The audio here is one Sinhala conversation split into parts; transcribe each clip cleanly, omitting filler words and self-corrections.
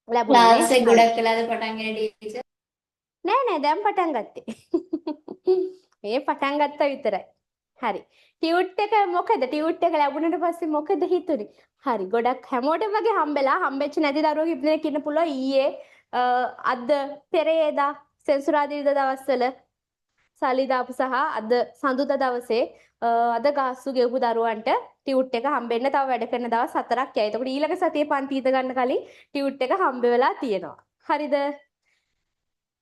ලැබුණානේ. ක්ලාස් එක ගොඩක් වෙලාද පටන් ගන්නේ ටීචර්? නෑ දැන් පටන් ගත්තේ. මේ පටන් ගත්තා විතරයි. හරි. ටියුට් එක මොකද? ටියුට් එක ලැබුණට පස්සේ මොකද හිතුනේ? හරි. ගොඩක් හැමෝටම වගේ හම්බෙච්ච නැති දරුවෝ ඉන්න කෙනෙක් පුළුවන් ඊයේ අද පෙරේදා සෙන්සුරාදා දවස්වල සල්ලි දාපු සහ අද සඳුදා දවසේ අද ගාස්සු ගෙවපු දරුවන්ට ටියුට් එක හම්බෙන්න තව වැඩ කරන දවස් 4ක් යයි. එතකොට ඊළඟ සතියේ පන්ති ඉද ගන්න කලින් ටියුට් එක හම්බ වෙලා තියෙනවා. හරිද?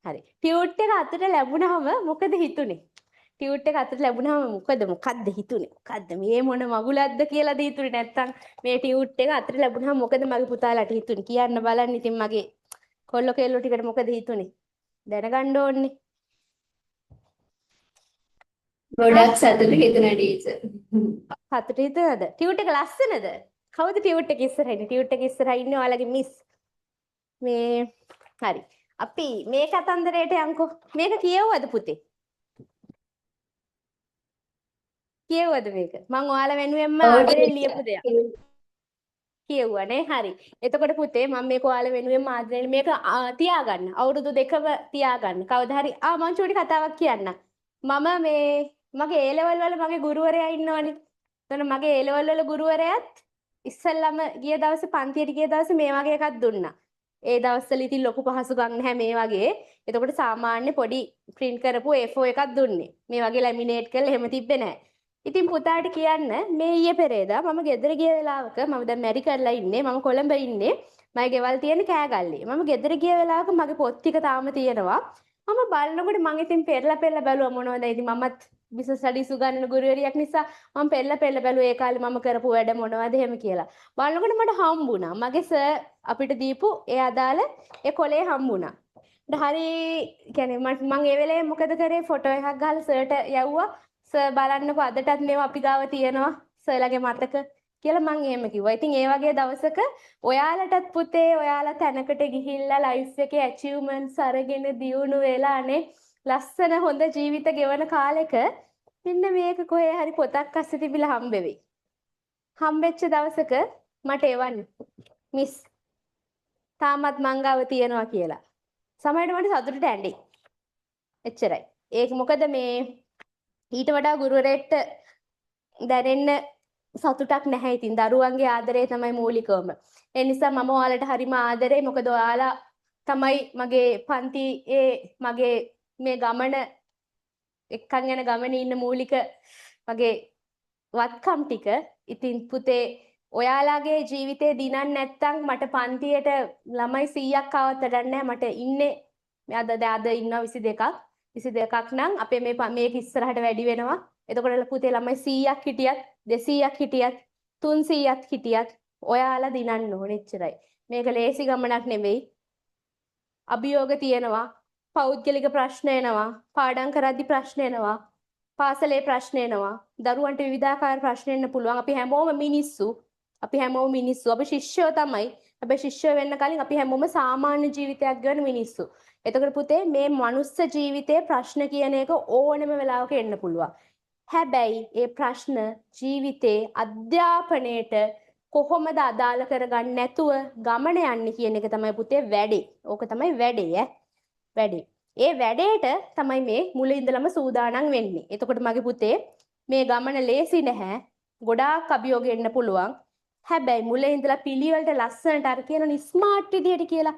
හරි. ටියුට් එක අතට ලැබුණාම මොකද හිතුනේ? ටියුට් එක අතට ලැබුණාම මොකද්ද හිතුනේ? මොකද්ද මේ මොන මගුලක්ද කියලාද හිතුනේ? නැත්තම් මේ ටියුට් එක අතට ලැබුණාම මොකද මගේ පුතාලාට හිතුනේ? කියන්න බලන්න. ඉතින් මගේ කොල්ල කෙල්ලෝ ටිකට මොකද හිතුනේ? දැනගන්න ඕනේ. ගොඩක් සතුටු හිතුණා ටීචර්. සතුටු හිතුණාද? ටියුට් එක ලස්සනද? කවුද ටියුට් එක ඉස්සරහ ඉන්නේ? ටියුට් එක ඉස්සරහ ඉන්නේ ඔයාලගේ මිස්. මේ හරි. අපි මේ කතන්දරයට යන්කෝ. මේක කියවුවද පුතේ? කියවුවද මේක? මං ඔයාලා වෙනුවෙන්ම ආදරෙන් ලියපු දෙයක්. කියවුවනේ. හරි. එතකොට පුතේ මම මේක ඔයාලා වෙනුවෙන්ම ආදරෙන් මේක තියාගන්න. අවුරුදු 2ම තියාගන්න. කවදා හරි මං චූටි කතාවක් කියන්නම්. මම මගේ A level වල මගේ ගුරුවරයා ඉන්නවනේ. එතන මගේ A level වල ගුරුවරයාත් ඉස්සල්ලාම ගිය දවසේ පන්තියට ගිය දවසේ මේ වගේ එකක් දුන්නා. ඒ දවස්වල ඉතින් ලොකු පහසුකම් නැහැ මේ වගේ. එතකොට සාමාන්‍ය පොඩි print කරපු A4 එකක් දුන්නේ. මේ වගේ ලැමිනේට් කරලා එහෙම තිබ්බේ නැහැ. ඉතින් පුතාට කියන්න මේ ඊයේ පෙරේදා මම ගෙදර ගිය වෙලාවක මම දැන් මැරි කරලා ඉන්නේ. මම කොළඹ ඉන්නේ. මගේ ගෙවල් තියෙන්නේ කෑගල්ලේ. මම ගෙදර ගිය වෙලාවක මගේ පොත් ටික තාම තියෙනවා. මම බලනකොට මම ඉතින් පෙරලා බැලුවා මොනවද. ඉතින් මමත් බිස්නස් ස්ටඩීස් උගන්වන ගුරුවරියක් නිසා මම පෙරලා බැලුවා ඒ කාලේ මම කරපු වැඩ මොනවද එහෙම කියලා. බලනකොට මට හම්බුණා. මගේ සර් අපිට දීපු ඒ අදාළ ඒ කොලේ හම්බුණා. හරි කියන්නේ මම ඒ වෙලේ මොකද කරේ ෆොටෝ එකක් ගහලා සර්ට යවුවා. සර් බලන්නකෝ අදටත් මේවා අපි ගාව තියෙනවා සර්ලගේ මතක කියලා මම එහෙම කිව්වා. ඉතින් ඒ වගේ දවසක ඔයාලටත් පුතේ ඔයාලා තැනකට ගිහිල්ලා ලයිෆ් එකේ ඇචීව්මන්ට්ස් අරගෙන දියුණු වෙලානේ ලස්සන හොඳ ජීවිත ගෙවන කාලෙක මෙන්න මේක කොහේ හරි පොතක් අස්සේ තිබිලා හම්බෙවි. හම්බෙච්ච දවසක මට එවන්න මිස් තාමත් මංගාව තියනවා කියලා. සමහරවිට මට සතුටට ඇඬේ. එච්චරයි. ඒක මොකද මේ ඊට වඩා ගුරුවරයෙක්ට දැනෙන්න සතුටක් නැහැ. ඉතින් දරුවන්ගේ ආදරය තමයි මූලිකවම. ඒ නිසා මම ඔයාලට හරිම ආදරේ. මොකද ඔයාලා තමයි මගේ පන්තියේ මගේ මේ ගමන එක්කන් යන ගමනේ ඉන්න මූලික මගේ වත්කම් ටික. ඉතින් පුතේ ඔයාලගේ ජීවිතේ දිනන්න නැත්තම් මට පන්තියට ළමයි 100ක් ආවත් වැඩක් නැහැ. මට ඉන්නේ අද ඉන්නවා 22ක්. 22ක් නම් අපේ මේක ඉස්සරහට වැඩි වෙනවා. එතකොට පුතේ ළමයි 100ක් හිටියත් 200ක් හිටියත් 300ක් හිටියත් ඔයාලා දිනන්න ඕනේ එච්චරයි. මේක ලේසි ගමනක් නෙවෙයි. අභියෝග තියෙනවා. පෞද්ගලික ප්‍රශ්න එනවා. පාඩම් කරද්දි ප්‍රශ්න එනවා. පාසලේ ප්‍රශ්න එනවා. දරුවන්ට විවිධාකාර ප්‍රශ්න එන්න පුළුවන්. අපි හැමෝම මිනිස්සු. අපි ශිෂ්‍යයෝ තමයි. හැබැයි ශිෂ්‍යයෝ වෙන්න කලින් අපි හැමෝම සාමාන්‍ය ජීවිතයක් ගෙවන මිනිස්සු. එතකොට පුතේ මේ මනුස්ස ජීවිතයේ ප්‍රශ්න කියන එක ඕනම වෙලාවක එන්න පුළුවන්. හැබැයි ඒ ප්‍රශ්න ජීවිතේ අධ්‍යාපනයේට කොහොමද අදාළ කරගන්න නැතුව ගමන යන්නේ කියන එක තමයි පුතේ වැඩේ. ඕක තමයි වැඩේ වැඩේ. ඒ වැඩේට තමයි මේ මුල ඉඳලම සූදානම් වෙන්නේ. එතකොට මගේ පුතේ මේ ගමන ලේසි නැහැ. ගොඩාක් අභියෝග එන්න පුළුවන්. හැබැයි මුල ඉඳලා පිළිවෙලට ලස්සනට අර කියන ස්මාර්ට් විදියට කියලා.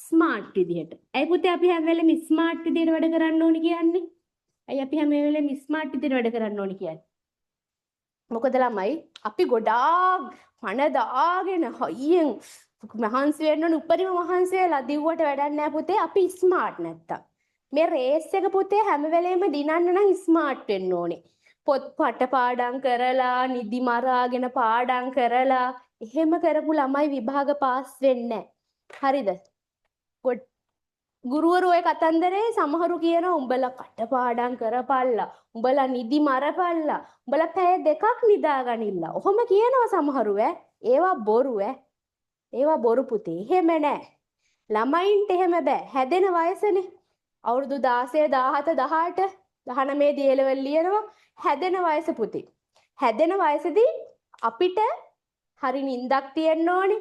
ස්මාර්ට් විදියට. ඇයි පුතේ අපි හැම වෙලෙම ස්මාර්ට් විදියට වැඩ කරන්න ඕනි කියන්නේ? ඇයි අපි හැම වෙලෙම ස්මාර්ට් විදියට වැඩ කරන්න ඕනි කියන්නේ? මොකද ළමයි අපි ගොඩාක් පණ දාගෙන හයියෙන් මහන්සි වෙන්න ඕන උපරිම මහන්සි වෙලා දිව්වට වැඩක් නැහැ පුතේ අපි ස්මාර්ට් නැත්තම්. මේ රේස් එක පුතේ හැම වෙලෙම දිනන්න නම් ස්මාර්ට් වෙන්න ඕනේ. පොත් පට පාඩම් කරලා නිදි මරාගෙන පාඩම් කරලා එහෙම කරපු ළමයි විභාග පාස් වෙන්නේ නැහැ. හරිද? ගුරුවරු ඔය කතන්දරේ සමහරු කියනවා උඹලා කටපාඩම් කරපල්ලා උඹලා නිදි මරපල්ලා උඹලා පැය දෙකක් නිදාගනින්න. ඔහොම කියනවා සමහරු ඒවා බොරු ඒවා බොරු පුතේ. එහෙම නෑ. ළමයින්ට එහෙම බෑ. හැදෙන වයසනේ. අවුරුදු 16 17 18 19 දී ලෙවල් ලියනවා. හැදෙන වයස පුතේ. හැදෙන වයසදී අපිට හරි නිින්දක් තියෙන්න ඕනේ.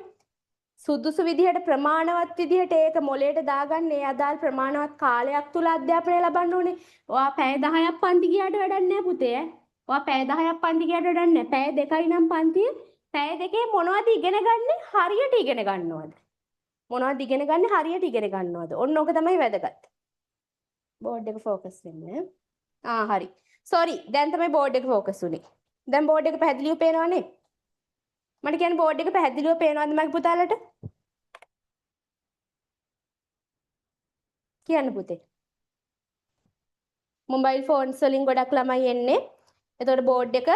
සුදුසු විදිහට ප්‍රමාණවත් විදිහට ඒක මොලේට දාගන්න ඒ අදාළ ප්‍රමාණවත් කාලයක් තුල අධ්‍යාපනය ලබන්න ඕනේ. ඔයා පැය 10ක් පන්ති ගියාට වැඩක් නැහැ පුතේ. ඔයා පැය 10ක් පන්ති ගියාට වැඩක් නැහැ. පැය 2යි නම් පන්තියේ පැය දෙකේ මොනවද ඉගෙන ගන්න? හරියට ඉගෙන ගන්නවද? මොනවද ඉගෙන ගන්න? හරියට ඉගෙන ගන්නවද? ඔන්න ඕක තමයි වැදගත්. බෝඩ් එක ફોකස් වෙන්න. හරි. සෝරි. දැන් තමයි බෝඩ් එක ફોකස් උනේ. දැන් බෝඩ් එක පැහැදිලිව පේනවනේ. මට කියන්නේ බෝඩ් එක පැහැදිලිව පේනවද මගේ පුතාලට? කියන්න පුතේ. මොබයිල් ෆෝන්ස් වලින් ගොඩක් ළමයි එන්නේ. එතකොට බෝඩ් එක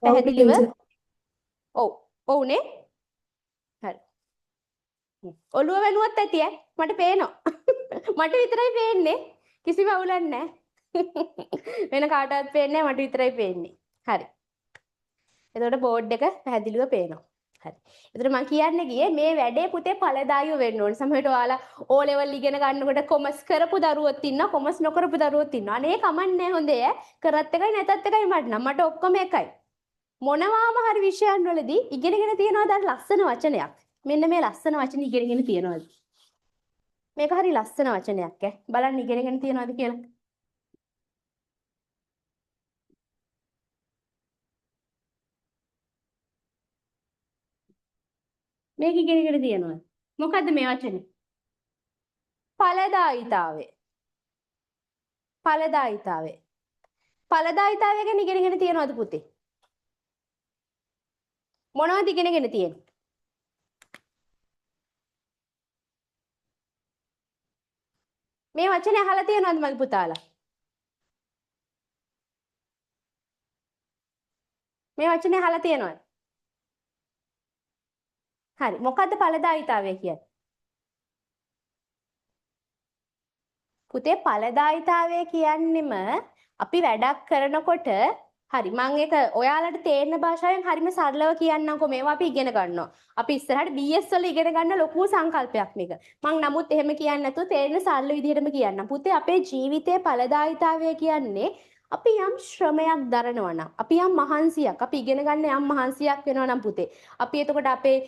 පැහැදිලිව ඔව්. ඔව්නේ. හරි. ඔළුව වෙනුවත් ඇති ඈ. මට පේනවා. මට විතරයි පේන්නේ. කිසිම අවුලක් නැහැ. වෙන කාටවත් පේන්නේ නැහැ. මට විතරයි පේන්නේ. හරි. එතකොට බෝඩ් එක පැහැදිලිව පේනවා. හරි. එතකොට මම කියන්න ගියේ මේ වැඩේ පුතේ ඵලදායීව වෙන්න ඕනේ. සමහරවිට ඔයාලා O level ඉගෙන ගන්නකොට කොමර්ස් කරපු දරුවොත් ඉන්නවා, කොමර්ස් නොකරපු දරුවොත් ඉන්නවා. අනේ කමන්නේ හොඳේ ඈ. කරත් එකයි නැතත් එකයි මට නම්. මට ඔක්කොම එකයි. මොනවාම හරි විෂයන් වලදී ඉගෙනගෙන තියනවාද අර ලස්සන වචනයක්. මෙන්න මේ ලස්සන වචන ඉගෙනගෙන තියනවාද? මේක හරි ලස්සන වචනයක් ඈ. බලන්න ඉගෙනගෙන තියනවාද කියලා. මේක ඉගෙනගෙන තියනවාද? මොකද්ද මේ වචනේ? ඵලදායීතාවය. ඵලදායීතාවය. ඵලදායීතාවය ගැන ඉගෙනගෙන තියනවාද පුතේ? මොනවද ඉගෙනගෙන තියෙන්නේ? මේ වචනේ අහලා තියෙනවද මගේ පුතාලා? මේ වචනේ අහලා තියෙනවද? හරි. මොකද්ද ඵලදායීතාවය කියන්නේ? පුතේ ඵලදායීතාවය කියන්නෙම අපි වැඩක් කරනකොට හරි මම ඒක ඔයාලට තේරෙන භාෂාවෙන් හරිම සරලව කියන්නම්කෝ මේවා අපි ඉගෙන ගන්නවා. අපි ඉස්සරහට BS වල ඉගෙන ගන්න ලොකු සංකල්පයක් මේක. මම නමුත් එහෙම කියන්නේ නැතුව තේරෙන සරල විදිහටම කියන්නම්. පුතේ අපේ ජීවිතයේ ඵලදායීතාවය කියන්නේ අපි යම් ශ්‍රමයක් දරනවා නම් අපි යම් මහන්සියක් අපි ඉගෙන ගන්න යම් මහන්සියක් වෙනවා නම් පුතේ අපි එතකොට අපේ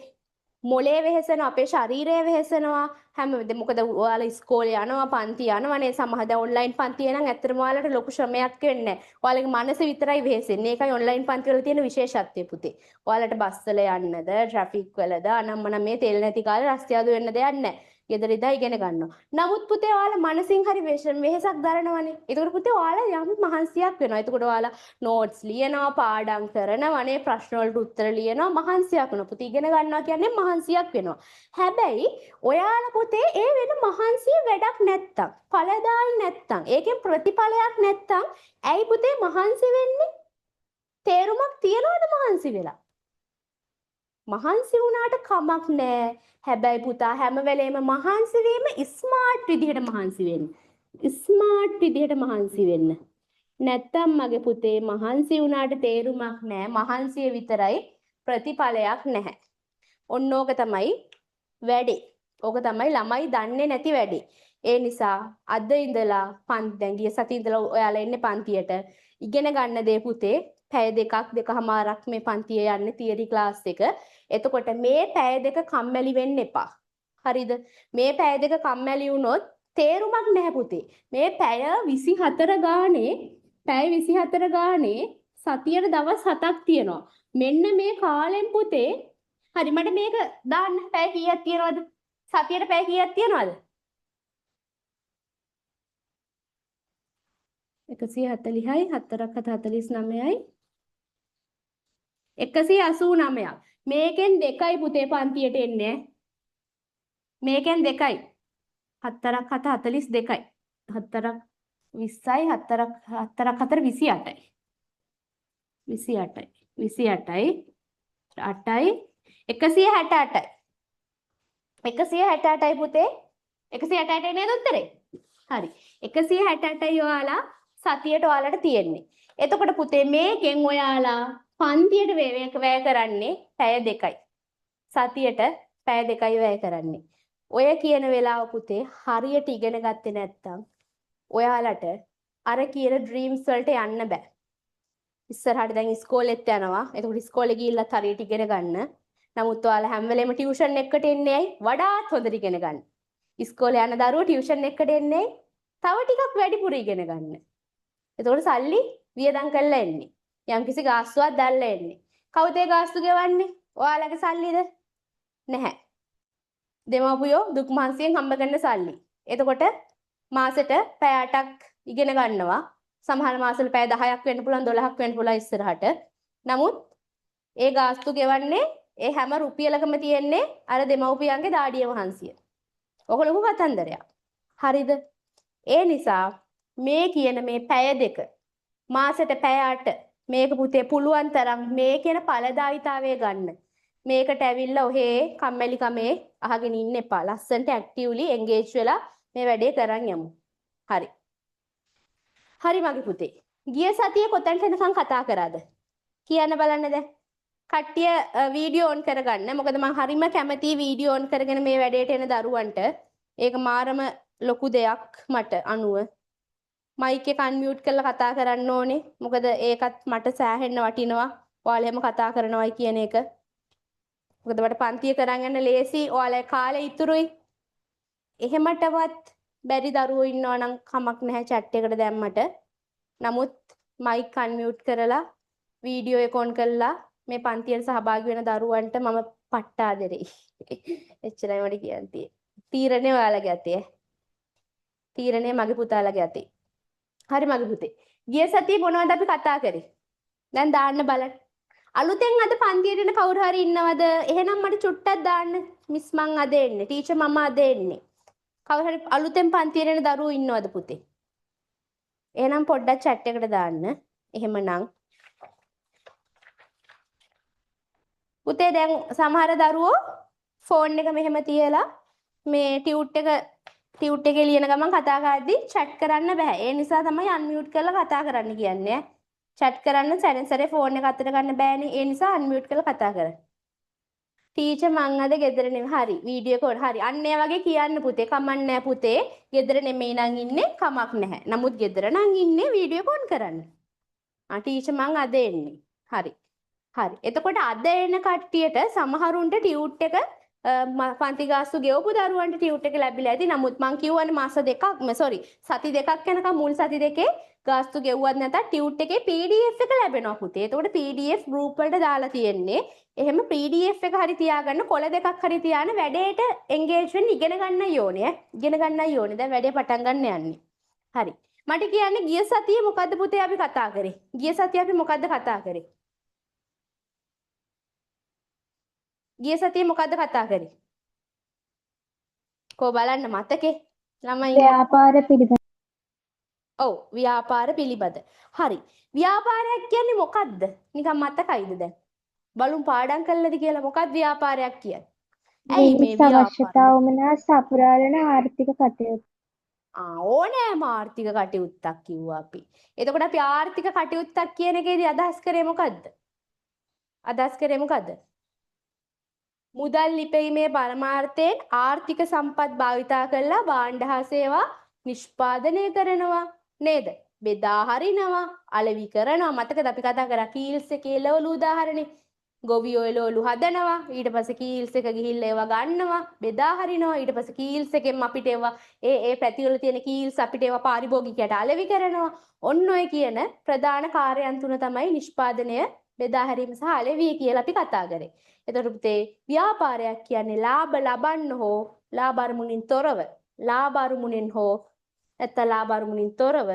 මොලේ වෙහෙසෙනවා අපේ ශරීරය වෙහෙසෙනවා හැම වෙලේම මොකද ඔයාලා ඉස්කෝලේ යනවා පන්ති යනවනේ සමහර දැන් ඔන්ලයින් පන්තිය නම් ඇත්තටම ඔයාලට ලොකු ශ්‍රමයක් වෙන්නේ නැහැ. ඔයාලගේ මනස විතරයි වෙහෙසෙන්නේ. ඒකයි ඔන්ලයින් පන්ති වල තියෙන විශේෂත්වය පුතේ. ඔයාලට බස් වල යන්නද, ට්‍රැෆික් වලද, අනම්මනම් මේ තෙල් නැති කාලේ රස්තියාදු වෙන්න දෙයක් නැහැ. ගෙදර ඉඳලා ඉගෙන ගන්නවා. නමුත් පුතේ ඔයාලා මනසින් හරි වෙහෙසක් දරනවනේ. ඒකට පුතේ ඔයාලා යම් මහන්සියක් වෙනවා. ඒකට ඔයාලා නෝට්ස් ලියනවා, පාඩම් කරනවනේ, ප්‍රශ්න වලට උත්තර ලියනවා, මහන්සියක් වෙනවා. පුතේ ඉගෙන ගන්නවා කියන්නේ මහන්සියක් වෙනවා. හැබැයි ඔයාලා පුතේ ඒ වෙන මහන්සිය වැඩක් නැත්තම්, ඵලදායි නැත්තම්, ඒකෙන් ප්‍රතිඵලයක් නැත්තම්, ඇයි පුතේ මහන්සි වෙන්නේ? තේරුමක් තියනවද මහන්සි වෙලා? මහන්සි වුණාට කමක් නැහැ. හැබැයි පුතා හැම වෙලේම මහන්සි වීම ස්මාර්ට් විදිහට මහන්සි වෙන්න. ස්මාර්ට් විදිහට මහන්සි වෙන්න. නැත්තම් මගේ පුතේ මහන්සි වුණාට තේරුමක් නැහැ. මහන්සිය විතරයි ප්‍රතිඵලයක් නැහැ. ඔන්න ඕක තමයි වැඩේ. ඕක තමයි ළමයි දන්නේ නැති වැඩේ. ඒ නිසා අද ඉඳලා දැන් ගිය සතියේ ඉඳලා ඔයාලා එන්නේ පන්තියට. ඉගෙන ගන්න දේ පුතේ පැය දෙකක් දෙකමාරක් මේ පන්තියේ යන්නේ තියරි ක්ලාස් එක. එතකොට මේ පැය දෙක කම්මැලි වෙන්න එපා. හරිද? මේ පැය දෙක කම්මැලි වුණොත් තේරුමක් නැහැ පුතේ. මේ පැය 24 ගානේ සතියට දවස් 7ක් තියෙනවා. මෙන්න මේ කාලෙන් පුතේ හරි මට මේක දාන්න පැය කීයක් තියෙනවද? සතියට පැය කීයක් තියෙනවද? 140යි 4ක් 49යි 189ක්. මේකෙන් දෙකයි පුතේ පන්තියට එන්නේ. මේකෙන් දෙකයි. 4ක් 7 42යි. 4ක් 20යි 4ක් 4 28යි. 28යි. 28යි 8යි 168යි. 168යි පුතේ. 168යි නේද උත්තරේ? හරි. 168යි ඔයාලා සතියට ඔයාලට තියෙන්නේ. එතකොට පුතේ මේකෙන් ඔයාලා පන්තියට වැය කරන්නේ පැය 2යි. සතියට පැය 2යි වැය කරන්නේ. ඔය කියන වෙලාව පුතේ හරියට ඉගෙන ගත්තේ නැත්නම් ඔයාලට අර කියන ඩ්‍රීම්ස් වලට යන්න බෑ. ඉස්සරහට දැන් ඉස්කෝලෙත් යනවා. එතකොට ඉස්කෝලේ ගිහිල්ලත් හරියට ඉගෙන ගන්න. නමුත් ඔයාලා හැම වෙලේම ටියුෂන් එකකට එන්නේ ඇයි? වඩාත් හොඳට ඉගෙන ගන්න. ඉස්කෝලේ යන දරුවෝ ටියුෂන් එකකට එන්නේ තව ටිකක් වැඩිපුර ඉගෙන ගන්න. එතකොට සල්ලි වියදම් කරලා එන්නේ. යම්කිසි ගාස්තුවක් දැල්ලා එන්නේ. කවුද ඒ ගාස්තු ගෙවන්නේ? ඔයාලගේ සල්ලිද? නැහැ. දෙමාපියෝ දුක් මහන්සියෙන් හම්බ කරන සල්ලි. එතකොට මාසෙට පැය 8ක් ඉගෙන ගන්නවා. සමහර මාසවල පැය 10ක් වෙන්න පුළුවන් 12ක් වෙන්න පුළුවන් ඉස්සරහට. නමුත් ඒ ගාස්තු ගෙවන්නේ ඒ හැම රුපියලකම තියෙන්නේ අර දෙමව්පියන්ගේ දාඩිය මහන්සිය. ඔක ලොකු කතන්දරයක්. හරිද? ඒ නිසා මේ කියන මේ පැය දෙක මාසෙට පැය 8 මේක පුතේ පුළුවන් තරම් මේ කියන ඵලදායිතාවය ගන්න. මේකට ඇවිල්ලා ඔහේ කම්මැලිකමේ අහගෙන ඉන්න එපා. ලස්සන්ට ඇක්ටිව්ලි එන්ගේජ් වෙලා මේ වැඩේ කරන් යමු. හරි. හරි මගේ පුතේ. ගිය සතියේ කොතැනට එනකන් කතා කරාද? කියන්න බලන්න දැන්. කට්ටිය වීඩියෝ ඔන් කරගන්න. මොකද මම හරිම කැමතියි වීඩියෝ ඔන් කරගෙන මේ වැඩේට එන දරුවන්ට. ඒක මාරම ලොකු දෙයක් මට අනුව. මයික් එක අන්මියුට් කරලා කතා කරන්න ඕනේ. මොකද ඒකත් මට සෑහෙන්න වටිනවා. ඔයාලා එහෙම කතා කරනවයි කියන එක. මොකද මට පන්තිය කරන් යන්න ලේසි. ඔයාලා කාලේ ඉතුරුයි. එහෙමටවත් බැරි දරුවෝ ඉන්නවා නම් කමක් නැහැ chat එකට දැම්මට. නමුත් මයික් අන්මියුට් කරලා වීඩියෝ එක ඔන් කරලා මේ පන්තියට සහභාගී වෙන දරුවන්ට මම පට්ට ආදරෙයි. එච්චරයි මට කියන්න තියෙන්නේ. තීරණේ ඔයාලගේ අතේ. තීරණේ මගේ පුතාලගේ අතේ. හරි මගේ පුතේ. ගිය සතියේ මොනවද අපි කතා කරේ? දැන් දාන්න බලන්න. අලුතෙන් අද පන්තියට එන කවුරු හරි ඉන්නවද? එහෙනම් මට චුට්ටක් දාන්න. මිස් මං අද එන්නේ. ටීචර් මම අද එන්නේ. කවුරු හරි අලුතෙන් පන්තියට එන දරුවෝ ඉන්නවද පුතේ? එහෙනම් පොඩ්ඩක් chat එකට දාන්න. එහෙමනම් පුතේ දැන් සමහර දරුවෝ ෆෝන් එක මෙහෙම තියලා මේ ටියුට් එකේ ලියන ගමන් කතා කරද්දී chat කරන්න බෑ. ඒ නිසා තමයි අන්මියුට් කරලා කතා කරන්න කියන්නේ. chat කරන්න සැරෙන් සැරේ ෆෝන් එක අතට ගන්න බෑනේ. ඒ නිසා අන්මියුට් කරලා කතා කරන්න. ටීචර් මං අද ගෙදර නෙමෙයි. හරි. Video call. හරි. අන්න ඒ වගේ කියන්න පුතේ. කමක් නැහැ පුතේ. ගෙදර නෙමෙයි නම් ඉන්නේ කමක් නැහැ. නමුත් ගෙදර නම් ඉන්නේ වීඩියෝ කෝල් කරන්න. ටීචර් මං අද එන්නේ. හරි. හරි. එතකොට අද එන කට්ටියට සමහරුන්ට ටියුට් එක පන්ති ගාස්තු ගෙවපු දරුවන්ට ටියුට් එක ලැබිලා ඇති. නමුත් මං කියවනේ මාස දෙකක් සති දෙකක් යනකම් මුල් සති දෙකේ ගාස්තු ගෙවුවත් නැතත් ටියුට් එකේ PDF එක ලැබෙනවා පුතේ. එතකොට PDF group වලට දාලා තියෙන්නේ. එහෙම PDF එක හරි තියාගන්න කොළ දෙකක් හරි තියාන වැඩේට engage වෙන්න ඉගෙන ගන්නයි ඕනේ. ඉගෙන ගන්නයි ඕනේ. දැන් වැඩේ පටන් ගන්න යන්නේ. හරි. මට කියන්න ගිය සතියේ මොකද්ද පුතේ අපි කතා කරේ? ගිය සතියේ අපි මොකද්ද කතා කරේ? ගිය සතියේ මොකද්ද කතා කරේ? කො බලන්න මතකේ ළමයි. ව්‍යාපාර පිළිබඳ. ඔව් ව්‍යාපාර පිළිබඳ. හරි. ව්‍යාපාරයක් කියන්නේ මොකද්ද? නිකන් මතකයිද දැන්? බලුන් පාඩම් කළාද කියලා මොකක්ද ව්‍යාපාරයක් කියන්නේ? ඇයි මේ අවශ්‍යතාව වමනා සපුරාලන ආර්ථික කටයුතු. ඕනෑම ආර්ථික කටයුත්තක් කිව්වා අපි. එතකොට අපි ආර්ථික කටයුත්තක් කියන එකේදී අදහස් කරේ මොකද්ද? අදහස් කරේ මොකද්ද? මුදල් ලිපීමේ පරමාර්ථයෙන් ආර්ථික සම්පත් භාවිතා කරලා භාණ්ඩ හා සේවා නිෂ්පාදනය කරනවා නේද? බෙදා හරිනවා, අලෙවි කරනවා. මතකද අපි කතා කරා කීල්ස් එකේ එළවලු උදාහරණේ. ගොවියෝ එළවලු හදනවා, ඊට පස්සේ කීල්ස් එක ගිහිල්ලා ඒවා ගන්නවා, බෙදා හරිනවා. ඊට පස්සේ කීල්ස් එකෙන් අපිට ඒවා ඒ පැතිවල තියෙන කීල්ස් අපිට ඒවා පාරිභෝගිකයට අලෙවි කරනවා. ඔන්න ඔය කියන ප්‍රධාන කාර්යයන් තුන තමයි නිෂ්පාදනය, බෙදා හැරීම සහ අලෙවිය කියලා අපි කතා කරේ. එතකොට පුතේ ව්‍යාපාරයක් කියන්නේ ලාභ ලබන්න හෝ ලාභ අරමුණින් තොරව නැත්නම් ලාභ අරමුණින් තොරව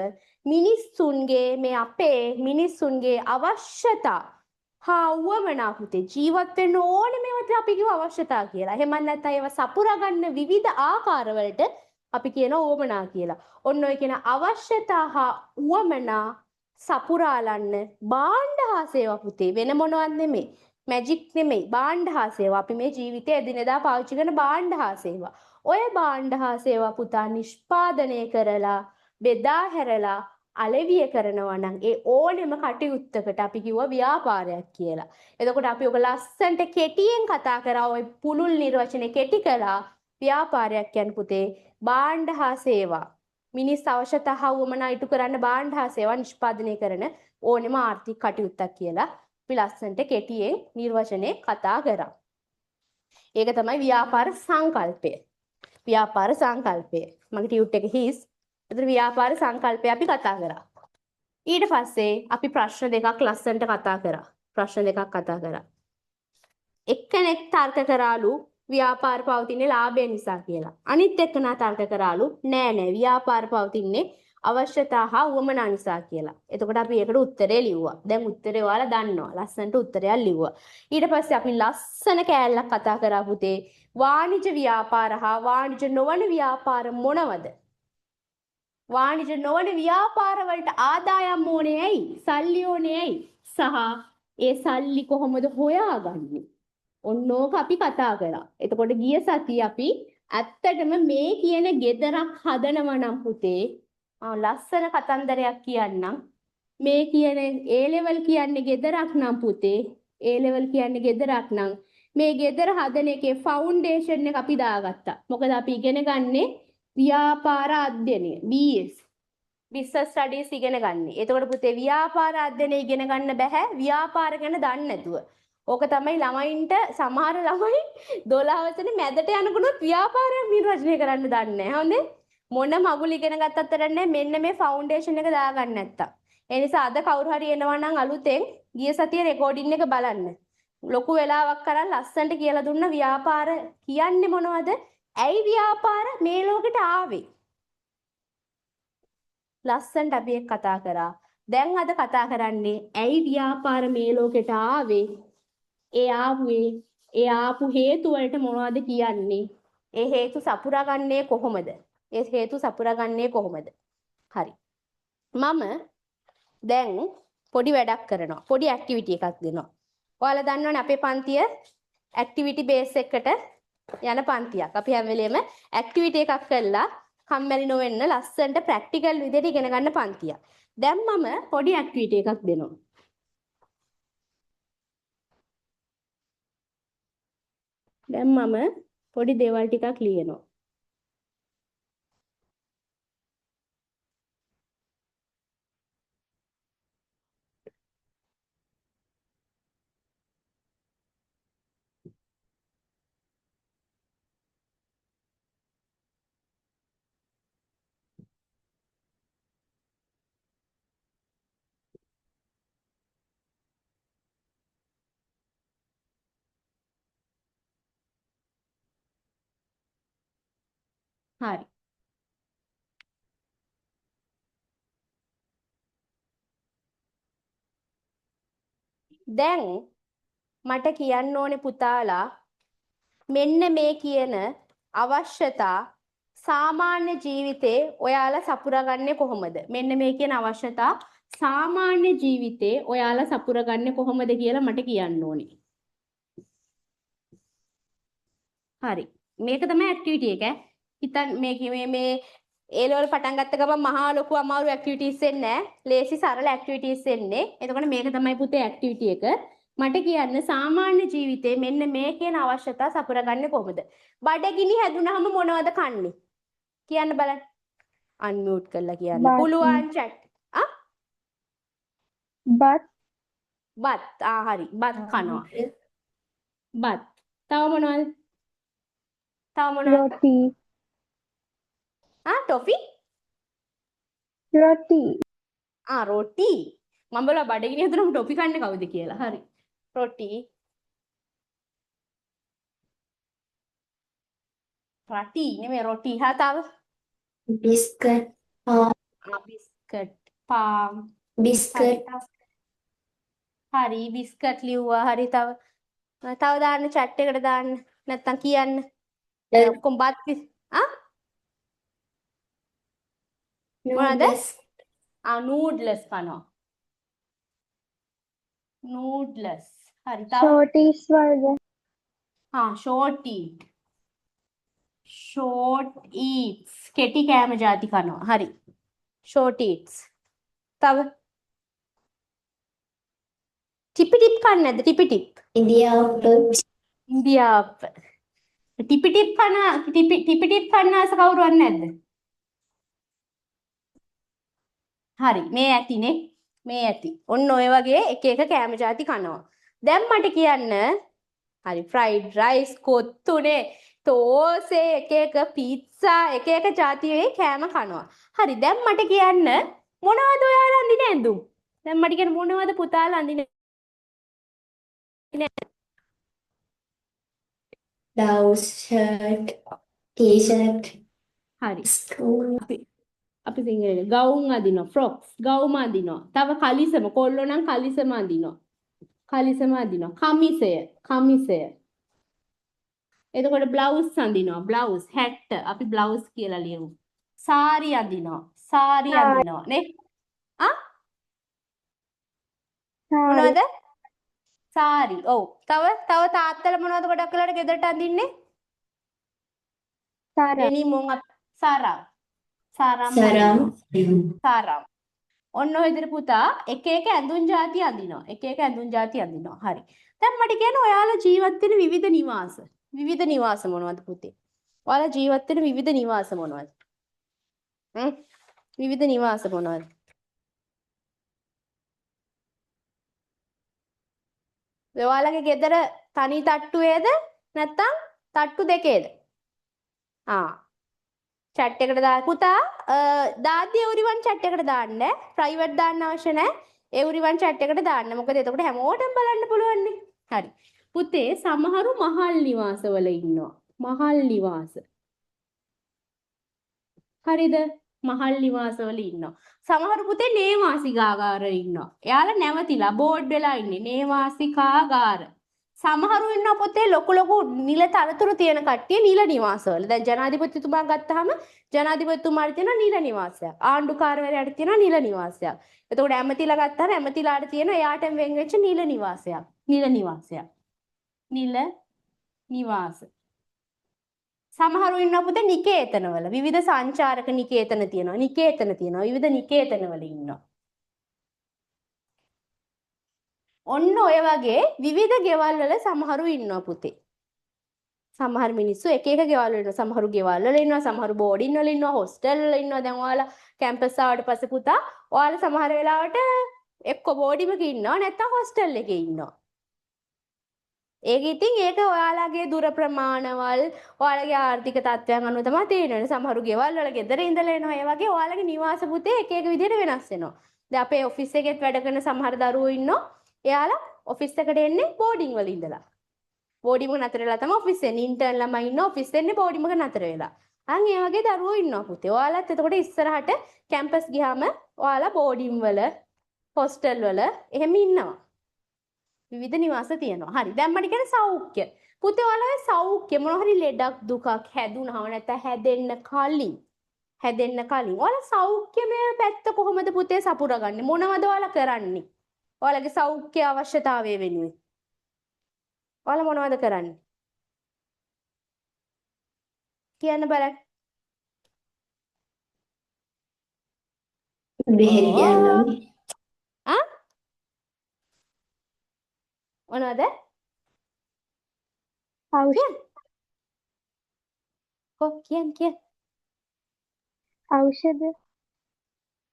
මිනිස්සුන්ගේ මේ අපේ මිනිස්සුන්ගේ අවශ්‍යතා හා උවමනා පුතේ ජීවත් වෙන්න ඕනේ මේවට අපි කියව අවශ්‍යතා කියලා. එහෙම නැත්නම් ඒවා සපුරා ගන්න විවිධ ආකාරවලට අපි කියන උවමනා කියලා. ඔන්න ඔය කියන අවශ්‍යතා හා උවමනා සපුරාලන්න භාණ්ඩ හා සේවා පුතේ වෙන මොනවත් නෙමෙයි. මැජික් නෙමෙයි භාණ්ඩ හා සේවා. අපි මේ ජීවිතයේ එදිනෙදා පාවිච්චි කරන භාණ්ඩ හා සේවා. ඔය භාණ්ඩ හා සේවා පුතා නිෂ්පාදනය කරලා බෙදා හැරලා අලෙවිය කරනවා නම් ඒ ඕනෙම කටයුත්තකට අපි කිව්වා ව්‍යාපාරයක් කියලා. එතකොට අපි ඔක ලස්සන්ට කෙටියෙන් කතා කරා. ඔය පුළුල් නිර්වචනේ කෙටි කළා. ව්‍යාපාරයක් කියන්නේ පුතේ භාණ්ඩ හා සේවා. මිනිස් අවශ්‍යතා හා වමනා ඉටු කරන්න භාණ්ඩ හා සේවා නිෂ්පාදනය කරන ඕනෙම ආර්ථික කටයුත්තක් කියලා අපි ලස්සන්ට කෙටියෙන් නිර්වචනේ කතා කරා. ඒක තමයි ව්‍යාපාර සංකල්පය. ව්‍යාපාර සංකල්පය. මගේ ටියුට් එක හිස්. ඒතර ව්‍යාපාර සංකල්පය අපි කතා කරා. ඊට පස්සේ අපි ප්‍රශ්න දෙකක් ලස්සනට කතා කරා. ප්‍රශ්න දෙකක් කතා කරා. එක්කෙනෙක් තර්ක කරාලු ව්‍යාපාර පවතින්නේ ලාභය නිසා කියලා. අනිත් එක්කෙනා තර්ක කරාලු නෑ ව්‍යාපාර පවතින්නේ අවශ්‍යතා හා උවමනා නිසා කියලා. එතකොට අපි ඒකට උත්තරේ ලිව්වා. දැන් උත්තරේ ඔයාලා දන්නවා. ලස්සනට උත්තරයක් ලිව්වා. ඊට පස්සේ අපි ලස්සන කෑල්ලක් කතා කරා පුතේ. වාණිජ ව්‍යාපාර හා වාණිජ නොවන ව්‍යාපාර මොනවද? වාණිජ නොවන ව්‍යාපාර වලට ආදායම් ඕනේ ඇයි? සල්ලි ඕනේ ඇයි? සහ ඒ සල්ලි කොහොමද හොයාගන්නේ? ඔන්නෝක අපි කතා කරා. එතකොට ගිය සතිය අපි ඇත්තටම මේ කියන ගෙදරක් හදනවා නම් පුතේ ලස්සන කතන්දරයක් කියන්නම්. මේ කියන A level කියන්නේ ගෙදරක් නම් පුතේ A level කියන්නේ ගෙදරක් නම් මේ ගෙදර හදන එකේ ෆවුන්ඩේෂන් එක අපි දාගත්තා. මොකද අපි ඉගෙන ගන්නේ ව්‍යාපාර අධ්‍යයනය BS business studies ඉගෙන ගන්න. එතකොට පුතේ ව්‍යාපාර අධ්‍යයනය ඉගෙන ගන්න බෑ ව්‍යාපාර ගැන දන්නේ නැතුව. ඕක තමයි ළමයින්ට සමහර ළමයි 12 වසරේ මැදට යනකොට ව්‍යාපාරයක් නිර්වචනය කරන්න දන්නේ නැහැ. හොඳේ? මොන මගුල ඉගෙන ගත්තත් වැඩන්නේ මෙන්න මේ ෆවුන්ඩේෂන් එක දාගන්න නැත්තම්. ඒ නිසා අද කවුරු හරි එනවා නම් අලුතෙන් ගිය සතියේ රෙකෝඩින් එක බලන්න. ලොකු වෙලාවක් කරන් ලස්සනට කියලා දුන්න ව්‍යාපාර කියන්නේ මොනවද? ඇයි ව්‍යාපාර මේ ලෝකෙට ආවේ? ලස්සනට අපි ඒක කතා කරා. දැන් අද කතා කරන්නේ ඇයි ව්‍යාපාර මේ ලෝකෙට ආවේ? ඒ ආපු හේතු වලට මොනවද කියන්නේ? ඒ හේතු සපුරාගන්නේ කොහොමද? ඒ හේතු සපුරාගන්නේ කොහොමද? හරි. මම දැන් පොඩි වැඩක් කරනවා. පොඩි ඇක්ටිවිටි එකක් දෙනවා. ඔයාලා දන්නවනේ අපේ පන්තිය ඇක්ටිවිටි බේස් එකට යන පන්තියක්. අපි හැම වෙලේම ඇක්ටිවිටි එකක් කරලා කම්මැලි නොවෙන්න ලස්සනට ප්‍රැක්ටිකල් විදිහට ඉගෙන ගන්න පන්තියක්. දැන් මම පොඩි ඇක්ටිවිටි එකක් දෙනවා. දැන් මම පොඩි දේවල් ටිකක් ලියනවා. හරි. දැන් මට කියන්න ඕනේ පුතාලා මෙන්න මේ කියන අවශ්‍යතා සාමාන්‍ය ජීවිතේ ඔයාලා සපුරාගන්නේ කොහොමද? මෙන්න මේ කියන අවශ්‍යතා සාමාන්‍ය ජීවිතේ ඔයාලා සපුරාගන්නේ කොහොමද කියලා මට කියන්න ඕනේ. හරි. මේක තමයි ඇක්ටිවිටි එක. හිතන්න මේ A level පටන් ගත්ත ගමන් මහා ලොකු අමාරු ඇක්ටිවිටීස් එන්නේ නැහැ. ලේසි සරල ඇක්ටිවිටීස් එන්නේ. එතකොට මේක තමයි පුතේ ඇක්ටිවිටි එක. මට කියන්න සාමාන්‍ය ජීවිතේ මෙන්න මේ කියන අවශ්‍යතා සපුරාගන්නේ කොහොමද? බඩගිනි හැදුනහම මොනවද කන්නේ? කියන්න බලන්න. අන්මියුට් කරලා කියන්න. බත්. පුළුවන් chat. බත් බත්. හරි. බත් කනවා. බත්. තව මොනවද? තව මොනවද? රොටි ටොෆි? රොටි රොටි. මම බලා බඩගිනි හැදුනම ටොෆි කන්නේ කවුද කියලා. හරි. රොටි. රටි නෙමෙයි රොටි. තව biscuit, බිස්කට්, පාන්. biscuit, හරි බිස්කට් ලිව්වා. හරි තව දාන්න chat එකට දාන්න. නැත්තම් කියන්න. ඔක්කොම බත් මොනවද? noodles, නූඩ්ලස් කනවා. නූඩ්ලස්. හරි තව ෂෝටිස් වර්ග ෂෝට් ඊට්. ෂෝට් ඊට්ස්. කෙටි කෑම ಜಾති කනවා. හරි. ෂෝට් ඊට්ස්. තව ටිපි ටිප් කන්නේ නැද්ද? ටිපි ටිප්. idiyappam, ඉන්දියාප්ප. ටිපි ටිප් කන්න ආස කවුරුවත් නැද්ද? හරි මේ ඇතිනේ. මේ ඇති. ඔන්න ඔය වගේ එක එක කෑම ಜಾති කනවා. දැන් මට කියන්න හරි ෆ්‍රයිඩ් රයිස් කොත්තුනේ තෝසේ එක එක පීට්සා එක එක જાතියේ කෑම කනවා. හරි දැන් මට කියන්න මොනවද ඔයාලා අඳින ඇඳුම්? දැන් මට කියන්න මොනවද පුතාලා අඳින blouse, shirt, t-shirt, හරි school, අපි සිංහලෙන් ගවුම් අඳිනවා ෆ්‍රොක්ස් ගවුම අඳිනවා. තව කලිසම කොල්ලෝ නම් කලිසම අඳිනවා. කලිසම අඳිනවා. කමිසය. එතකොට බ්ලවුස් අඳිනවා. බ්ලවුස් හැට්ට අපි බ්ලවුස් කියලා ලියමු. සාරි අඳිනවා. සාරි අඳිනවා නේ. ආ සාරි මොනවද? සාරි. ඔව්. තව තාත්තලා මොනවද ගොඩක් වෙලාවට ගෙදරට අඳින්නේ? සාරා දෙනිම් උන් සාරම්. සාරම් saram, සාරම්. ඔන්න ඔය විදිහට පුතා එක එක ඇඳුම් ಜಾති අඳිනවා. එක එක ඇඳුම් ಜಾති අඳිනවා. හරි. දැන් මට කියන්න ඔයාලා ජීවත් වෙන විවිධ නිවාස. විවිධ නිවාස මොනවද පුතේ? ඔයාලා ජීවත් වෙන විවිධ නිවාස මොනවද? විවිධ නිවාස මොනවද? ඔයාලගේ ගෙදර තනි තට්ටුවේද නැත්නම් තට්ටු දෙකේද? chat එකට දාන්න පුතා දාද්දි එවරිවන් chat එකට දාන්න ප්‍රයිවට් දාන්න අවශ්‍ය නැහැ එවරිවන් chat එකට දාන්න මොකද එතකොට හැමෝටම බලන්න පුළුවන් නේ හරි පුතේ සමහරු මහල් නිවාසවල ඉන්නවා මහල් නිවාස හරිද මහල් නිවාසවල ඉන්නවා සමහරු පුතේ නේවාසිකාගාර ඉන්නවා එයාලා නැවතිලා බෝඩ් වෙලා ඉන්නේ නේවාසිකාගාර සමහරු ඉන්නවා පුතේ ලොකු නිල තනතුරු තියෙන කට්ටිය නිල නිවාසවල. දැන් ජනාධිපතිතුමා ගත්තාම ජනාධිපතිතුමාට තියෙන නිල නිවාසයක්. ආණ්ඩුකාරවරයාට තියෙන නිල නිවාසයක්. එතකොට ඇමතිලා ගත්තාම ඇමතිලාට තියෙන එයාටම වෙන් වෙච්ච නිල නිවාසයක්. නිල නිවාස. සමහරු ඉන්නවා පුතේ නිකේතනවල. විවිධ සංචාරක නිකේතන තියෙනවා. විවිධ නිකේතනවල ඉන්නවා. ඔන්න ඔය වගේ විවිධ ගෙවල් වල සමහරු ඉන්නවා පුතේ. සමහර මිනිස්සු එක එක ගෙවල් වල ඉන්නවා. සමහරු ගෙවල් වල ඉන්නවා. සමහරු බෝඩින් වල ඉන්නවා. හොස්ටල් වල ඉන්නවා. දැන් ඔයාලා කැම්පස් ආවට පස්සේ පුතා ඔයාලා සමහර වෙලාවට එක්ක බෝඩිමක ඉන්නවා නැත්නම් හොස්ටල් එකේ ඉන්නවා. ඒක ඉතින් ඒක ඔයාලගේ දුර ප්‍රමාණවල් ඔයාලගේ ආර්ථික තත්ත්වයන් අනුව තමයි තේරෙන්නේ. සමහරු ගෙවල් වල ගෙදර ඉඳලා එනවා. ඒ වගේ ඔයාලගේ නිවාස පුතේ එක එක විදිහට වෙනස් වෙනවා. දැන් අපේ ඔෆිස් එකෙත් වැඩ කරන සමහර දරුවෝ ඉන්නවා. එයාලා ඔෆිස් එකට එන්නේ බෝඩින් වල ඉඳලා. බෝඩින් එක නතර වෙලා තමයි ඔෆිස් එන්නේ. ඉන්ටර්න් ළමයි ඉන්නවා ඔෆිස් එන්නේ බෝඩින් එක නතර වෙලා. අන් ඒ වගේ දරුවෝ ඉන්නවා පුතේ. ඔයාලත් එතකොට ඉස්සරහට කැම්පස් ගියාම ඔයාලා බෝඩින් වල හොස්ටල් වල එහෙම ඉන්නවා. විවිධ නිවාස තියෙනවා. හරි. දැන් මට කියන්නේ සෞඛ්‍ය. පුතේ ඔයාලගේ සෞඛ්‍ය මොන හරි ලෙඩක් දුකක් හැදුනහම නැත්නම් හැදෙන්න කලින් ඔයාලා සෞඛ්‍යමය පැත්ත කොහොමද පුතේ සපුරගන්නේ? මොනවද ඔයාලා කරන්නේ? ඔයාලගේ සෞඛ්‍ය අවශ්‍යතාවය වෙනුවෙන්. ඔයාලා මොනවද කරන්නේ? කියන්න බලන්න. බෙහෙත් ගන්නවා. ආ? මොනවද? ඖෂධ කියන්න. ඖෂධ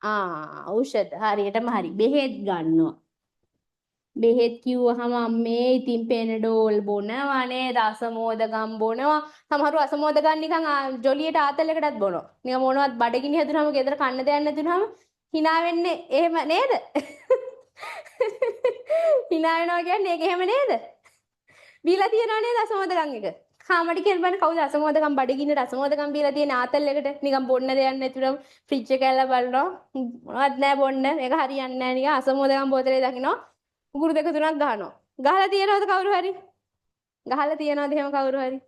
ඖෂධ හරියටම හරි. බෙහෙත් ගන්නවා. බෙහෙත් කිව්වහම අම්මේ ඉතින් පෙනඩෝල් බොනවා නේද අසමෝදගම් බොනවා සමහරව අසමෝදගම් නිකන් ජොලියට ආතලයකටත් බොනවා නිකන් මොනවත් බඩගිනි හැදුනම ගෙදර කන්න දෙයක් නැතුනම hina වෙන්නේ එහෙම නේද hina වෙනවා කියන්නේ ඒක එහෙම නේද බීලා තියනවා නේද අසමෝදගම් එක කාමඩි කියන බන කවුද අසමෝදගම් බඩගින්නට අසමෝදගම් බීලා තියෙන ආතලයකට නිකන් බොන්න දෙයක් නැතුනම ෆ්‍රිජ් එක ඇල්ල බලනවා මොනවත් නැහැ බොන්න මේක හරියන්නේ නැහැ නිකන් අසමෝදගම් බෝතලේ දකින්නවා උගුරු දෙක තුනක් ගහනවා. ගහලා තියනවද කවුරු හරි? ගහලා තියනවද එහෙම කවුරු හරි?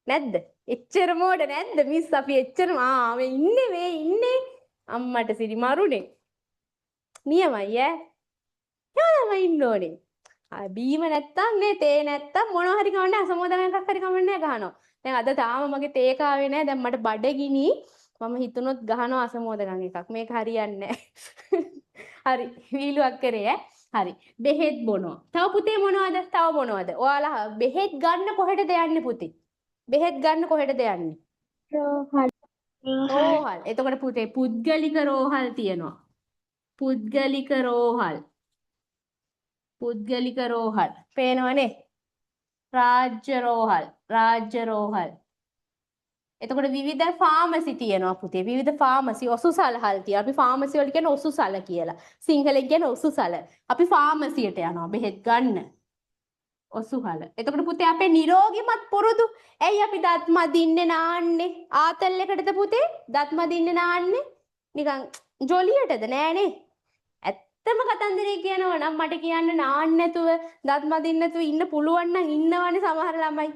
නැද්ද? එච්චර මෝඩ නැද්ද? මිස් අපි එච්චර මේ ඉන්නේ අම්මට සිරි මරුනේ. නියමයි ඈ. එහෙමම ඉන්න ඕනේ. බීම නැත්තම් නේ තේ නැත්තම් මොනවා හරි කවන්නේ අසමෝදම් එකක් හරි කවන්නේ ගහනවා. දැන් අද තාම මගේ තේ කාවේ නැහැ. දැන් මට බඩගිනි. මම හිතුනොත් ගහනවා අසමෝදගම් එකක්. මේක හරියන්නේ නැහැ. හරි වීලුවක් කරේ හරි බෙහෙත් බොනවා තව පුතේ මොනවද තව මොනවද ඔයාලා බෙහෙත් ගන්න කොහෙටද යන්නේ පුතේ බෙහෙත් ගන්න කොහෙටද යන්නේ රෝහල් එතකොට පුතේ පුද්ගලික රෝහල් තියෙනවා පුද්ගලික රෝහල් පුද්ගලික රෝහල්. පේනවනේ. රාජ්‍ය රෝහල්. රාජ්‍ය රෝහල්. එතකොට විවිධ ෆාමසි තියෙනවා පුතේ. විවිධ ෆාමසි ඔසුසල හල් තියෙනවා. අපි ෆාමසි වල කියන්නේ ඔසුසල කියලා. සිංහලෙන් කියන්නේ ඔසුසල. අපි ෆාමසියට යනවා බෙහෙත් ගන්න. ඔසුහල. එතකොට පුතේ අපේ නිරෝගිමත් පුරුදු. ඇයි අපි දත් මදින්නේ නාන්නේ? ආතල් එකටද පුතේ? දත් මදින්නේ නාන්නේ? නිකන් ජොලියටද නෑනේ. ඇත්තම කතන්දරේ කියනවා නම් මට කියන්න නාන්න නැතුව දත් මදින්න නැතුව ඉන්න පුළුවන් නම් ඉන්නවනේ සමහර ළමයි.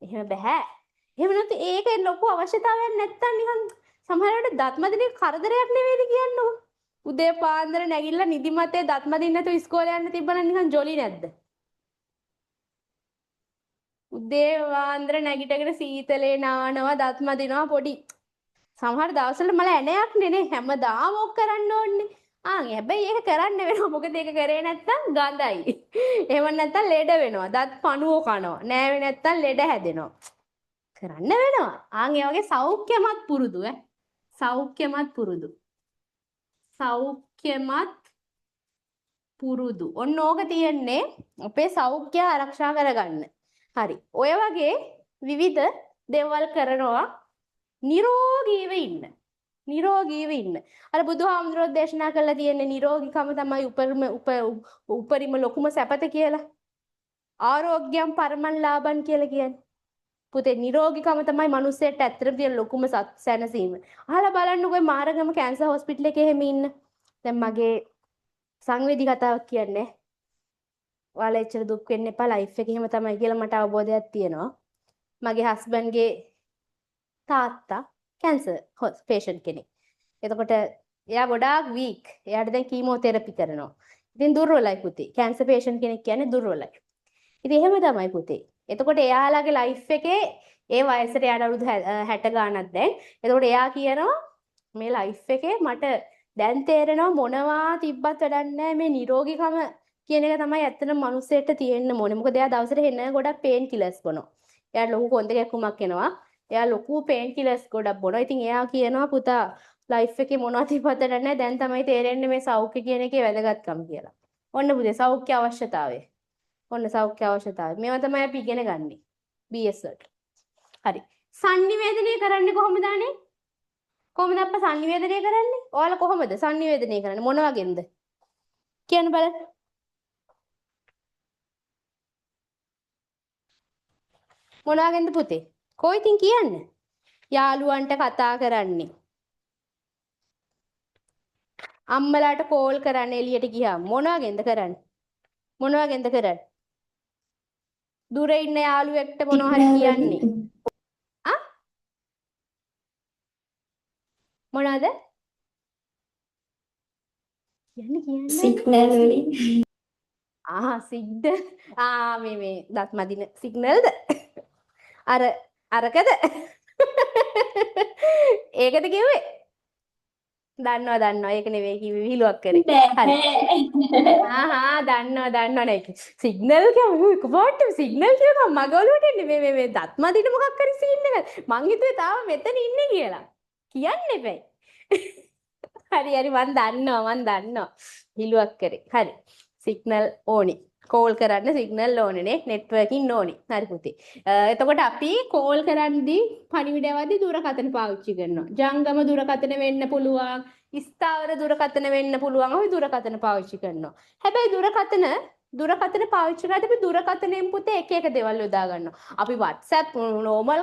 එහෙම බෑ. එහෙම නැත්නම් ඒක ලොකු අවශ්‍යතාවයක් නැත්තම් නිකන් සමහරවිට දත් මදින එක කරදරයක් නෙවෙයිද කියන්නකො. උදේ පාන්දර නැගිටලා නිදිමතේ දත් මදින්න නැතුව ඉස්කෝලේ යන්න තිබ්බනම් නිකන් ජොලි නැද්ද? උදේ පාන්දර නැගිටගෙන සීතලේ නානවා දත් මදිනවා පොඩි. සමහර දවස්වල මල ඇණයක් නේ හැමදාම ඔක් කරන්න ඕනේ. හැබැයි ඒක කරන්න වෙනවා. මොකද ඒක කරේ නැත්තම් ගඳයි. එහෙම නැත්තම් ලෙඩ වෙනවා. දත් පණුව කනවා. නෑවේ නැත්තම් ලෙඩ හැදෙනවා. කරන්න වෙනවා. ඒ වගේ සෞඛ්‍යමත් පුරුදු සෞඛ්‍යමත් පුරුදු. සෞඛ්‍යමත් පුරුදු. ඔන්න ඕක තියෙන්නේ අපේ සෞඛ්‍ය ආරක්ෂා කරගන්න. හරි. ඔය වගේ විවිධ දේවල් කරනවා නිරෝගීව ඉන්න. නිරෝගීව ඉන්න. අර බුදුහාමුදුරුවෝ දේශනා කළා තියෙන්නේ නිරෝගීකම තමයි උපරිම ලොකුම සැපත කියලා. ආරෝග්‍යම් පරමං ලාභං කියලා කියන්නේ. පුතේ නිරෝගීකම තමයි මිනිස්සෙට ඇත්තටම තියෙන ලොකුම සැනසීම. අහලා බලන්නකෝ මාරගම කැන්සර් හොස්පිටල් එකේ එහෙම ඉන්න. දැන් මගේ සංවේදී කතාවක් කියන්නේ. ඔයාලා එච්චර දුක් වෙන්න එපා ලයිෆ් එක එහෙම තමයි කියලා මට අවබෝධයක් තියෙනවා. මගේ හස්බන්ඩ්ගේ තාත්තා කැන්සර් පේෂන්ට් කෙනෙක්. එතකොට එයා ගොඩාක් වීක්. එයාට දැන් කීමෝതെරපි කරනවා. ඉතින් දුර්වලයි පුතේ. කැන්සර් පේෂන්ට් කෙනෙක් කියන්නේ දුර්වලයි. ඉතින් එහෙම තමයි පුතේ. එතකොට එයාලගේ ලයිෆ් එකේ ඒ වයසට යාට අවුරුදු 60 ගාණක් දැන්. එතකොට එයා කියනවා මේ ලයිෆ් එකේ මට දැන් තේරෙනවා මොනවා තිබ්බත් වැඩක් නැහැ මේ නිරෝගීකම කියන එක තමයි ඇත්තටම මිනිස්සෙට තියෙන්න ඕනේ. මොකද එයා දවසට හෙන්න ගොඩක් පේන් කිලර්ස් බොනවා. එයාට ලොකු කොන්ද කැක්කුමක් එනවා. එයා ලොකු පේන් කිලර්ස් ගොඩක් බොනවා. ඉතින් එයා කියනවා පුතා ලයිෆ් එකේ මොනවා තිබ්බත් වැඩක් නැහැ. දැන් තමයි තේරෙන්නේ මේ සෞඛ්‍ය කියන එකේ වැදගත්කම කියලා. ඔන්න පුතේ සෞඛ්‍ය අවශ්‍යතාවය. ඔන්න සෞඛ්‍ය අවශ්‍යතාවය. මේවා තමයි අපි ඉගෙන ගන්නෙ. BS වලට. හරි. සංනිවේදනය කරන්නේ කොහොමද අනේ? කොහොමද අප්පා සංනිවේදනය කරන්නේ? ඔයාලා කොහොමද සංනිවේදනය කරන්නේ? මොන වගේන්ද? කියන්න බලන්න. මොන වගේන්ද පුතේ? කොයිතින් කියන්න? යාළුවන්ට කතා කරන්නේ. අම්මලාට කෝල් කරන්න එළියට ගියාම මොන වගේන්ද කරන්නේ? මොන වගේන්ද කරන්නේ? දුර ඉන්න යාළුවෙක්ට මොනවා හරි කියන්නේ. මොනවාද? කියන්නේ සිග්නල් වලින් සිග්නල් මේ දත් මදින සිග්නල්ද? අරකද? ඒකද කිව්වේ? දන්නවා ඒක නෙවෙයි කිව්වේ විහිළුවක් කරේ. හරි. දන්නවා නේ. සිග්නල් කියන්නේ කොහොමද සිග්නල් කියනවා මගේ ඔළුවට එන්නේ මේ දත් මදින මොකක් හරි සීන් එක. මං හිතුවේ තාම මෙතන ඉන්නේ කියලා. කියන්න එපයි. හරි මන් දන්නවා. හිළුවක් කරේ. හරි. සිග්නල් ඕනි. කෝල් කරන්න සිග්නල් ඕනේ නේ. නෙට්වර්කින් ඕනි. හරි පුතේ. එතකොට අපි කෝල් කරද්දී පණිවිඩයවදී දුරකථන පාවිච්චි කරනවා. ජංගම දුරකථන වෙන්න පුළුවන්. ස්ථාවර දුරකථන වෙන්න පුළුවන්. අපි දුරකථන පාවිච්චි කරනවා. හැබැයි දුරකථන පාවිච්චි කරද්දී අපි දුරකථනයෙන් පුතේ එක දේවල් යොදා ගන්නවා. අපි WhatsApp normal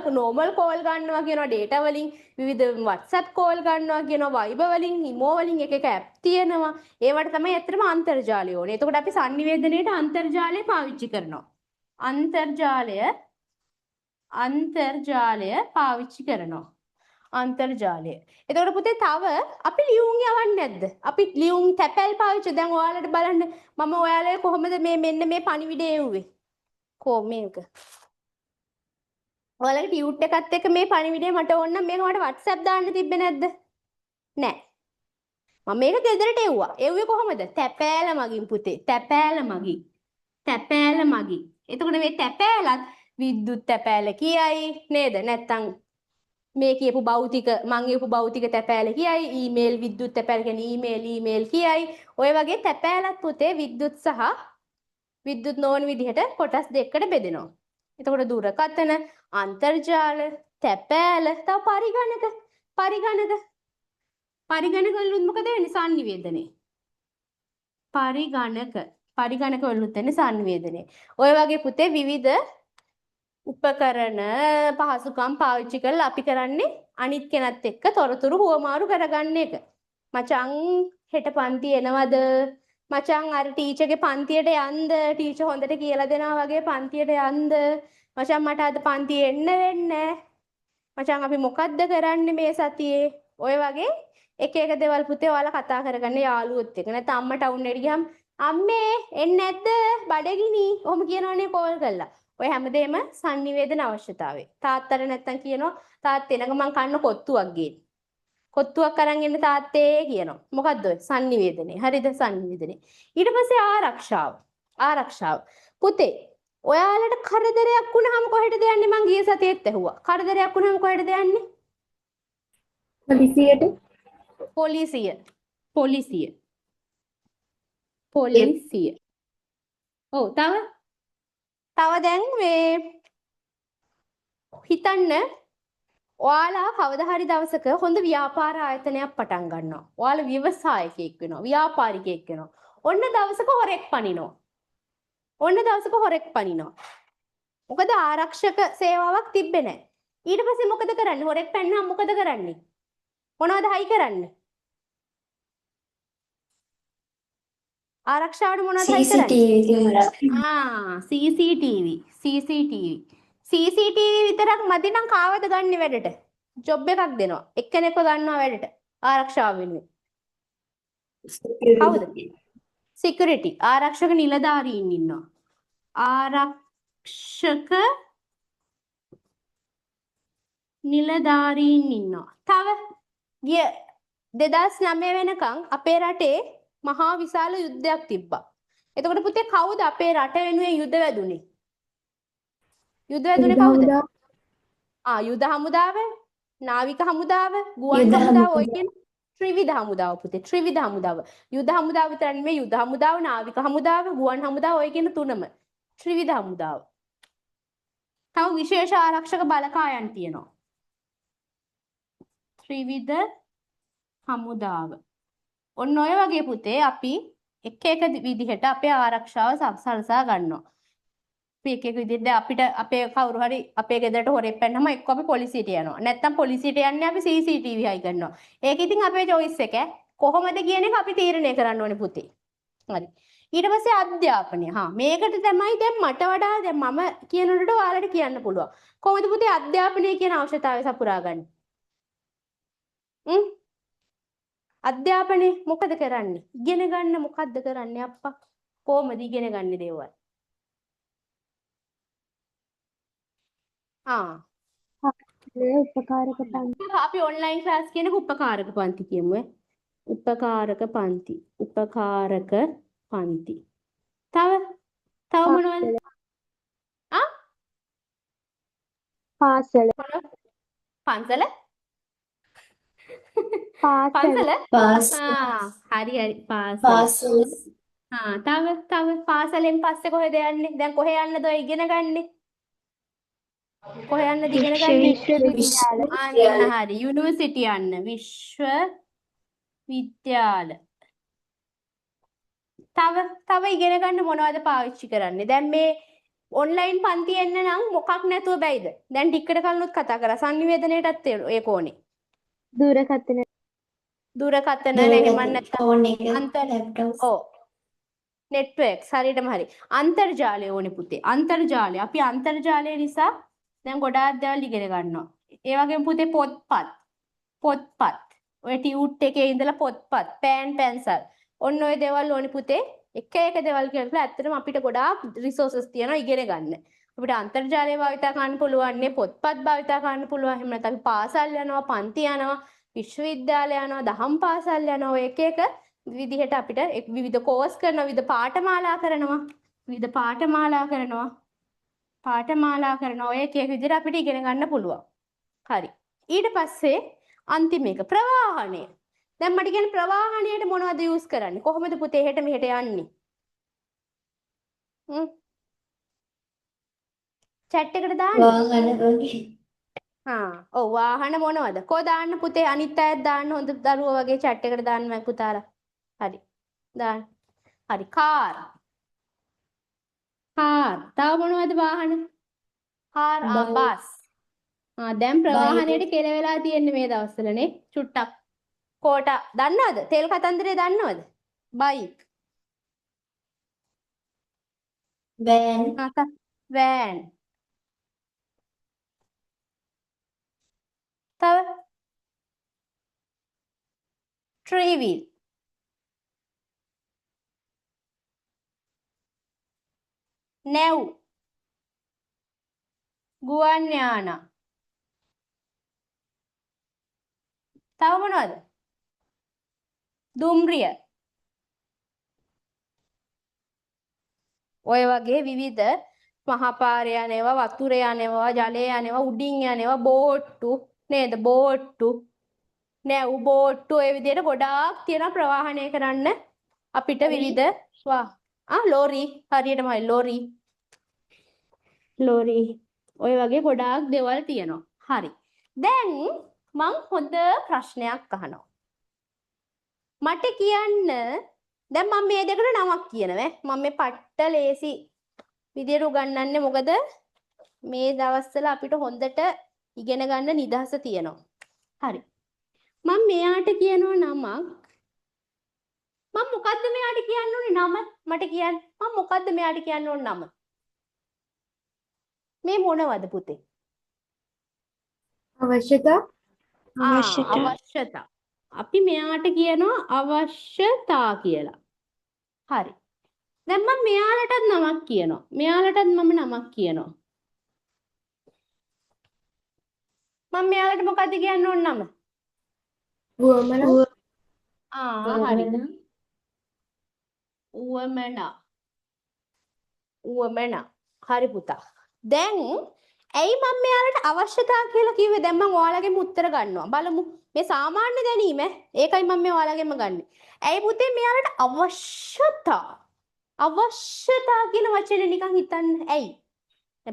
call ගන්නවා කියනවා data වලින් විවිධ WhatsApp call ගන්නවා කියනවා Viber වලින් imo වලින් එක app තියෙනවා. ඒවට තමයි ඇත්තටම අන්තර්ජාලය ඕනේ. එතකොට අපි sannivedanayට අන්තර්ජාලය පාවිච්චි කරනවා. අන්තර්ජාලය පාවිච්චි කරනවා. අන්තර්ජාලය. එතකොට පුතේ තව අපි ලියුම් යවන්නේ නැද්ද? අපි ලියුම් තැපැල් පාවිච්චි දැන් ඔයාලට බලන්න මම ඔයාලට කොහොමද මෙන්න මේ පණිවිඩය එව්වේ? මේක. ඔයාලගේ ටියුට් එකත් එක්ක මේ පණිවිඩය මට ඕන නම් මේක මට WhatsApp දාන්න තිබ්බේ නැද්ද? නෑ. මම මේක ගෙදරට එව්වා. එව්වේ කොහොමද? තැපෑල මගින් පුතේ. තැපෑල මගින්. එතකොට මේ තැපෑලත් විද්‍යුත් තැපෑල කියයි නේද? නැත්තම් මේ කියපු භෞතික තැපෑල කියයි ඊමේල් විද්‍යුත් තැපෑල කියන්නේ ඊමේල් කියයි ඔය වගේ තැපෑලත් පුතේ විද්‍යුත් සහ විද්‍යුත් නොවන විදිහට කොටස් දෙකකට බෙදෙනවා. එතකොට දුරකථන, අන්තර්ජාල, තැපෑල, තව පරිගණක වලුත් මොකද වෙන්නේ? සංනිවේදනය. පරිගණක වලුත් වෙන්නේ සංනිවේදනය. ඔය වගේ පුතේ විවිධ උපකරණ පහසුකම් පාවිච්චි කරලා අපි කරන්නේ අනිත් කෙනත් එක්ක තොරතුරු හුවමාරු කරගන්න එක. මචං හෙට පන්ති එනවද? මචං අර ටීචර්ගේ පන්තියට යන්ද? ටීචර් හොඳට කියලා දෙනවා වගේ පන්තියට යන්ද? මචං මට අද පන්තිය එන්න වෙන්නේ. මචං අපි මොකද්ද කරන්නේ මේ සතියේ? ඔය වගේ එක එක දේවල් පුතේ ඔයාලා කතා කරගන්න යාළුවොත් එක්ක. නැත්නම් අම්මා ටවුන් එකට ගියම් අම්මේ එන්නේ නැද්ද? බඩගිනි. ඔහොම කියනවනේ කෝල් කරලා. ඔය හැමදේම සංනිවේදන අවශ්‍යතාවය. තාත්තට නැත්තම් කියනවා තාත්තේ එනක මං කන්න කොත්තුවක් ගේන්න. කොත්තුවක් අරන් එන්න තාත්තේ කියනවා. මොකද්ද ඔය? සංනිවේදනය. හරිද? සංනිවේදනය. ඊට පස්සේ ආරක්ෂාව. පුතේ ඔයාලට කරදරයක් වුණාම කොහෙටද යන්නේ? මං ගිය සතියේත් ඇහුවා. කරදරයක් වුණාම කොහෙටද යන්නේ? පොලිසිය. ඔව් තව දැන් මේ හිතන්න ඔයාලා කවදා හරි දවසක හොඳ ව්‍යාපාර ආයතනයක් පටන් ගන්නවා. ඔයාලා ව්‍යවසායකයෙක් වෙනවා, ව්‍යාපාරිකයෙක් වෙනවා. ඔන්න දවසක හොරෙක් පනිනවා. මොකද ආරක්ෂක සේවාවක් තිබ්බේ නැහැ. ඊට පස්සේ මොකද කරන්නේ? හොරෙක් පැන්නාම මොකද කරන්නේ? මොනවද හයි කරන්නේ? ආරක්ෂාවට මොනවද හයි කරන්නේ? CCTV විතරක් මදි නම් කාවද ගන්න වැඩට? ජොබ් එකක් දෙනවා. එක්කෙනෙක්ව ගන්නවා වැඩට. ආරක්ෂාව වෙනුවෙන්. කවුද? සිකියුරිටි. ආරක්ෂක නිලධාරීන් ඉන්නවා. තව ගිය 2009 වෙනකන් අපේ රටේ මහා විශාල යුද්ධයක් තිබ්බා. එතකොට පුතේ කවුද අපේ රට වෙනුවෙන් යුද වැදුනේ? කවුද? යුද හමුදාව, නාවික හමුදාව, ගුවන් හමුදාව ඔය කියන ත්‍රිවිධ හමුදාව පුතේ. ත්‍රිවිධ හමුදාව. යුද හමුදාව විතර නෙමෙයි යුද හමුදාව, නාවික හමුදාව, ගුවන් හමුදාව ඔය කියන තුනම. ත්‍රිවිධ හමුදාව. තව විශේෂ ආරක්ෂක බලකායන් තියෙනවා. ත්‍රිවිධ හමුදාව. ඔන්න ඔය වගේ පුතේ අපි එක විදිහට අපේ ආරක්ෂාව සලසා ගන්නවා. අපි එක විදිහට අපිට අපේ කවුරු හරි අපේ ගෙදරට හොරෙක් පැන්නම එක්ක අපි පොලිසියට යනවා. නැත්නම් පොලිසියට යන්නේ අපි CCTV හයි කරනවා. ඒක ඉතින් අපේ choice එක. කොහොමද කියන එක අපි තීරණය කරන්න ඕනේ පුතේ. හරි. ඊට පස්සේ අධ්‍යාපනය. මේකට තමයි දැන් මට වඩා දැන් මම කියනකොට ඔයාලට කියන්න පුළුවන්. කොහොමද පුතේ අධ්‍යාපනය කියන අවශ්‍යතාවය සපුරා ගන්න? අධ්‍යාපනයේ මොකද කරන්නේ? ඉගෙන ගන්න මොකද්ද කරන්නේ අප්පා? කොහොමද ඉගෙන ගන්න දේවල්? උපකාරක පන්ති. අපි ඔන්ලයින් ක්ලාස් කියන උපකාරක පන්ති කියමු. උපකාරක පන්ති. තව මොනවද? පාසල. පන්සල? හරි පාසල. තව පාසලෙන් පස්සේ කොහෙද යන්නේ? දැන් කොහෙ යන්නද ඔය ඉගෙන ගන්නේ? කොහෙ යන්නද ඉගෙන ගන්නේ? හරි යුනිවර්සිටි යන්න. විශ්වවිද්‍යාල. තව ඉගෙන ගන්න මොනවද පාවිච්චි කරන්නේ? දැන් මේ ඔන්ලයින් පන්ති එන්න නම් මොකක් නැතුව බැයිද? දැන් ටිකට කලිනුත් කතා කරා සංනිවේදනයටත් ඒක ඕනේ. දුරකථන එහෙම නැත්නම් නෙට්වර්ක්ස් හරියටම හරි. අන්තර්ජාලය ඕනේ පුතේ. අපි අන්තර්ජාලය නිසා දැන් ගොඩාක් දේවල් ඉගෙන ගන්නවා. ඒ වගේම පුතේ පොත්පත්. ඔය ටියුට් එකේ ඉඳලා පොත්පත්, පෑන් පැන්සල්. ඔන්න ඔය දේවල් ඕනේ පුතේ. එක දේවල් කියලා ඇත්තටම අපිට ගොඩාක් රිසෝසස් තියෙනවා ඉගෙන ගන්න. අපිට අන්තර්ජාලය භාවිතා කරන්න පුළුවන්, පොත්පත් භාවිතා කරන්න පුළුවන්. එහෙම නැත්නම් අපි පාසල් යනවා, පන්ති යනවා, විශ්වවිද්‍යාලය යනවා, දහම් පාසල් යනවා. ඔය එක විදිහට අපිට විවිධ කෝස් කරනවා, විවිධ පාඨමාලා කරනවා. ඔය එක විදිහට අපිට ඉගෙන ගන්න පුළුවන්. හරි. ඊට පස්සේ අන්තිම එක ප්‍රවාහනය. දැන් මට කියන්නේ ප්‍රවාහනයට මොනවද යූස් කරන්නේ? කොහොමද පුතේ හෙට මෙහෙට යන්නේ? chat එකට දාන්න. වාහන වගේ. ඔව් වාහන මොනවද? කෝ දාන්න පුතේ අනිත් අයත් දාන්න හොඳ දරුවෝ වගේ chat එකට දාන්න මම පුතාලා. හරි. දාන්න. හරි කාර්. තව මොනවද වාහන? Car bus. දැන් ප්‍රවාහනයට කෙල වෙලා තියෙන්නේ මේ දවස්වලනේ චුට්ටක්. කෝටා දන්නවද? තෙල් කතන්දරේ දන්නවද? බයික්. වෑන්. වෑන්. තව ට්‍රී වීල්. නැව්. ගුවන් යානා. තව මොනවද? දුම්රිය. ඔය වගේ විවිධ මහපාර යන ඒවා, වතුර යන ඒවා, ජලය යන ඒවා, උඩින් යන ඒවා, බෝට්ටු නේද? බෝට්ටු, නැව්, බෝට්ටු ඔය විදිහට ගොඩාක් තියෙන ප්‍රවාහනය කරන්න අපිට විවිධ ලෝරි හරියටමයි ලෝරි ඔය වගේ ගොඩාක් දේවල් තියෙනවා. හරි. දැන් මං හොඳ ප්‍රශ්නයක් අහනවා. මට කියන්න දැන් මම මේ දෙකට නමක් කියනවා. මම මේ පට්ට ලේසි විදියට උගන්වන්නේ මොකද මේ දවස්වල අපිට හොඳට ඉගෙන ගන්න නිදහස තියෙනවා. හරි. මම මෙයාට කියනවා නමක්. මම මොකද්ද මෙයාට කියන්න ඕනේ නම? මට කියන්න. මම මොකද්ද මෙයාට කියන්න ඕනේ නම? මේ මොනවද පුතේ? අවශ්‍යතා. අවශ්‍යතා. අපි මෙයාට කියනවා අවශ්‍යතා කියලා. හරි. දැන් මම මෙයාලටත් නමක් කියනවා. මෙයාලටත් මම නමක් කියනවා. මම මෙයාලට මොකද්ද කියන්න ඕන නම? වුවමනා. හරි. උවමනා. හරි පුතා. දැන් ඇයි මම මෙයාලට අවශ්‍යතා කියලා කිව්වේ? දැන් මම ඔයාලගෙම උත්තර ගන්නවා. බලමු. මේ සාමාන්‍ය දැනීම ඒකයි මම මේ ඔයාලගෙම ගන්නෙ. ඇයි පුතේ මෙයාලට අවශ්‍යතා කියන වචනේ නිකන් හිතන්න. ඇයි?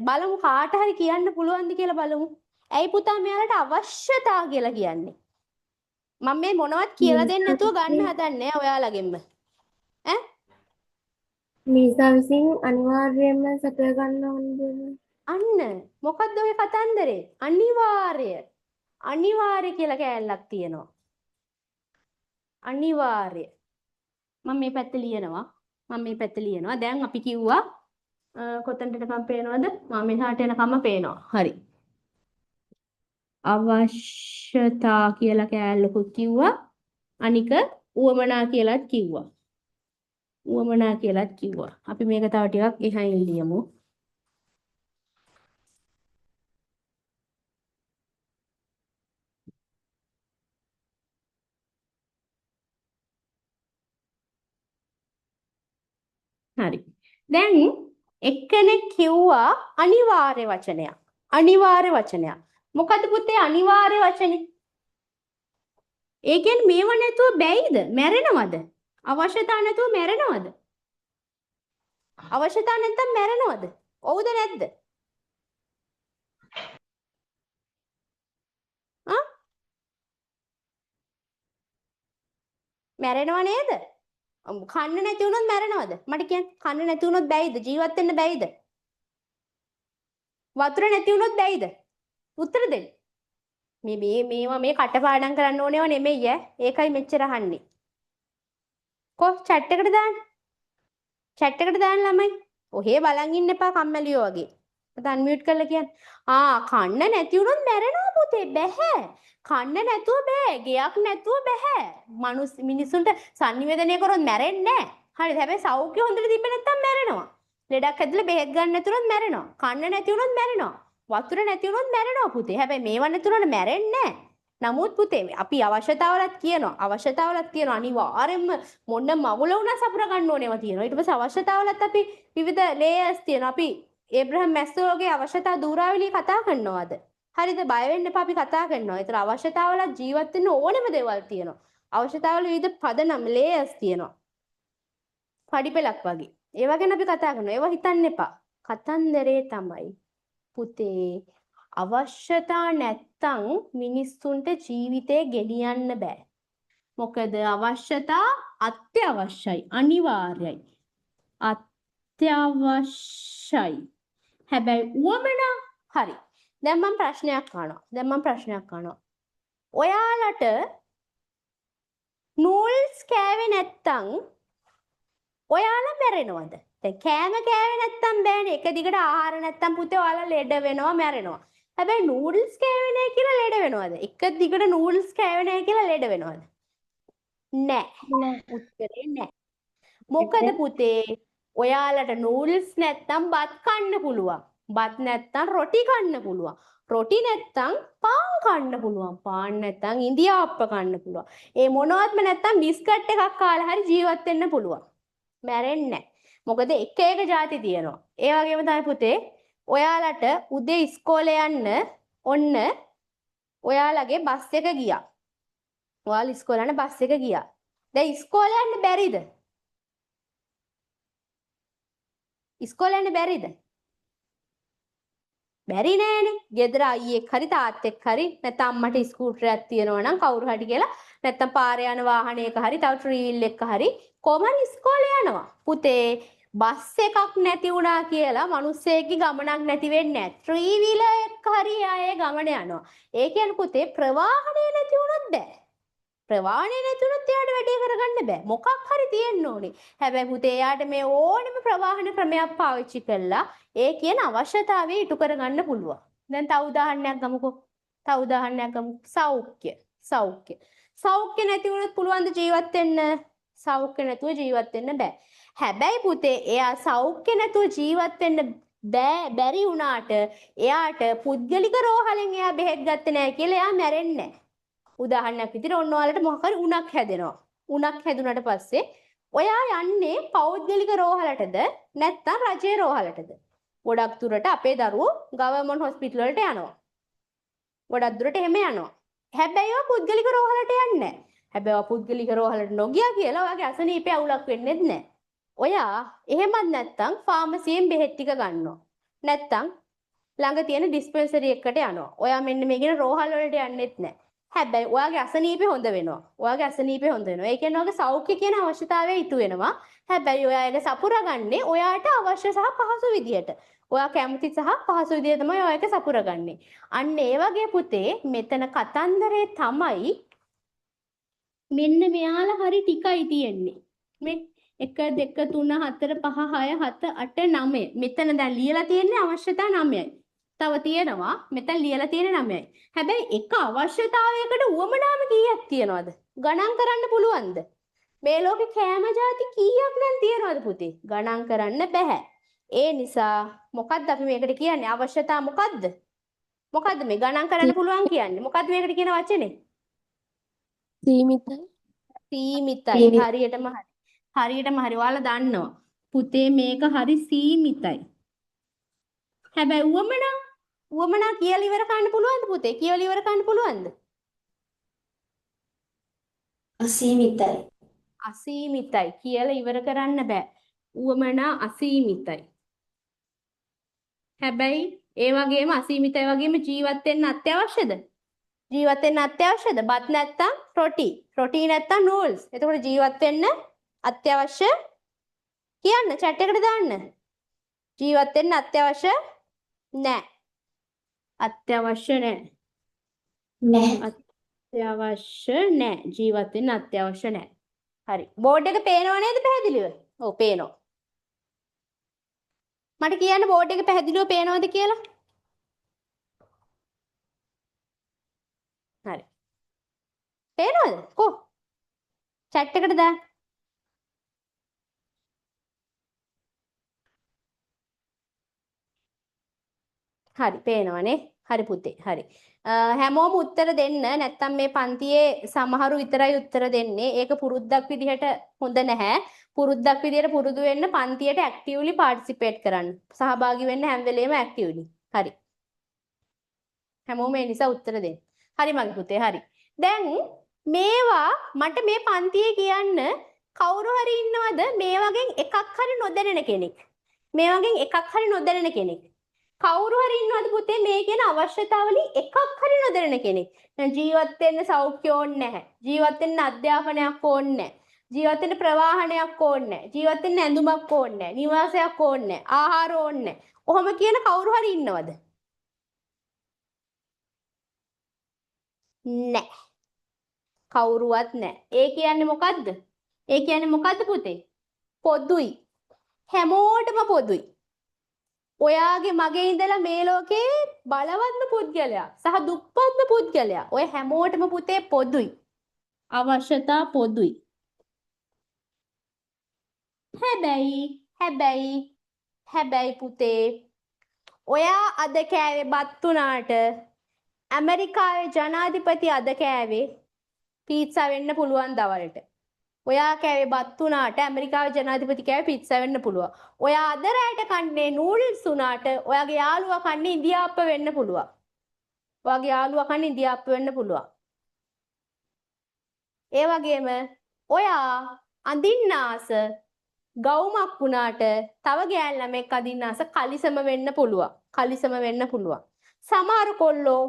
බලමු කාට හරි කියන්න පුළුවන්ද කියලා බලමු. ඇයි පුතා මෙයාලට අවශ්‍යතා කියලා කියන්නේ? මම මේ මොනවත් කියලා දෙන්නේ නැතුව ගන්න හදන්නේ ඔයාලගෙම. මිනිසා විසින් අනිවාර්යයෙන්ම සපයා ගන්න ඕන දේ. අන්න මොකද්ද ඔය කතන්දරේ? අනිවාර්ය කියලා කෑල්ලක් තියෙනවා. අනිවාර්ය. මම මේ පැත්ත ලියනවා. දැන් අපි කිව්වා කොතනටකම් පේනවද? මම මෙහාට යනකම් පේනවා. හරි. අවශ්‍යතා කියලා කෑල්ලකුත් කිව්වා. අනික උවමනා කියලාත් කිව්වා. අපි මේක තව ටිකක් එහායින් ලියමු. හරි. දැන් එක්කෙනෙක් කිව්වා අනිවාර්ය වචනයක්. මොකද පුතේ අනිවාර්ය වචනේ? ඒ කියන්නේ මේව නැතුව බැයිද? මැරෙනවද? අවශ්‍යතා නැතුව මැරෙනවද? අවශ්‍යතා නැත්තම් මැරෙනවද? ඔව්ද නැද්ද? මැරෙනව නේද? කන්න නැති වුණොත් මැරෙනවද? මට කියන්න. කන්න නැති වුණොත් බැයිද? ජීවත් වෙන්න බැයිද? වතුර නැති වුණොත් බැයිද? උත්තර දෙන්න. මේවා මේ කටපාඩම් කරන්න ඕනේව නෙමෙයි ඈ. ඒකයි මෙච්චර අහන්නේ. chat එකට දාන්න ළමයි. ඔහේ බලන් ඉන්න එපා කම්මැලියෝ වගේ. මට අන්මියුට් කරලා කියන්න. කන්න නැති වුණොත් මැරෙනවා පුතේ. බැහැ. කන්න නැතුව බෑ. ගෙයක් නැතුව බෑ. මිනිස්සුන්ට sannivedanaya කරොත් මැරෙන්නේ නැහැ. හරිද? හැබැයි සෞඛ්‍ය හොඳට තිබ්බ නැත්තම් මැරෙනවා. ලෙඩක් ඇදලා බෙහෙත් ගන්න නැතුනොත් මැරෙනවා. කන්න නැති වුණොත් මැරෙනවා. වතුර නැති වුණොත් මැරෙනවා පුතේ. හැබැයි මේවා නැතුනොත් මැරෙන්නේ නැහැ. නමුත් පුතේ අපි අවශ්‍යතාවලත් කියනවා. අනිවාර්යෙන්ම මොන මගුල වුණා සපුර ගන්න ඕනේවා තියෙනවා. ඊට පස්සේ අවශ්‍යතාවලත් අපි විවිධ ලේයර්ස් තියෙනවා. අපි ඒබ්‍රහම් මැස්ලෝගේ අවශ්‍යතා දූරාවලිය කතා කරනවාද? හරිද? බය වෙන්න එපා අපි කතා කරනවා. ඒතර අවශ්‍යතාවලත් ජීවත් වෙන්න ඕනෙම දේවල් තියෙනවා. අවශ්‍යතාවල විවිධ පදනම් ලේයර්ස් තියෙනවා. පඩිපෙලක් වගේ. ඒවා ගැන අපි කතා කරනවා. ඒවා හිතන්න එපා. කතන්දරේ තමයි පුතේ අවශ්‍යතා නැත්තම් මිනිස්සුන්ට ජීවිතේ ගෙනියන්න බෑ. මොකද අවශ්‍යතා අත්‍යවශ්‍යයි, අනිවාර්යයි. අත්‍යවශ්‍යයි. හැබැයි උවමනා හරි. දැන් මම ප්‍රශ්නයක් අහනවා. ඔයාලට නූල්ස් කෑවේ නැත්තම් ඔයාලා මැරෙනවද? දැන් කෑම කෑවේ නැත්තම් බෑනේ. එක දිගට ආහාර නැත්තම් පුතේ ඔයාලා ලෙඩ වෙනවා, මැරෙනවා. හැබැයි නූඩල්ස් කෑවේ නැහැ කියලා ලෙඩ වෙනවද? එක දිගට නූඩල්ස් කෑවේ නැහැ කියලා ලෙඩ වෙනවද? නෑ. උත්තරේ නෑ. මොකද පුතේ ඔයාලට නූඩල්ස් නැත්තම් බත් කන්න පුළුවන්. බත් නැත්තම් රොටි කන්න පුළුවන්. රොටි නැත්තම් පාන් කන්න පුළුවන්. පාන් නැත්තම් ඉඳිආප්ප කන්න පුළුවන්. ඒ මොනවත්ම නැත්තම් බිස්කට් එකක් කාලා හරි ජීවත් වෙන්න පුළුවන්. මැරෙන්නේ නැහැ. මොකද එක එක જાති තියෙනවා. ඒ වගේම තමයි පුතේ ඔයාලට උදේ ඉස්කෝලේ යන්න ඔන්න ඔයාලගේ බස් එක ගියා. ඔයාලා ඉස්කෝලේ යන බස් එක ගියා. දැන් ඉස්කෝලේ යන්න බැරිද? ඉස්කෝලේ යන්න බැරිද? බැරි නෑනේ. ගෙදර අයියෙක් හරි තාත්තෙක් හරි නැත්නම් අම්මට ස්කූටරයක් තියෙනවා නම් කවුරු හරි කියලා නැත්නම් පාරේ යන වාහනයක හරි තව ට්‍රීවිල් එකක හරි කොහොමද ඉස්කෝලේ යනවා. පුතේ බස් එකක් නැති වුණා කියලා මිනිස්සෙක්ගේ ගමනක් නැති වෙන්නේ නැහැ. ට්‍රීවිල් එකක් හරි ආයේ ගමන යනවා. ඒ කියන්නේ පුතේ ප්‍රවාහණය නැති වුණොත් බෑ. ප්‍රවාහණය නැති වුණොත් එයාට වැඩේ කරගන්න බෑ. මොකක් හරි තියෙන්න ඕනේ. හැබැයි පුතේ එයාට මේ ඕනෙම ප්‍රවාහන ක්‍රමයක් පාවිච්චි කළා ඒ කියන අවශ්‍යතාවය ඉටු කරගන්න පුළුවන්. දැන් තව උදාහරණයක් ගමුකෝ. සෞඛ්‍ය නැති වුණොත් පුළුවන් ද ජීවත් වෙන්න? සෞඛ්‍ය නැතුව ජීවත් වෙන්න බෑ. හැබැයි පුතේ එයා සෞඛ්‍ය නැතුව ජීවත් වෙන්න බැරි වුණාට එයාට පුද්ගලික රෝහලෙන් එයා බෙහෙත් ගත්තේ නැහැ කියලා එයා මැරෙන්නේ නැහැ. උදාහරණයක් විදිහට ඔන්න ඔයාලට මොකක් හරි උණක් හැදෙනවා. උණක් හැදුනට පස්සේ ඔයා යන්නේ පෞද්ගලික රෝහලටද නැත්නම් රජයේ රෝහලටද? ගොඩක් දුරට අපේ දරුවෝ ගවර්න්මන්ට් හොස්පිටල් වලට යනවා. ගොඩක් දුරට එහෙම යනවා. හැබැයි ඔයා පුද්ගලික රෝහලට යන්නේ නැහැ. හැබැයි ඔයා පුද්ගලික රෝහලට නොගියා කියලා ඔයාගේ අසනීපේ අවුලක් වෙන්නේ නැහැ. ඔයා එහෙමත් නැත්නම් ෆාමසියෙන් බෙහෙත් ටික ගන්නවා. නැත්නම් ළඟ තියෙන ඩිස්පෙන්සරි එකකට යනවා. ඔයා මෙන්න මේ කියන රෝහල් වලට යන්නෙත් නැහැ. හැබැයි ඔයාගේ අසනීපේ හොඳ වෙනවා. ඒ කියන්නේ ඔයාගේ සෞඛ්‍ය කියන අවශ්‍යතාවය ඉටු වෙනවා. හැබැයි ඔයා ඒක සපුරගන්නේ ඔයාට අවශ්‍ය සහ පහසු විදියට. ඔයා කැමති සහ පහසු විදියට තමයි ඔයා ඒක සපුරගන්නේ. අන්න ඒ වගේ පුතේ මෙතන කතන්දරේ තමයි මෙන්න මෙයාලා හරි ටිකයි තියෙන්නේ. මේ 1 2 3 4 5 6 7 8 9. මෙතන දැන් ලියලා තියෙන්නේ අවශ්‍යතා 9යි. තව තියෙනවා මෙතන ලියලා තියෙන 9යි. හැබැයි එක අවශ්‍යතාවයකට උවමනාම කීයක් තියනවද? ගණන් කරන්න පුළුවන්ද? මේ ලෝකේ කෑම જાති කීයක් නම් තියනවද පුතේ? ගණන් කරන්න බෑ. ඒ නිසා මොකද්ද අපි මේකට කියන්නේ? අවශ්‍යතා මොකද්ද? මොකද්ද මේ ගණන් කරන්න පුළුවන් කියන්නේ? මොකද්ද මේකට කියන වචනේ? සීමිතයි. හරියටම හරි. ඔයාලා දන්නවා. පුතේ මේක හරි සීමිතයි. හැබැයි උවමනා කියලා ඉවර කරන්න පුළුවන්ද පුතේ? කියලා ඉවර කරන්න පුළුවන්ද? අසීමිතයි කියලා ඉවර කරන්න බෑ. උවමනා අසීමිතයි. හැබැයි ඒ වගේම අසීමිතයි වගේම ජීවත් වෙන්න අත්‍යවශ්‍යද? බත් නැත්තම් රොටි. රොටි නැත්තම් නූල්ස්. එතකොට ජීවත් වෙන්න අත්‍යවශ්‍ය කියන්න chat එකට දාන්න. ජීවත් වෙන්න අත්‍යවශ්‍ය නැහැ. අත්‍යවශ්‍ය නැහැ. ජීවත් වෙන්න අත්‍යවශ්‍ය නැහැ. හරි. බෝඩ් එක පේනව නේද පැහැදිලිව? ඔව් පේනවා. මට කියන්න බෝඩ් එක පැහැදිලිව පේනවද කියලා? හරි. පේනවද? කො? chat එකට දාන්න. හරි පේනවනේ. හරි පුතේ. හරි. හැමෝම උත්තර දෙන්න. නැත්තම් මේ පන්තියේ සමහරු විතරයි උත්තර දෙන්නේ. ඒක පුරුද්දක් විදිහට හොඳ නැහැ. පුරුද්දක් විදිහට පුරුදු වෙන්න පන්තියට ඇක්ටිව්ලි පාටිසිපේට් කරන්න. සහභාගී වෙන්න හැම වෙලේම ඇක්ටිව්ලි. හරි. හැමෝම ඒ නිසා උත්තර දෙන්න. හරි මගේ පුතේ. හරි. දැන් මේවා මට මේ පන්තියේ කියන්න කවුරු හරි ඉන්නවද මේ වගේ එකක් හරි නොදැනෙන කෙනෙක්? මේ වගේ එකක් හරි නොදැනෙන කෙනෙක්. කවුරු හරි ඉන්නවද පුතේ මේ කියන අවශ්‍යතාවලින් එකක් හරි නොදැනෙන කෙනෙක්? දැන් ජීවත් වෙන්න සෞඛ්‍ය ඕනේ නැහැ. ජීවත් වෙන්න අධ්‍යාපනයක් ඕනේ නැහැ. ජීවත් වෙන්න ප්‍රවාහනයක් ඕනේ නැහැ. ජීවත් වෙන්න ඇඳුමක් ඕනේ නැහැ. නිවාසයක් ඕනේ නැහැ. ආහාර ඕනේ නැහැ. ඔහොම කියන කවුරු හරි ඉන්නවද? නැහැ. කවුරුවත් නැහැ. ඒ කියන්නේ මොකද්ද? ඒ කියන්නේ මොකද්ද පුතේ? පොදුයි. හැමෝටම පොදුයි. ඔයාගේ මගේ ඉඳලා මේ ලෝකේ බලවත්ම පුද්ගලයා සහ දුප්පත්ම පුද්ගලයා ඔය හැමෝටම පුතේ පොදුයි. අවශ්‍යතා පොදුයි. හැබැයි පුතේ ඔයා අද කෑවේ බත් උනාට ඇමරිකාවේ ජනාධිපති අද කෑවේ පීට්සා වෙන්න පුළුවන් දවල්ට. ඔයා කෑවේ බත් උනාට ඇමරිකාවේ ජනාධිපති කෑවේ පිට්සා වෙන්න පුළුවන්. ඔයා අද රැයට කන්නේ නූඩල්ස් උනාට ඔයාගේ යාළුවා කන්නේ ඉන්දියාප්ප වෙන්න පුළුවන්. ඔයාගේ යාළුවා කන්නේ ඉන්දියාප්ප වෙන්න පුළුවන්. ඒ වගේම ඔයා අඳින්න ආස ගවුමක් උනාට තව ගෑල් ළමෙක් අඳින්න ආස කලිසම වෙන්න පුළුවන්. කලිසම වෙන්න පුළුවන්. සමහර කොල්ලෝ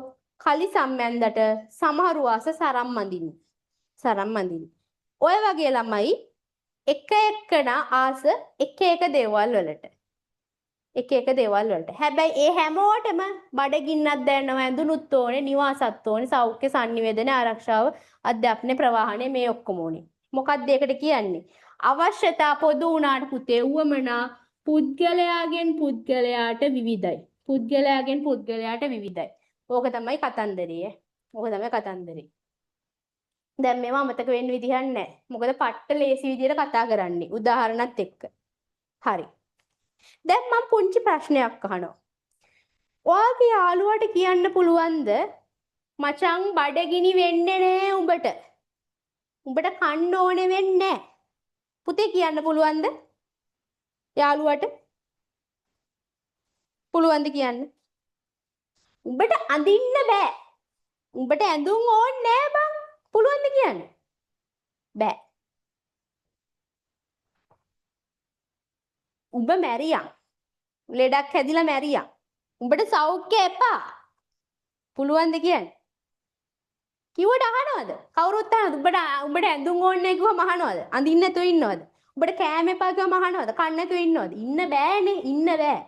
කලිසම් මැන්දට සමහරු ආස සරම් අඳින්න. සරම් අඳින්න. ඔය වගේ ළමයි එක එකන ආස එක එක දේවල් වලට. එක එක දේවල් වලට. හැබැයි ඒ හැමෝටම බඩගින්නක් දැනනවා, ඇඳුනුත් ඕනේ, නිවාසත් ඕනේ, සෞඛ්‍ය සංනිවේදන, ආරක්ෂාව, අධ්‍යාපන ප්‍රවාහනය මේ ඔක්කොම ඕනේ. මොකක්ද ඒකට කියන්නේ? අවශ්‍යතා පොදු වුණාට පුතේ උවමනා පුද්ගලයාගෙන් පුද්ගලයාට විවිධයි. පුද්ගලයාගෙන් පුද්ගලයාට විවිධයි. ඕක තමයි කතන්දරය. ඕක තමයි කතන්දරය. දැන් මේවා අමතක වෙන්න විදිහක් නැහැ. මොකද පට්ට ලේසි විදිහට කතා කරන්නේ. උදාහරණත් එක්ක. හරි. දැන් මම පුංචි ප්‍රශ්නයක් අහනවා. ඔයාගේ යාළුවාට කියන්න පුළුවන්ද මචං බඩගිනි වෙන්නේ නැහැ උඹට. උඹට කන්න ඕනේ වෙන්නේ නැහැ. පුතේ කියන්න පුළුවන්ද? යාළුවාට පුළුවන්ද කියන්න? උඹට අඳින්න බෑ. උඹට ඇඳුම් ඕනේ නැහැ බං. පුළුවන්ද කියන්න? බෑ. උඹ මැරියන්. ලෙඩක් හැදිලා මැරියන්. උඹට සෞඛ්‍ය එපා. පුළුවන්ද කියන්න? කිව්වට අහනවද? කවුරුත් අහනවද? උඹට ඇඳුම් ඕනේ නැහැ කිව්වම අහනවද? අඳින්න නැතුව ඉන්නවද? උඹට කෑම එපා කිව්වම අහනවද? කන්න නැතුව ඉන්නවද? ඉන්න බෑනේ. ඉන්න බෑ.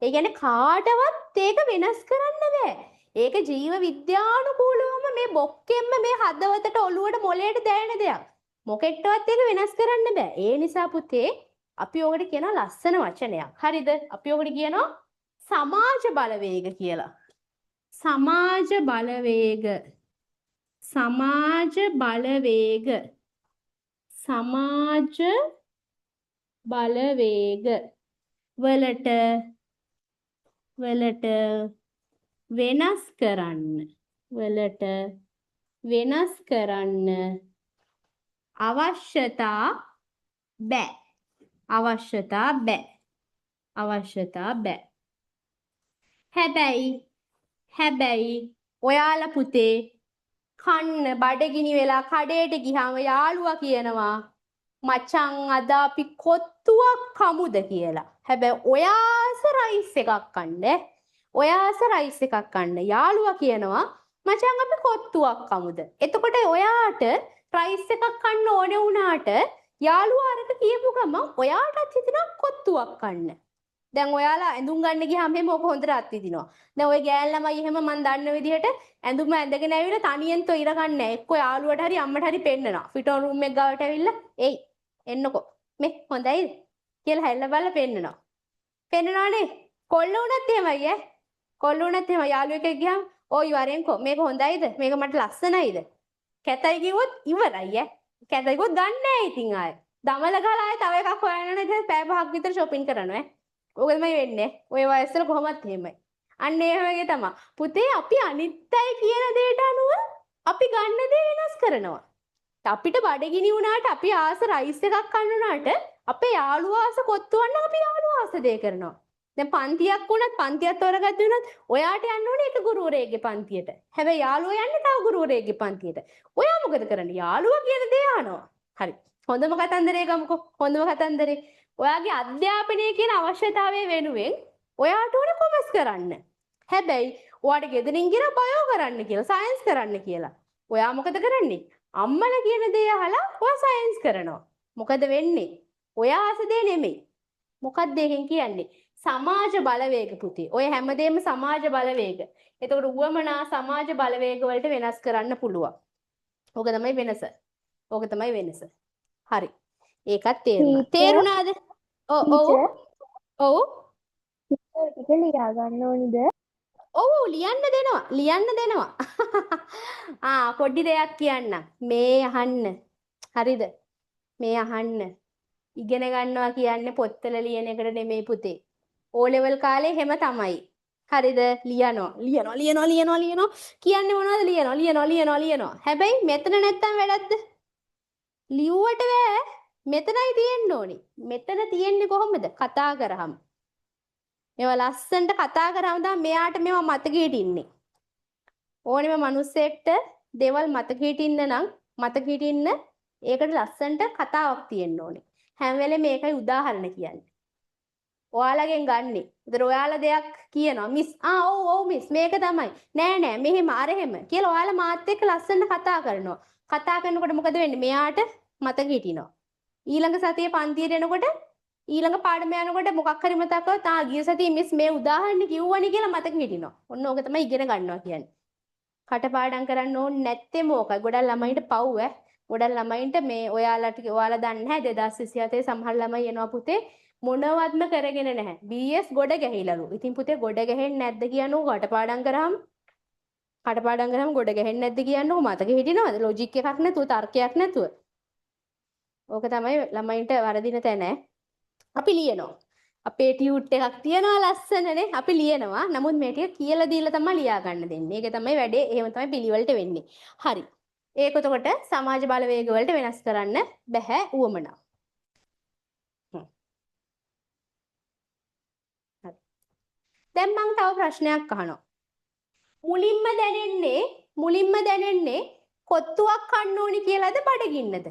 ඒ කියන්නේ කාටවත් ඒක වෙනස් කරන්න බෑ. ඒක ජීව විද්‍යානුකූලවම මේ බොක්කෙම්ම මේ හදවතට ඔළුවට මොලේට දැනෙන දෙයක්. මොකෙටවත් ඒක වෙනස් කරන්න බෑ. ඒ නිසා පුතේ අපි ඔකට කියන ලස්සන වචනයක්. හරිද? අපි ඔකට කියනවා සමාජ බලවේග කියලා. සමාජ බලවේග. සමාජ බලවේග. සමාජ බලවේග වලට වෙනස් කරන්න අවශ්‍යතා බෑ. හැබැයි ඔයාලා පුතේ කන්න බඩගිනි වෙලා කඩේට ගියාම යාළුවා කියනවා මචං අද අපි කොත්තුවක් කමුද කියලා. හැබැයි ඔයාස රයිස් එකක් කන්න. යාළුවා කියනවා මචං අපි කොත්තුවක් කමුද. එතකොට ඔයාට රයිස් එකක් කන්න ඕනේ වුණාට යාළුවා අරක කියපු ගමන් ඔයාටත් හිතෙනවා කොත්තුවක් කන්න. දැන් ඔයාලා ඇඳුම් ගන්න ගියාම එහෙම ඔක හොඳට අත්විදිනවා. දැන් ඔය ගෑල් ළමයි එහෙම මන් දන්න විදිහට ඇඳුම ඇඳගෙන ඇවිල්ලා තනියෙන් තොইර ගන්න නැහැ. එක්ක යාළුවට හරි අම්මට හරි පෙන්නනවා. ෆිටෝ රූම් එක ගාවට ඇවිල්ලා එයි එන්නකෝ. මේ හොඳයිද කියලා හැල්ල බලලා පෙන්නනවා. පෙන්නනවානේ. කොල්ල උනත් එහෙමයි ඈ. කොල්ල උනත් එහෙම යාළුවෙක් ගියාම ඕයි වරෙන්කෝ මේක හොඳයිද? මේක මට ලස්සනයිද? කැතයි කිව්වොත් ඉවරයි ඈ. කැතයි කිව්වොත් ගන්න නැහැ ඉතින් ආයේ. දමල ගහලා ආයේ තව එකක් හොයන්න නම් ඉතින් පැය 5ක් විතර shopping කරනවා ඈ. ඕක තමයි වෙන්නේ. ඔය වයසට කොහොමත් එහෙමයි. අන්න ඒ වගේ තමයි. පුතේ අපි අනිත්‍යයි කියන දෙයට අනුව අපි ගන්න දේ වෙනස් කරනවා. අපිට බඩගිනි වුණාට අපි ආස රයිස් එකක් කන්න උනාට අපේ යාළුවා ආස කොත්තු වන්න අපි යාළුවා ආස දේ කරනවා. දැන් පන්තියක් වුණත් පන්තියක් තෝරගත්තේ වුණත් ඔයාට යන්න ඕනේ එක ගුරුවරයෙක්ගේ පන්තියට. හැබැයි යාළුවා යන්නේ තව ගුරුවරයෙක්ගේ පන්තියට. ඔයා මොකද කරන්නේ? යාළුවා කියන දේ අහනවා. හරි. හොඳම කතන්දරේ ගමුකෝ. හොඳම කතන්දරේ. ඔයාගේ අධ්‍යාපනය කියන අවශ්‍යතාවය වෙනුවෙන් ඔයාට ඕන කොමර්ස් කරන්න. හැබැයි ඔයාට ගෙදරින් කියන බයෝ කරන්න කියලා, සයන්ස් කරන්න කියලා. ඔයා මොකද කරන්නේ? අම්මලා කියන දේ අහලා ඔයා සයන්ස් කරනවා. මොකද වෙන්නේ? ඔයා ආස දේ නෙමෙයි. මොකක්ද ඒකෙන් කියන්නේ? සමාජ බලවේග පුතේ. ඔය හැමදේම සමාජ බලවේග. එතකොට උවමනා සමාජ බලවේග වලට වෙනස් කරන්න පුළුවන්. ඕක තමයි වෙනස. ඕක තමයි වෙනස. හරි. ඒකත් තේරුණා. ටීචර් තේරුණාද? ඔව් ඔව් ටීචර් ඔව් ටික ලියා ගන්න ඕනිද? ඔව් ලියන්න දෙනවා. ලියන්න දෙනවා. පොඩි දෙයක් කියන්න. මේ අහන්න. හරිද? මේ අහන්න. ඉගෙන ගන්නවා කියන්නේ පොත්වල ලියන එකට නෙමෙයි පුතේ. O level කාලේ හැම තමයි. හරිද? ලියනවා. කියන්නේ මොනවද? ලියනවා. හැබැයි මෙතන නැත්තම් වැඩක්ද? ලියුවට බෑ. මෙතනයි තියෙන්න ඕනි. මෙතන තියෙන්නේ කොහොමද? කතා කරාම. මේවා ලස්සනට කතා කරාම තමයි මෙයාට මේවා මතකෙ හිටින්නේ. ඕනෙම මිනිස්සෙක්ට දේවල් මතකෙ හිටින්න ඒකට ලස්සනට කතාවක් තියෙන්න ඕනේ. හැම වෙලේම මේකයි උදාහරණ කියන්නේ. ඔයාලගෙන් ගන්නෙ. ඒතර ඔයාලා දෙයක් කියනවා. මිස් ඔව් මිස් මේක තමයි. නෑ මෙහෙම අරහෙම කියලා ඔයාලා මාත් එක්ක ලස්සනට කතා කරනවා. කතා කරනකොට මොකද වෙන්නේ? මෙයාට මතක හිටිනවා. ඊළඟ සතියේ පන්තියට එනකොට ඊළඟ පාඩම යනකොට මොකක් හරි මතක් කරලා ගිය සතියේ මිස් මේ උදාහරණ කිව්වනේ කියලා මතක හිටිනවා. ඔන්න ඕක තමයි ඉගෙන ගන්නවා කියන්නේ. කටපාඩම් කරන්න ඕනේ නැත්තේ මොකයි? ගොඩක් ළමයින්ට පව් ගොඩක් ළමයින්ට මේ ඔයාලා දන්නේ නැහැ 2027 සමහර ළමයි එනවා පුතේ මොනවත්ම කරගෙන නැහැ. BS ගොඩ ගැහිලාලු. ඉතින් පුතේ ගොඩ ගැහෙන්නේ නැද්ද කියනෝ කටපාඩම් කරාම ගොඩ ගැහෙන්නේ නැද්ද කියනෝ මතක හිටිනවද? ලොජික් එකක් නැතුව තර්කයක් නැතුව. ඕක තමයි ළමයින්ට වරදින තැන. අපි ලියනවා. අපේ ටියුට් එකක් තියනවා ලස්සනනේ. අපි ලියනවා. නමුත් මේ ටික කියලා දීලා තමයි ලියා ගන්න දෙන්නේ. ඒක තමයි වැඩේ. එහෙම තමයි පිළිවෙලට වෙන්නේ. හරි. ඒක එතකොට සමාජ බලවේග වලට වෙනස් කරන්න බෑ උවමනා. හරි. දැන් මම තව ප්‍රශ්නයක් අහනවා. මුලින්ම දැනෙන්නේ කොත්තුවක් කන්න ඕනි කියලාද බඩගින්නද?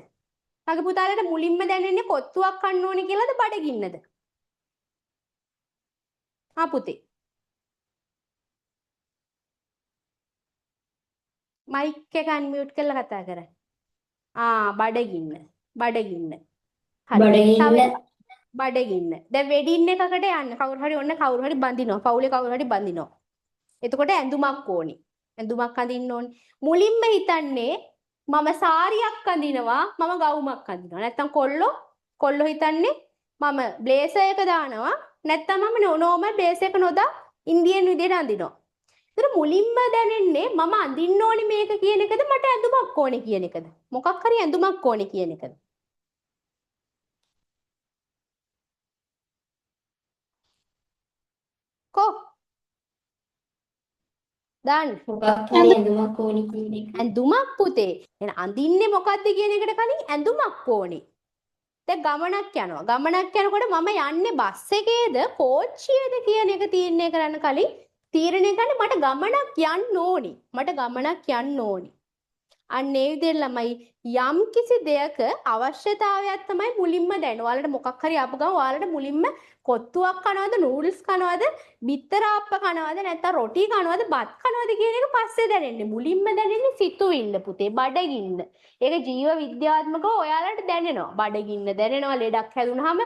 මගේ පුතාලට මුලින්ම දැනෙන්නේ කොත්තුවක් කන්න ඕනි කියලාද බඩගින්නද? පුතේ. මයික් එක අන්මියුට් කරලා කතා කරන්න. බඩගින්න. හරි. බඩගින්න. දැන් වෙඩින් එකකට යන්න කවුරු හරි බඳිනවා. පවුලේ කවුරු හරි බඳිනවා. එතකොට ඇඳුමක් ඕනි. ඇඳුමක් අඳින්න ඕනි. මුලින්ම හිතන්නේ මම සාරියක් අඳිනවා, මම ගවුමක් අඳිනවා. නැත්තම් කොල්ලෝ හිතන්නේ මම බ්ලේසර් එක දානවා, නැත්තම් මම නෝමල් බ්ලේසර් එක නොදා ඉන්දියන් විදියට අඳිනවා. ඒතර මුලින්ම දැනෙන්නේ මම අඳින්න ඕනි මේක කියන එකද මට ඇඳුමක් ඕනි කියන එකද? මොකක් හරි ඇඳුමක් ඕනි කියන එකද? දාන්න. මොකක් හරි ඇඳුමක් ඕනි කියන එක. ඇඳුමක් පුතේ. එහෙනම් අඳින්නේ මොකද්ද කියන එකට කලින් ඇඳුමක් ඕනි. දැන් ගමනක් යනකොට මම යන්නේ බස් එකේද කෝච්චියේද කියන එක තීරණය කරන්න කලින් තීරණය කරන්න මට ගමනක් යන්න ඕනි. අන්න ඒ විදිහට ළමයි යම් කිසි දෙයක අවශ්‍යතාවයක් තමයි මුලින්ම දැනෙන්නේ. ඔයාලට මොකක් හරි ආපු ගමන් ඔයාලට මුලින්ම කොත්තුවක් කනවද, නූඩල්ස් කනවද, බිත්තර ආප්ප කනවද, නැත්නම් රොටි කනවද, බත් කනවද කියන එක පස්සේ දැනෙන්නේ. මුලින්ම දැනෙන්නේ සිතුවිල්ල පුතේ, බඩගින්න. ඒක ජීව විද්‍යාත්මකව ඔයාලට දැනෙනවා. බඩගින්න දැනෙනවා. ලෙඩක් හැදුනහම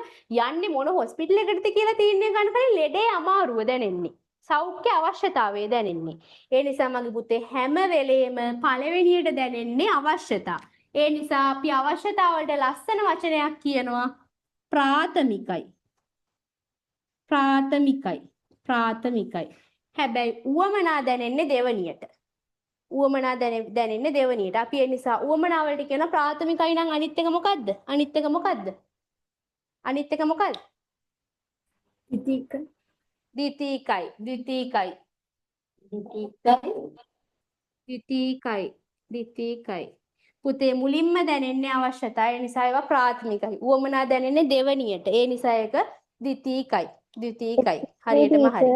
යන්නේ මොන හොස්පිටල් එකකටද කියලා තීරණය ගන්න කලින් ලෙඩේ අමාරුව දැනෙන්නේ. සෞඛ්‍ය අවශ්‍යතාවය දැනෙන්නේ. ඒ නිසා මගේ පුතේ හැම වෙලේම පළවෙනියට දැනෙන්නේ අවශ්‍යතා. ඒ නිසා අපි අවශ්‍යතාව වලට ලස්සන වචනයක් කියනවා ප්‍රාථමිකයි. හැබැයි උවමනා දැනෙන්නේ දෙවනියට. අපි ඒ නිසා උවමනා වලට කියන ප්‍රාථමිකයි නම් අනිත් එක මොකද්ද? ද්විතීකයි. පුතේ මුලින්ම දැනෙන්නේ අවශ්‍යතාවය. ඒ නිසා ඒවා ප්‍රාථමිකයි. උවමනා දැනෙන්නේ දෙවනියට. ඒ නිසා ඒක ද්විතීකයි. හරියටම හරි.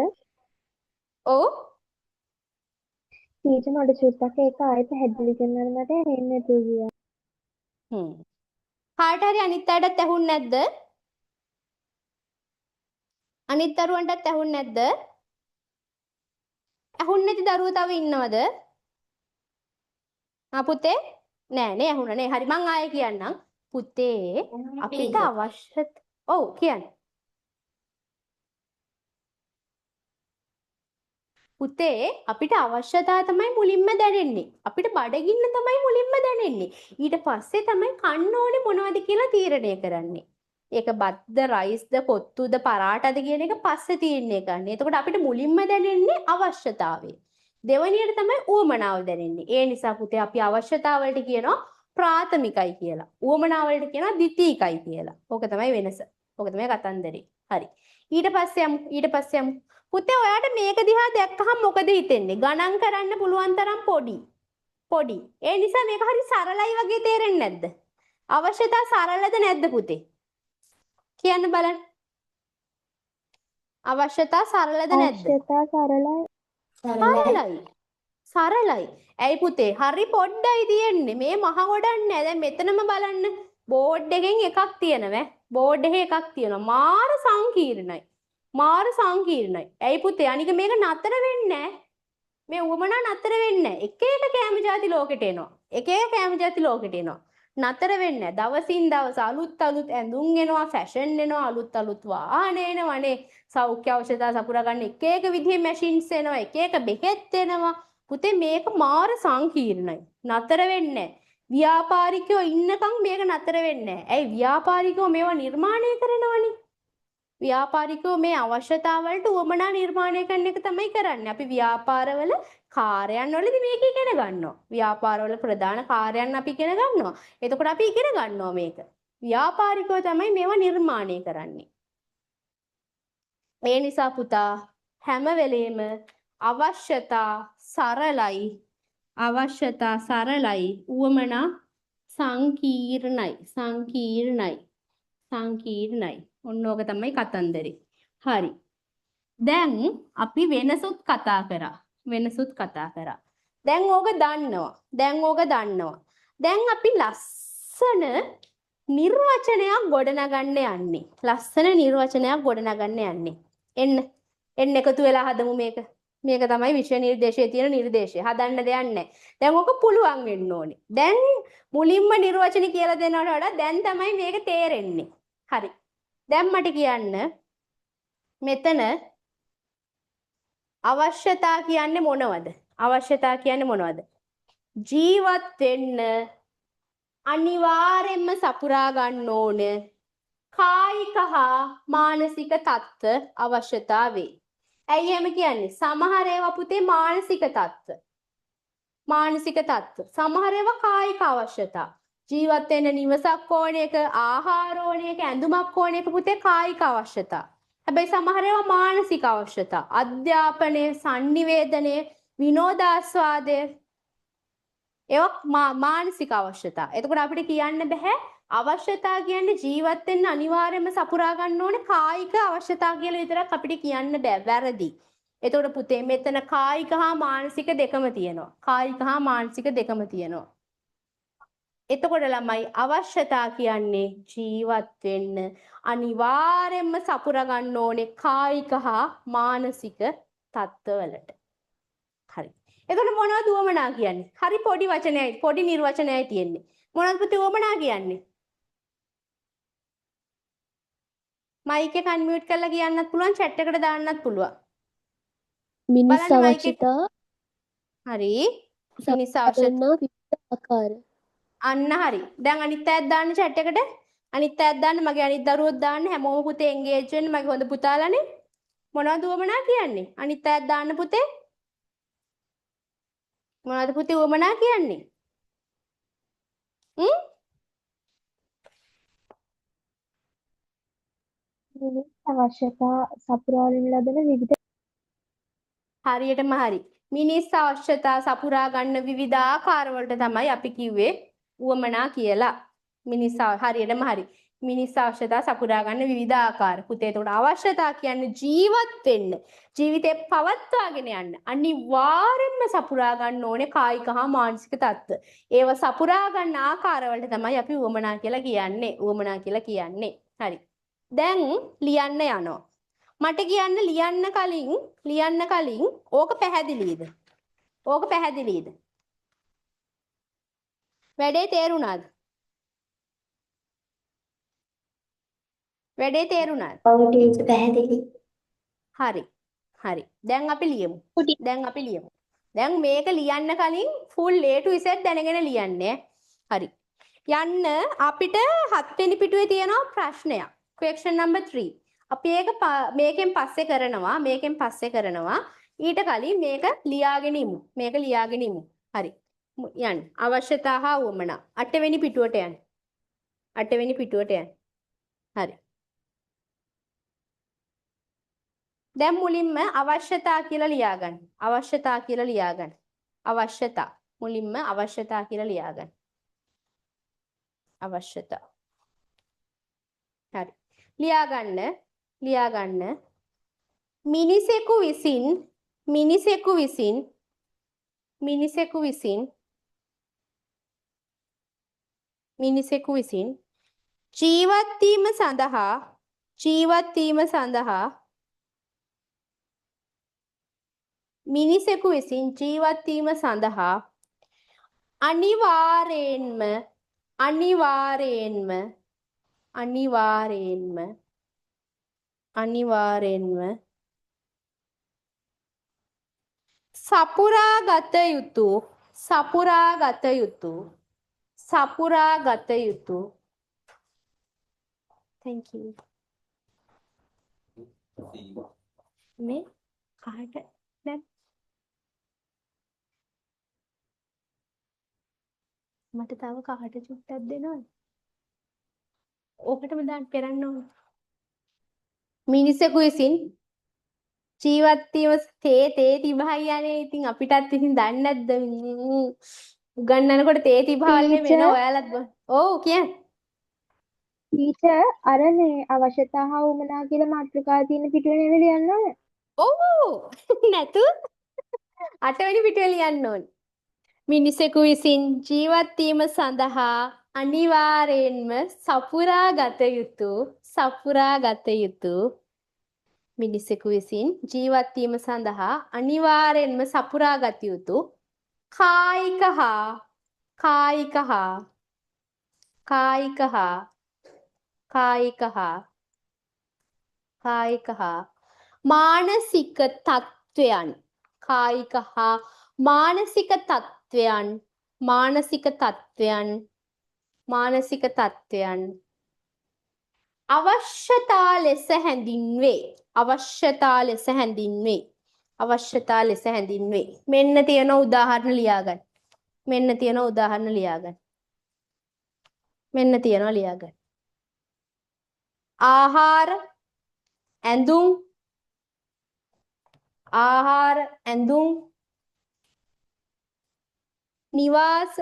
ඔව්. ටීචර් මට චුට්ටක් ඒක ආයෙත් හැදලි කරන්න මට ඇහෙන්නේ නැතුව ගියා. කාට හරි අනිත් අයටත් ඇහුන්නේ නැද්ද? අනිත් දරුවන්ටත් ඇහුන්නේ නැද්ද? ඇහුන්නේ නැති දරුවෝ තව ඉන්නවද? පුතේ නෑ නේ ඇහුණා නේ. හරි මං ආයෙ කියන්නම්. පුතේ අපිට අවශ්‍ය ඔව් කියන්න. පුතේ අපිට අවශ්‍යතාව තමයි මුලින්ම දැනෙන්නේ. අපිට බඩගින්න තමයි මුලින්ම දැනෙන්නේ. ඊට පස්සේ තමයි කන්න ඕනේ මොනවද කියලා තීරණය කරන්නේ. ඒක බත්ද රයිස්ද කොත්තුද පරාටද කියන එක පස්සේ තීරණය කරන්නේ. එතකොට අපිට මුලින්ම දැනෙන්නේ අවශ්‍යතාවය. දෙවැනියට තමයි උවමනාව දැනෙන්නේ. ඒ නිසා පුතේ අපි අවශ්‍යතාව වලට කියනවා ප්‍රාථමිකයි කියලා. උවමනාව වලට කියනවා ද්විතීයිකයි කියලා. ඕක තමයි වෙනස. ඕක තමයි කතන්දරේ. හරි. ඊට පස්සේ යමු. පුතේ ඔයාට මේක දිහා දැක්කහම මොකද හිතෙන්නේ? ගණන් කරන්න පුළුවන් තරම් පොඩි. ඒ නිසා මේක හරි සරලයි වගේ තේරෙන්නේ නැද්ද? අවශ්‍යතා සරලද නැද්ද පුතේ? කියන්න බලන්න. අවශ්‍යතා සරලද නැද්ද? අවශ්‍යතා සරලයි. සරලයි. ඇයි පුතේ? හරි පොඩ්ඩයි තියෙන්නේ. මේ මහ ගොඩක් නෑ. දැන් මෙතනම බලන්න. බෝඩ් එකෙන් එකක් තියෙනවා. බෝඩ් එකේ එකක් තියෙනවා. මාර සංකීර්ණයි. ඇයි පුතේ? අනික මේක නතර වෙන්නේ නෑ. මේ උවමනා නතර වෙන්නේ නෑ. එක කෑම ಜಾති ලෝකෙට එනවා. නතර වෙන්නේ නෑ. දවසින් දවස අලුත් ඇඳුම් එනවා, ෆැෂන් එනවා, අලුත් වාහන එනවානේ. සෞඛ්‍ය අවශ්‍යතා සපුරා ගන්න එක විදිහේ මැෂින්ස් එනවා, එක බෙහෙත් එනවා. පුතේ මේක මාර සංකීර්ණයි. නතර වෙන්නේ නෑ. ව්‍යාපාරිකයෝ ඉන්නකම් මේක නතර වෙන්නේ නෑ. ඇයි ව්‍යාපාරිකයෝ මේවා නිර්මාණය කරනවනේ. ව්‍යාපාරිකයෝ මේ අවශ්‍යතාව වලට උවමනා නිර්මාණය කරන එක තමයි කරන්නේ. අපි ව්‍යාපාරවල කාර්යයන් වලදී මේක ඉගෙන ගන්නවා. ව්‍යාපාරවල ප්‍රධාන කාර්යයන් අපි ඉගෙන ගන්නවා. එතකොට අපි ඉගෙන ගන්නවා මේක. ව්‍යාපාරිකයෝ තමයි මේවා නිර්මාණය කරන්නේ. ඒ නිසා පුතා හැම වෙලේම අවශ්‍යතා සරලයි උවමනා සංකීර්ණයි. ඔන්න ඕක තමයි කතන්දරේ. හරි. දැන් අපි වෙනසුත් කතා කරා. දැන් ඕක දන්නවා. දැන් අපි ලස්සන නිර්වචනයක් ගොඩනගන්න යන්නේ. එන්න එකතු වෙලා හදමු මේක. මේක තමයි විෂය නිර්දේශයේ තියෙන නිර්දේශය. හදන්න දෙයක් නැහැ. දැන් ඕක පුළුවන් වෙන්න ඕනේ. දැන් මුලින්ම නිර්වචන කියලා දෙනවට වඩා දැන් තමයි මේක තේරෙන්නේ. හරි. දැන් මට කියන්න මෙතන අවශ්‍යතා කියන්නේ මොනවද? ජීවත් වෙන්න අනිවාර්යෙන්ම සපුරා ගන්න ඕන කායික හා මානසික තත්ත්ව අවශ්‍යතා වේ. ඇයි එහෙම කියන්නේ? සමහර ඒවා පුතේ මානසික තත්ත්ව. සමහර ඒවා කායික අවශ්‍යතා. ජීවත් වෙන්න නිවසක් ඕන එක, ආහාර ඕන එක, ඇඳුමක් ඕන එක පුතේ කායික අවශ්‍යතා. හැබැයි සමහර ඒවා මානසික අවශ්‍යතා. අධ්‍යාපනය, sannivedanaya, විනෝදාස්වාදය ඒවා මානසික අවශ්‍යතා. එතකොට අපිට කියන්න බෑ අවශ්‍යතා කියන්නේ ජීවත් වෙන්න අනිවාර්යයෙන්ම සපුරා ගන්න ඕනේ කායික අවශ්‍යතා කියලා විතරක් අපිට කියන්න බෑ. වැරදි. එතකොට පුතේ මෙතන කායික හා මානසික දෙකම තියෙනවා. එතකොට ළමයි අවශ්‍යතා කියන්නේ ජීවත් වෙන්න අනිවාර්යයෙන්ම සපුරා ගන්න ඕනේ කායික හා මානසික තත්ත්වවලට. හරි. එතකොට මොනවද උවමනා කියන්නේ? හරි පොඩි වචනයයි, පොඩි නිර්වචනයයි තියෙන්නේ. මොනවද පුතේ උවමනා කියන්නේ? මයික් එක අන්මියුට් කරලා කියන්නත් පුළුවන්, chat එකට දාන්නත් පුළුවන්. මිනිස් අවශ්‍යතා හරි. මිනිස් අවශ්‍යතා ආකාර. අන්න හරි. දැන් අනිත් අයත් දාන්න chat එකට. මගේ අනිත් දරුවෝත් දාන්න. හැමෝම පුතේ engage වෙන්න මගේ හොඳ පුතාලානේ. මොනවද උවමනා කියන්නේ? අනිත් අයත් දාන්න පුතේ. මොනවද පුතේ උවමනා කියන්නේ? අවශ්‍යතා සපුරාගෙන ලබන විවිධ හරියටම හරි. මිනිස් අවශ්‍යතා සපුරා ගන්න විවිධ ආකාර වලට තමයි අපි කිව්වේ උවමනා කියලා. හරියටම හරි. මිනිස් අවශ්‍යතා සපුරා ගන්න විවිධ ආකාර. පුතේ එතකොට අවශ්‍යතා කියන්නේ ජීවත් වෙන්න. ජීවිතේ පවත්වාගෙන යන්න. අනිවාර්යෙන්ම සපුරා ගන්න ඕනේ කායික හා මානසික තත්ත්ව. ඒව සපුරා ගන්න ආකාරවලට තමයි අපි උවමනා කියලා කියන්නේ. උවමනා කියලා කියන්නේ. හරි. දැන් ලියන්න යනවා. මට කියන්න ලියන්න කලින් ඕක පැහැදිලිද? ඕක පැහැදිලිද? වැඩේ තේරුණාද? වැඩේ තේරුණාද? ඔව් ටීචර් පැහැදිලි. හරි. හරි. දැන් අපි ලියමු. දැන් මේක ලියන්න කලින් full A to Z දැනගෙන ලියන්නේ. හරි. යන්න අපිට 7 වෙනි පිටුවේ තියෙනවා ප්‍රශ්නයක්. question number 3. අපි ඒක මේකෙන් පස්සේ කරනවා. ඊට කලින් මේක ලියාගෙන ඉමු. හරි. යන්න. අවශ්‍යතා හා උවමනා. 8 වෙනි පිටුවට යන්න. හරි. දැන් මුලින්ම අවශ්‍යතා කියලා ලියාගන්න. මුලින්ම අවශ්‍යතා කියලා ලියාගන්න. හරි. ලියාගන්න. මිනිසෙකු විසින් ජීවත් වීම සඳහා අනිවාර්යෙන්ම සපුරා ගත යුතු thank you මේ කාට දැන් මට තව කාට චුට්ටක් දෙනවද? ඕකටම දාන්න පෙරන්න ඕන. මිනිසෙකු විසින් ජීවත් වීම තේ තිබහයි යන්නේ. ඉතින් අපිටත් ඉතින් දන්නේ නැද්ද? උගන්නනකොට තේ තිබහල්නේ වෙන ඔයාලත් ඔව් කියන්නේ. ටීචර් අරනේ අවශ්‍යතා හා උවමනා කියලා මාතෘකාව තියෙන පිටුවේ නේද ලියන්න ඕනේ? ඔව් නැතු 8 වෙනි පිටුවේ ලියන්න ඕනේ. මිනිසෙකු විසින් ජීවත් වීම සඳහා අනිවාර්යෙන්ම සපුරා ගත යුතු මිනිසෙකු විසින් ජීවත් වීම සඳහා අනිවාර්යෙන්ම සපුරා ගත යුතු කායික හා මානසික තත්ත්වයන් අවශ්‍යතා ලෙස හැඳින්වේ. මෙන්න තියෙන උදාහරණ ලියාගන්න. ආහාර, ඇඳුම්, නිවාස,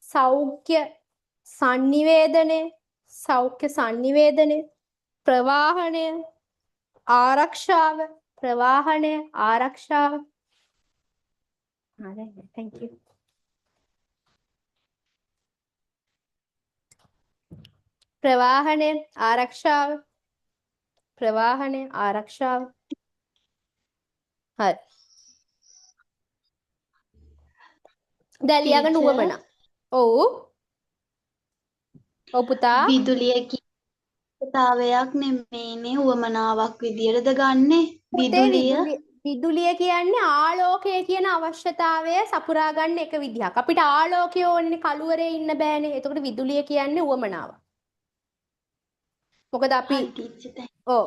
සෞඛ්‍ය සංනිවේදනය, ප්‍රවාහනය, ආරක්ෂාව. හරි, thank you. ප්‍රවාහනය, ආරක්ෂාව. හරි. දැන් ලියාගන්න උවමනා. ඔව් පුතා. විදුලිය කතාවයක් නෙමෙයිනේ උවමනාවක් විදියටද ගන්නෙ. විදුලිය කියන්නේ ආලෝකය කියන අවශ්‍යතාවය සපුරා ගන්න එක විදිහක්. අපිට ආලෝකය ඕනේ කළුවරේ ඉන්න බෑනේ. එතකොට විදුලිය කියන්නේ උවමනාවක්.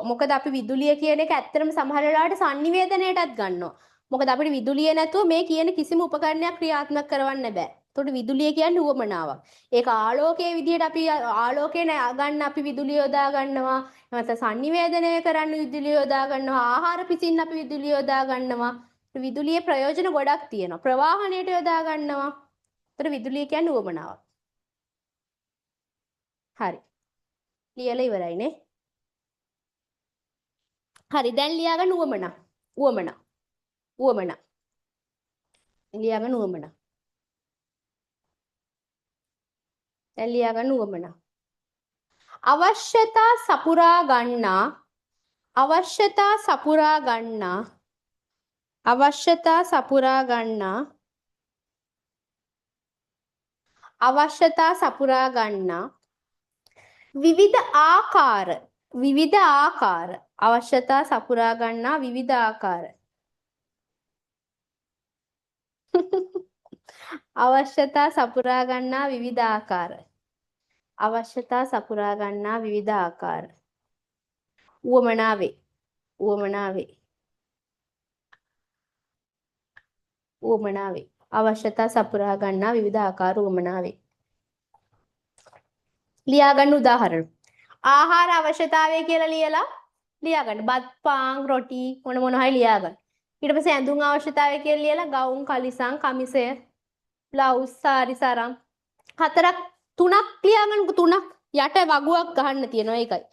මොකද අපි විදුලිය කියන එක ඇත්තටම සමහර වෙලාවට sannivedanayටත් ගන්නවා. මොකද අපිට විදුලිය නැතුව මේ කියන කිසිම උපකරණයක් ක්‍රියාත්මක කරවන්න බෑ. එතකොට විදුලිය කියන්නේ උවමනාවක්. ඒක ආලෝකයේ විදිහට අපි ආලෝකය ගන්න අපි විදුලිය යොදා ගන්නවා. නැත්නම් sannivedanaya කරන්න විදුලිය යොදා ගන්නවා. ආහාර පිසින්න අපි විදුලිය යොදා ගන්නවා. විදුලියේ ප්‍රයෝජන ගොඩක් තියෙනවා. ප්‍රවාහණයට යොදා ගන්නවා. එතකොට විදුලිය කියන්නේ උවමනාවක්. හරි. ලියලා ඉවරයිනේ. හරි දැන් ලියාගන්න උවමනා. උවමනා. උවමනා. ලියාගන්න උවමනා. දැන් ලියාගන්න උවමනා. අවශ්‍යතා සපුරා ගන්නා අවශ්‍යතා සපුරා ගන්නා අවශ්‍යතා සපුරා ගන්නා අවශ්‍යතා සපුරා ගන්නා විවිධ ආකාර අවශ්‍යතා සපුරා ගන්නා විවිධ ආකාර අවශ්‍යතා සපුරා ගන්නා විවිධ ආකාර අවශ්‍යතා සපුරා ගන්නා විවිධ ආකාර උවමනාවේ උවමනාවේ උවමනාවේ අවශ්‍යතා සපුරා ගන්නා විවිධ ආකාර උවමනාවේ ලියාගන්න උදාහරණ ආහාර අවශ්‍යතාවය කියලා ලියාගන්න බත් පාන් රොටි මොන හරි ලියාගන්න ඊට පස්සේ ඇඳුම් අවශ්‍යතාවය කියලා ලියලා ගවුම් කලිසම් කමිසය බ්ලවුස් සාරි සරම් තුනක් ලියාගන්න තුනක් යට වගුවක් ගහන්න තියෙනවා ඒකයි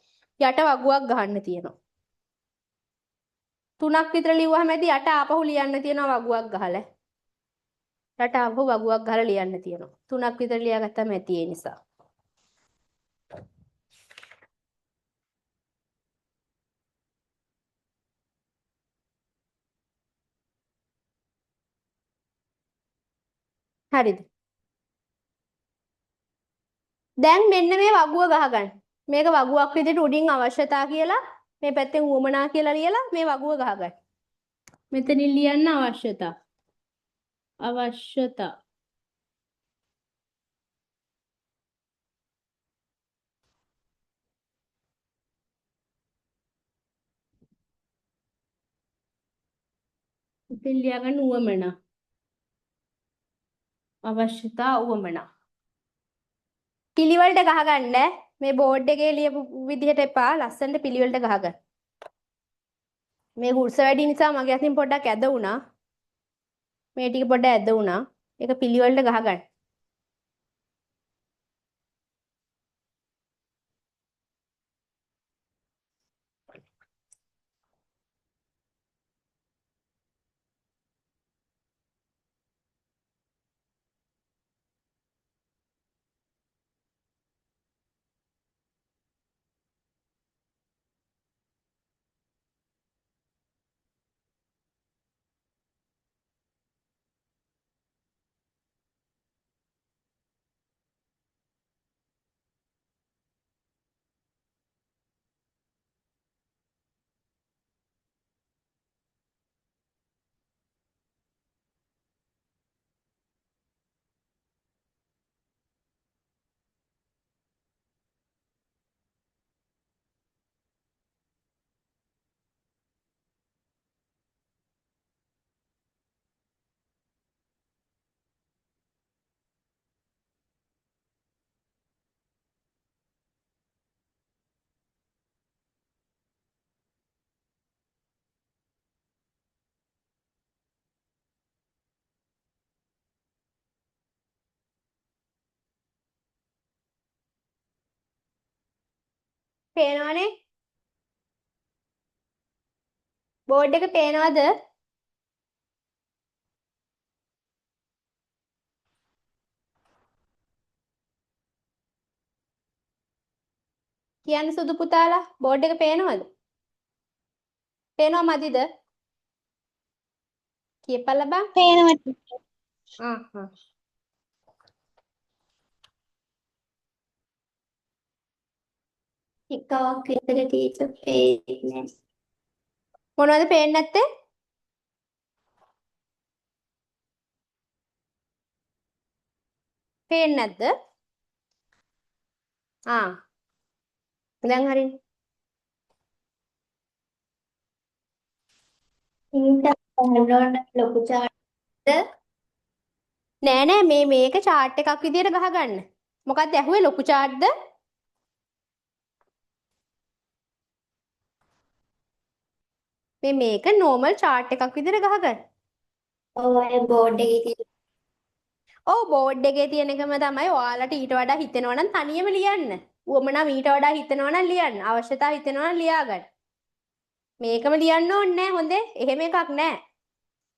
යට වගුවක් ගහන්න තියෙනවා තුනක් විතර ලිව්වහම ඇති යට ආපහු ලියන්න තියෙනවා වගුවක් ගහලා යට ආපහු වගුවක් ගහලා ලියන්න තියෙනවා තුනක් විතර ලියාගත්තම ඇති ඒ නිසා හරිද දැන් මෙන්න මේ වගුව ගහගන්න මේක වගුවක් විදිහට උඩින් අවශ්‍යතා කියලා මේ පැත්තෙන් උවමනා කියලා ලියලා මේ වගුව ගහගන්න මෙතනින් ලියන්න අවශ්‍යතා ඉතින් ලියාගන්න උවමනා අවශ්‍යතා උවමනා පිළිවෙලට ගහගන්න මේ බෝඩ් එකේ ලියපු විදිහට එපා ලස්සනට පිළිවෙලට ගහගන්න මේ හුස්ස වැඩි නිසා මගේ අතින් පොඩ්ඩක් ඇද වුණා මේ ටික පොඩ්ඩක් ඇද වුණා ඒක පිළිවෙලට ගහගන්න පේනවනේ බෝඩ් එක පේනවද කියන්න සුදු පුතාලා බෝඩ් එක පේනවද පේනව මදිද කියපල්ල බං පේනවා එකක් විතර ටීචර් පේන්නේ මොනවද පේන්නේ නැත්තේ පේන්නේ නැද්ද දැන් හරිනේ ඉන්ටර්නෙට් ලොකු චාට් නෑ මේක chart එකක් විදියට ගහගන්න මොකක්ද ඇහුවේ ලොකු chart ද මේක normal chart එකක් විදියට ගහගන්න ඔය බෝඩ් එකේ තියෙන ඔව් බෝඩ් එකේ තියෙන එකම තමයි ඔයාලට ඊට වඩා හිතෙනවා නම් තනියම ලියන්න උවමනා මීට වඩා හිතනවා නම් ලියන්න. අවශ්‍යතාව හිතනවා නම් ලියා ගන්න. මේකම ලියන්න ඕනේ නැහැ හොඳේ. එහෙම එකක් නැහැ.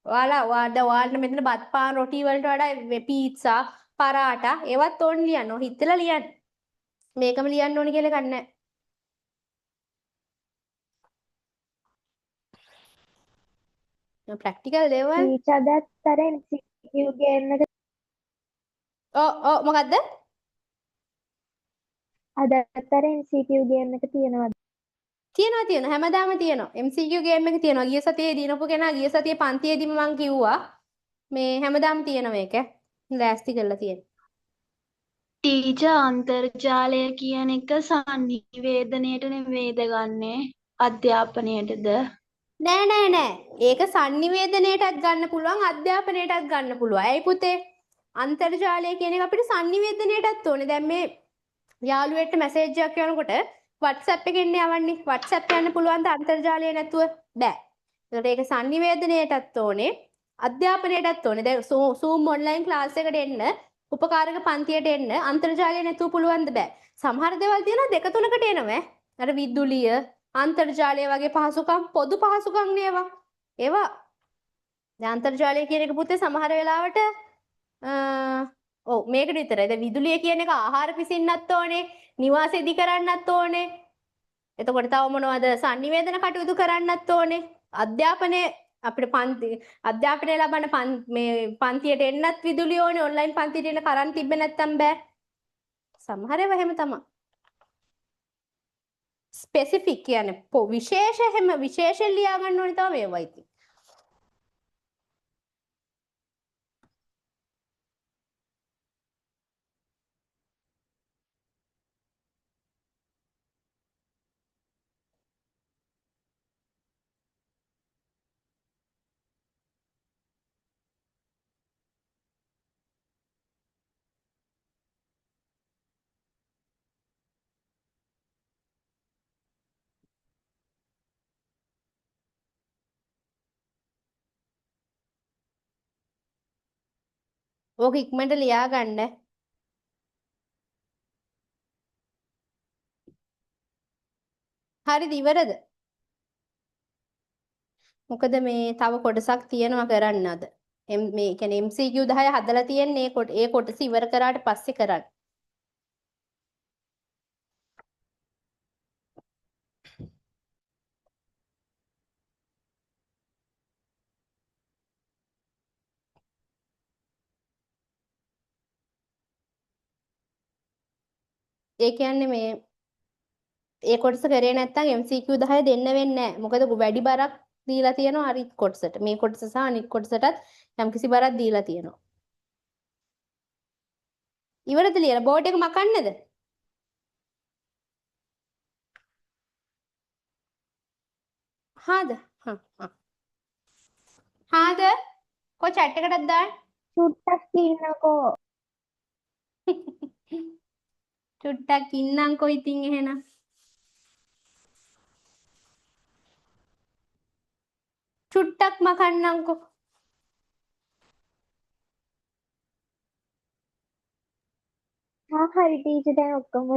ඔයාලට මෙතන බත් පාන් රොටි වලට වඩා පීට්සා පරාටා ඒවත් ඕනේ ලියන්න. ඔය හිතලා ලියන්න. මේකම ලියන්න ඕනේ කියලා එකක් නැහැ. ප්‍රැක්ටිකල් දේවල් ටීචර් අදත් අර MCQ ගේම් එක ඔව් මොකද්ද? අදත් අර MCQ ගේම් එක තියෙනවා. තියෙනවා හැමදාම තියෙනවා. MCQ ගේම් එක තියෙනවා. ගිය සතියේ දිනපු කෙනා ගිය සතියේ පන්තියේදීම මං කිව්වා මේ හැමදාම තියෙනවා මේක. ලෑස්ති කරලා තියෙන. ටීචර් අන්තර්ජාලය කියන එක සංනිවේදනයට නෙවෙයිද ගන්නෙ අධ්‍යාපනයටද? නෑ. ඒක sannivedanayටත් ගන්න පුළුවන් අධ්‍යාපනයටත් ගන්න පුළුවන්. ඇයි පුතේ? අන්තර්ජාලය කියන එක අපිට sannivedanayටත් ඕනේ. දැන් මේ යාළුවෙක්ට මැසේජ් එකක් යනකොට WhatsApp එකෙන් යවන්නේ. WhatsApp යන්න පුළුවන් ද අන්තර්ජාලය නැතුව? බෑ. ඒකට ඒක sannivedanayටත් ඕනේ. අධ්‍යාපනයටත් ඕනේ. දැන් Zoom online class එකට එන්න, උපකාරක පන්තියට එන්න අන්තර්ජාලය නැතුව පුළුවන්ද බෑ. සමහර දේවල් තියෙනවා දෙක තුනකට එනවා. අර විදුලිය, අන්තර්ජාලය වගේ පහසුකම් පොදු පහසුකම් නේවා. ඒවා දැන් අන්තර්ජාලය කියන එක පුතේ සමහර වෙලාවට ඔව් මේකට විතරයි. දැන් විදුලිය කියන එක ආහාර පිසින්නත් ඕනේ, නිවාස ඉදි කරන්නත් ඕනේ. එතකොට තව මොනවද? sannivedana කටයුතු කරන්නත් ඕනේ. අධ්‍යාපනයේ අපිට අධ්‍යාපනය ලබන මේ පන්තියට එන්නත් විදුලිය ඕනේ. ඔන්ලයින් පන්තියට එන්න කරන්ට් තිබ්බේ නැත්තම් බෑ. සමහර ඒවා එහෙම තමයි. ස්පෙસિෆික් කියන්නේ විශේෂයෙන් ලියා ගන්න ඕනේ තමයි මේවා ඉතින්. ඕක ඉක්මනට ලියා ගන්න. හරිද ඉවරද? මොකද මේ තව කොටසක් තියෙනවා කරන්න අද. මේ කියන්නේ MCQ 10 හදලා තියෙන්නේ ඒ කොටස ඉවර කරාට පස්සේ කරන්න. ඒ කියන්නේ මේ ඒ කොටස කරේ නැත්නම් MCQ 10 දෙන්න වෙන්නේ නැහැ. මොකද වැඩි බරක් දීලා තියෙනවා අනිත් කොටසට. මේ කොටස සහ අනිත් කොටසටත් යම්කිසි බරක් දීලා තියෙනවා. ඉවරද ලියලා බෝඩ් එක මකන්නද? හාද? හාද? කො chat එකටත් දාන්න. චුට්ටක් ඉන්නකෝ. චුට්ටක් ඉන්නම්කෝ ඉතින් එහෙනම්. චුට්ටක් මකන්නම්කෝ. හරි ටීචර් දැන් ඔක්කොම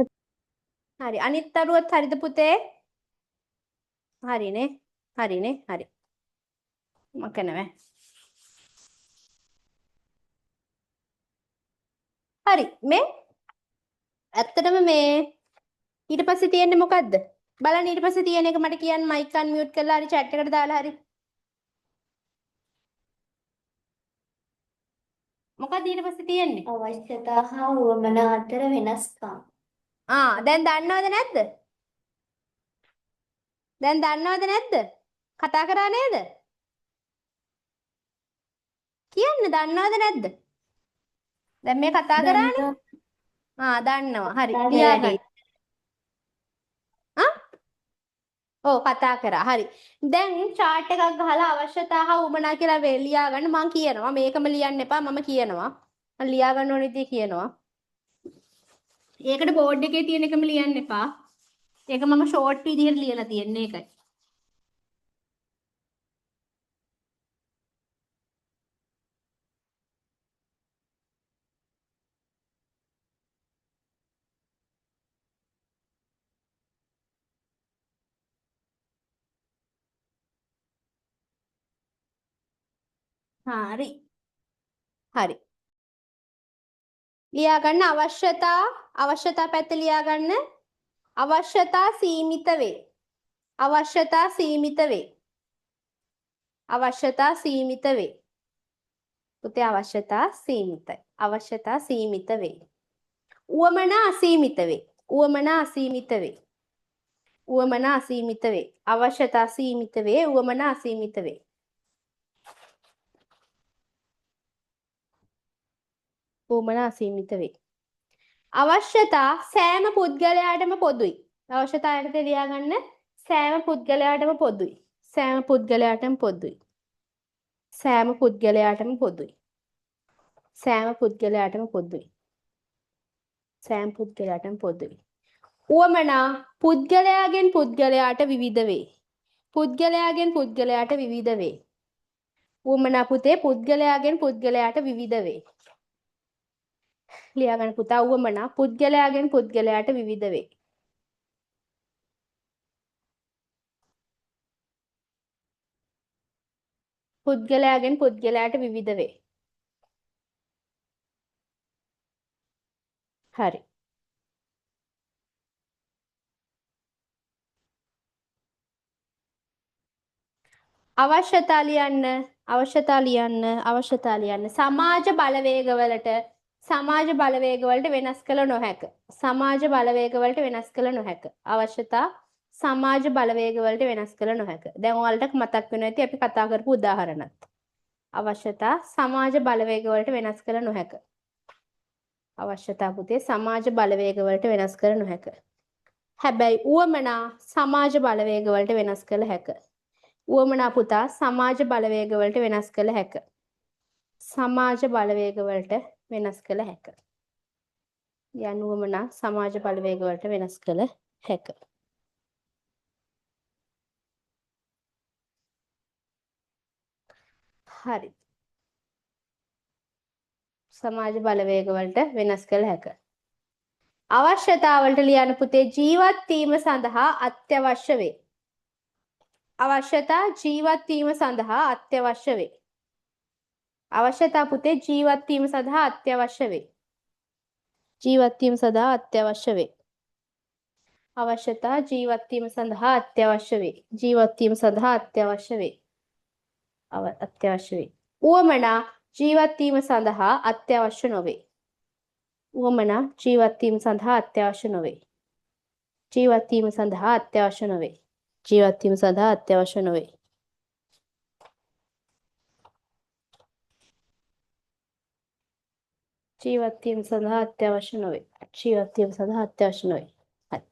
හරි අනිත් අරුවත් හරිද පුතේ? හරිනේ. හරි. මකනවා. හරි මේ ඇත්තටම මේ ඊට පස්සේ තියෙන්නේ මොකද්ද? බලන්න ඊට පස්සේ තියෙන එක මට කියන්න මයික් අන්මියුට් කරලා හරි chat එකට දාලා හරි. මොකද්ද ඊට පස්සේ තියෙන්නේ? අවශ්‍යතා හා උවමනා අතර වෙනස්කම්. දැන් දන්නවද නැද්ද? දැන් දන්නවද නැද්ද? කතා කරා නේද? කියන්න දන්නවද නැද්ද? දැන් මේ කතා කරානේ. දන්නවා. හරි. ලියාගන්න. ඔව් කතා කරා. හරි. දැන් chart එකක් ගහලා අවශ්‍යතා හා උවමනා කියලා ලියා ගන්න මම කියනවා. මේකම ලියන්න එපා මම කියනවා. මම ලියා ගන්න ඕන විදිහ කියනවා. ඒකට බෝඩ් එකේ තියෙන එකම ලියන්න එපා. ඒක මම ෂෝට් විදිහට ලියලා තියන්නේ ඒකයි. හරි. හරි. ලියා ගන්න අවශ්‍යතා පැත්ත ලියා ගන්න. අවශ්‍යතා සීමිත වේ. අවශ්‍යතා සීමිත වේ. අවශ්‍යතා සීමිත වේ. පුතේ අවශ්‍යතා සීමිතයි. අවශ්‍යතා සීමිත වේ. උවමනා අසීමිත වේ. උවමනා අසීමිත වේ. උවමනා අසීමිත වේ. අවශ්‍යතා සීමිත වේ. උවමනා අසීමිත වේ. උවමනා අසීමිත වේ. අවශ්‍යතා සෑම පුද්ගලයාටම පොදුයි. අවශ්‍යතා යටතේ ලියා ගන්න සෑම පුද්ගලයාටම පොදුයි. සෑම පුද්ගලයාටම පොදුයි. සෑම පුද්ගලයාටම පොදුයි. සෑම පුද්ගලයාටම පොදුයි. සෑම පුද්ගලයාටම පොදුයි. උවමනා පුද්ගලයාගෙන් පුද්ගලයාට විවිධ වේ. පුද්ගලයාගෙන් පුද්ගලයාට විවිධ වේ. උවමනා පුතේ පුද්ගලයාගෙන් පුද්ගලයාට විවිධ වේ. ලියා ගන්න පුතා උවමනා පුද්ගලයාගෙන් පුද්ගලයාට විවිධ වේ. පුද්ගලයාගෙන් පුද්ගලයාට විවිධ වේ. හරි. අවශ්‍යතා ලියන්න අවශ්‍යතා ලියන්න අවශ්‍යතා ලියන්න සමාජ බලවේගවලට වෙනස් කළ නොහැක. සමාජ බලවේගවලට වෙනස් කළ නොහැක. අවශ්‍යතා සමාජ බලවේගවලට වෙනස් කළ නොහැක. දැන් ඔයාලට මතක් වෙනවා ඇති අපි කතා කරපු උදාහරණත්. අවශ්‍යතා සමාජ බලවේගවලට වෙනස් කළ නොහැක. අවශ්‍යතා පුතේ සමාජ බලවේගවලට වෙනස් කළ නොහැක. හැබැයි උවමනා සමාජ බලවේගවලට වෙනස් කළ හැක. උවමනා පුතා සමාජ බලවේගවලට වෙනස් කළ හැක. සමාජ බලවේගවලට වෙනස් කළ හැක. යන උවමනා සමාජ බලවේගවලට වෙනස් කළ හැක. හරි. සමාජ බලවේගවලට වෙනස් කළ හැක. අවශ්‍යතාවලට ලියන්න පුතේ ජීවත් වීම සඳහා අත්‍යවශ්‍ය වේ. අවශ්‍යතා ජීවත් වීම සඳහා අත්‍යවශ්‍ය වේ. අවශ්‍යතා පුතේ ජීවත් වීම සඳහා අත්‍යවශ්‍ය වේ. ජීවත් වීම සඳහා අත්‍යවශ්‍ය වේ. අවශ්‍යතා ජීවත් වීම සඳහා අත්‍යවශ්‍ය වේ. ජීවත් වීම සඳහා අත්‍යවශ්‍ය වේ. අත්‍යවශ්‍ය වේ. උවමනා ජීවත් වීම සඳහා අත්‍යවශ්‍ය නොවේ. උවමනා ජීවත් වීම සඳහා අත්‍යවශ්‍ය නොවේ. ජීවත් වීම සඳහා අත්‍යවශ්‍ය නොවේ. ජීවත් වීම සඳහා අත්‍යවශ්‍ය නොවේ. ජීවත් වීම සඳහා අත්‍යවශ්‍ය නොවේ. ජීවත් වීම සඳහා අත්‍යවශ්‍ය නොවේ. හරි.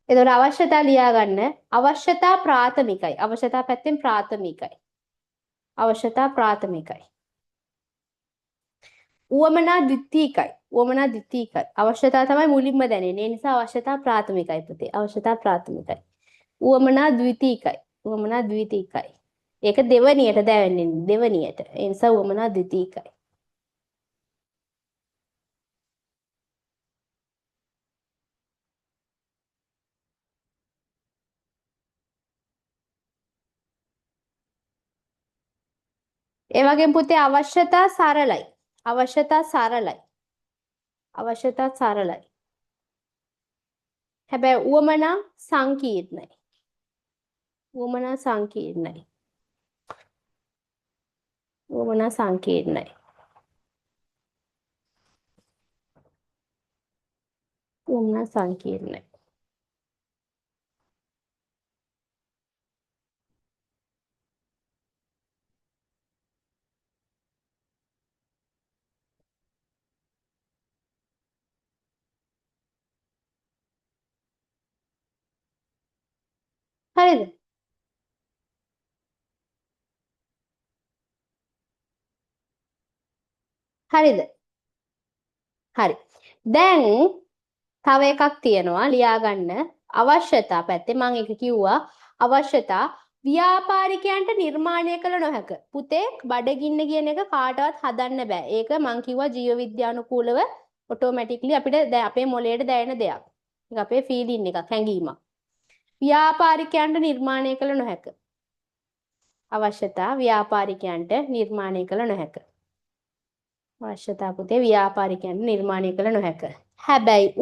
එතකොට අවශ්‍යතා ලියා ගන්න. අවශ්‍යතා ප්‍රාථමිකයි. අවශ්‍යතා පැත්තෙන් ප්‍රාථමිකයි. අවශ්‍යතා ප්‍රාථමිකයි. උවමනා ද්විතීකයි. උවමනා ද්විතීකයි. අවශ්‍යතා තමයි මුලින්ම දැනෙන්නේ. ඒ නිසා අවශ්‍යතා ප්‍රාථමිකයි පුතේ. අවශ්‍යතා ප්‍රාථමිකයි. උවමනා ද්විතීකයි. උවමනා ද්විතීකයි. ඒක දෙවනියට දැනෙන්නේ. දෙවනියට. ඒ නිසා උවමනා ද්විතීකයි. ඒ වගේම පුතේ අවශ්‍යතා සරලයි. අවශ්‍යතා සරලයි. අවශ්‍යතා සරලයි. හැබැයි උවමනා සංකීර්ණයි. උවමනා සංකීර්ණයි. උවමනා සංකීර්ණයි. උවමනා සංකීර්ණයි. හරිද? හරිද? හරි. දැන් තව එකක් තියෙනවා ලියා ගන්න. අවශ්‍යතා පැත්තේ මම එක කිව්වා අවශ්‍යතා ව්‍යාපාරිකයන්ට නිර්මාණය කළ නොහැක. පුතේ බඩගින්න කියන එක කාටවත් හදන්න බෑ. ඒක මම කිව්වා ජීව විද්‍යානුකූලව ඔටෝමැටික්ලි අපිට අපේ මොළයට දැනෙන දෙයක්. ඒක අපේ ෆීලින් එකක්, හැඟීමක්. ව්‍යාපාරිකයන්ට නිර්මාණය කළ නොහැක. අවශ්‍යතා ව්‍යාපාරිකයන්ට නිර්මාණය කළ නොහැක. අවශ්‍යතා පුතේ ව්‍යාපාරිකයන්ට නිර්මාණය කළ නොහැක. හැබැයි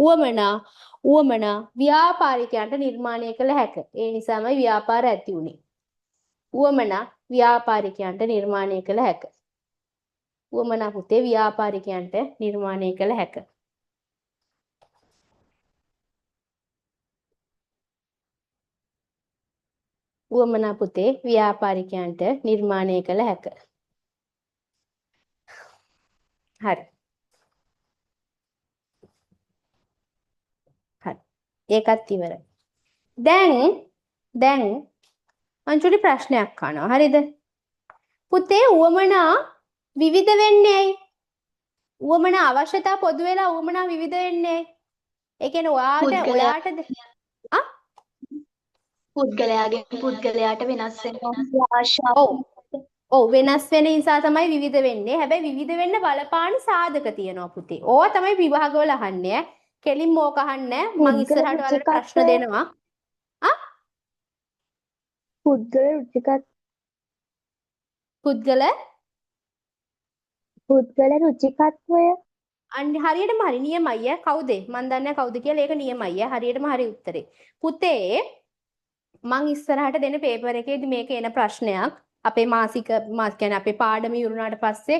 උවමනා ව්‍යාපාරිකයන්ට නිර්මාණය කළ හැක. ඒ නිසාමයි ව්‍යාපාර ඇති වුනේ. උවමනා ව්‍යාපාරිකයන්ට නිර්මාණය කළ හැක. උවමනා පුතේ ව්‍යාපාරිකයන්ට නිර්මාණය කළ හැක. උවමනා පුතේ ව්‍යාපාරිකයන්ට නිර්මාණය කළ හැක. හරි. හරි. ඒකත් ඉවරයි. දැන් අංචුලි ප්‍රශ්නයක් අහනවා. හරිද? පුතේ උවමනා විවිධ වෙන්නේ ඇයි? උවමනා අවශ්‍යතා පොදු වෙලා උවමනා විවිධ වෙන්නේ ඇයි? ඒ කියන්නේ ඔයාටද පුද්ගලයාගෙන් පුද්ගලයාට වෙනස් වෙනවා ආශාව. ඔව් වෙනස් වෙන නිසා තමයි විවිධ වෙන්නේ. හැබැයි විවිධ වෙන්න බලපාන සාධක තියෙනවා පුතේ. ඕවා තමයි විභාගවල අහන්නේ. කෙලින්ම ඕක අහන්නේ. මම ඉස්සරහට ඔයාලට ප්‍රශ්න දෙනවා. පුද්ගල රුචිකත්වය අන්න හරියටම හරි නියමයි. කවුද? මන් දන්නේ කවුද කියලා. ඒක නියමයි. හරියටම හරි උත්තරේ. පුතේ මං ඉස්සරහට දෙන පේපර් එකේදී මේක එන ප්‍රශ්නයක්. අපේ කියන්නේ අපේ පාඩම ඉවරුනාට පස්සේ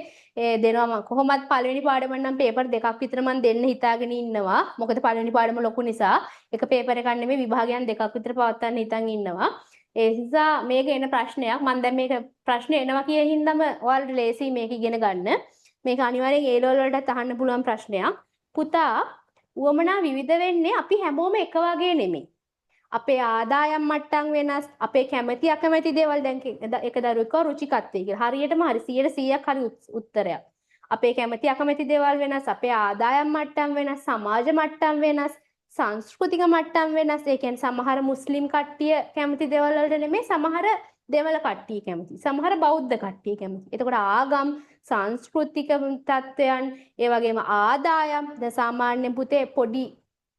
දෙනවා. කොහොමත් පළවෙනි පාඩම නම් පේපර් දෙකක් විතර මම දෙන්න හිතාගෙන ඉන්නවා. මොකද පළවෙනි පාඩම ලොකු නිසා එක පේපර් එකක් නෙමෙයි විභාගයන් දෙකක් විතර පවත්වන්න හිතන් ඉන්නවා. ඒ නිසා මේක එන ප්‍රශ්නයක්. මම දැන් මේක ප්‍රශ්න එනවා කියන හින්දාම ඔයාලට ලේසි මේක ඉගෙන ගන්න. මේක අනිවාර්යෙන් A level වලටත් අහන්න පුළුවන් ප්‍රශ්නයක්. පුතා උවමනා විවිධ වෙන්නේ අපි හැමෝම එක වගේ නෙමෙයි. අපේ ආදායම් මට්ටම් වෙනස්, අපේ කැමැති අකමැති දේවල් දැන් එක දරුවෙක් රුචිකත්වය කියලා. හරියටම හරි 100%ක් හරි උත්තරයක්. අපේ කැමැති අකමැති දේවල් වෙනස්, අපේ ආදායම් මට්ටම් වෙනස්, සමාජ මට්ටම් වෙනස්, සංස්කෘතික මට්ටම් වෙනස්. ඒ කියන්නේ සමහර මුස්ලිම් කට්ටිය කැමති දේවල් වලට නෙමෙයි සමහර දෙමළ කට්ටිය කැමති. සමහර බෞද්ධ කට්ටිය කැමති. එතකොට ආගම්, සංස්කෘතික තත්ත්වයන්, ඒ වගේම ආදායම් දැන් සාමාන්‍ය පුතේ පොඩි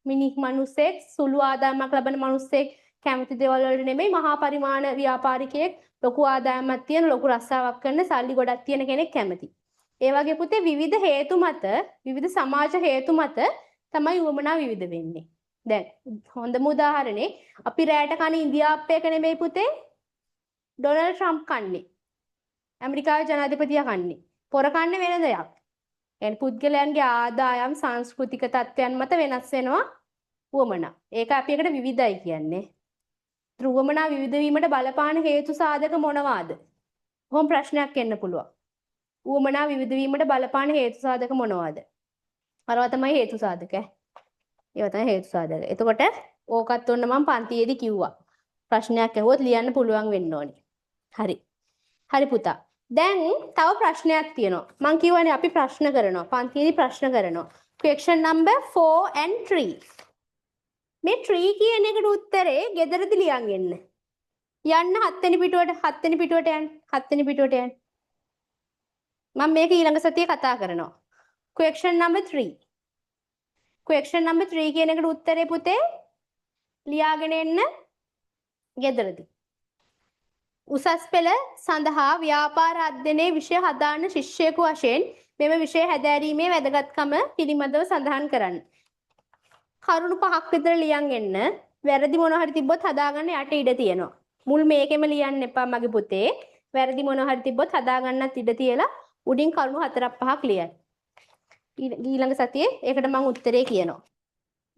මිනිස්සෙක් සුළු ආදායමක් ලබන මිනිස්සෙක් කැමති දේවල් වලට නෙමෙයි මහා පරිමාණ ව්‍යාපාරිකයෙක් ලොකු ආදායමක් තියෙන ලොකු රස්සාවක් කරන සල්ලි ගොඩක් තියෙන කෙනෙක් කැමති. ඒ වගේ පුතේ විවිධ හේතු මත විවිධ සමාජ හේතු මත තමයි උවමනා විවිධ වෙන්නේ. දැන් හොඳම උදාහරණේ අපි රැට කන ඉන්දියාප්පයක නෙමෙයි පුතේ ඩොනල්ඩ් ට්‍රම්ප් කන්නේ. ඇමරිකාවේ ජනාධිපතියා කන්නේ. පොර කන්නේ වෙන දෙයක්. يعني පුද්ගලයන්ගේ ආදායම් සංස්කෘතික තත්ත්වයන් මත වෙනස් වෙනවා උවමනා. ඒක අපි එකට විවිධයි කියන්නේ. උවමනා විවිධ වීමට බලපාන හේතු සාධක මොනවාද? කොහොම ප්‍රශ්නයක් එන්න පුළුවන්. උවමනා විවිධ වීමට බලපාන හේතු සාධක මොනවාද? අරවා තමයි හේතු සාධක. ඒවා තමයි හේතු සාධක. එතකොට ඕකත් ඔන්න මම පන්තියේදී කිව්වා. ප්‍රශ්නයක් ඇහුවොත් ලියන්න පුළුවන් වෙන්න ඕනේ. හරි. හරි පුතා. දැන් තව ප්‍රශ්නයක් තියෙනවා. මම කියවනේ අපි ප්‍රශ්න කරනවා. පන්තියේදී ප්‍රශ්න කරනවා. question number 4 and 3. මේ 3 කියන එකට උත්තරේ ගෙදරදී ලියන් එන්න. යන්න 7 වෙනි පිටුවට යන්න. 7 වෙනි පිටුවට යන්න. මම මේක ඊළඟ සතියේ කතා කරනවා. question number 3. question number 3 කියන එකට උත්තරේ පුතේ ලියාගෙන එන්න ගෙදරදී. උසස් පෙළ සඳහා ව්‍යාපාර අධ්‍යයනයේ විෂය හදාන්න ශිෂ්‍යයෙකු වශයෙන් මෙම විෂය හැදෑරීමේ වැදගත්කම පිළිබඳව සඳහන් කරන්න. කරුණු 5ක් විතර ලියන් එන්න. වැරදි මොනවා හරි තිබ්බොත් හදාගන්න යට ඉඩ තියෙනවා. මුල් මේකෙම ලියන්න එපා මගේ පුතේ. වැරදි මොනවා හරි තිබ්බොත් හදාගන්නත් ඉඩ තියලා උඩින් කරුණු 4ක් 5ක් ලියන්න. ඊළඟ සතියේ ඒකට මම උත්තරේ කියනවා.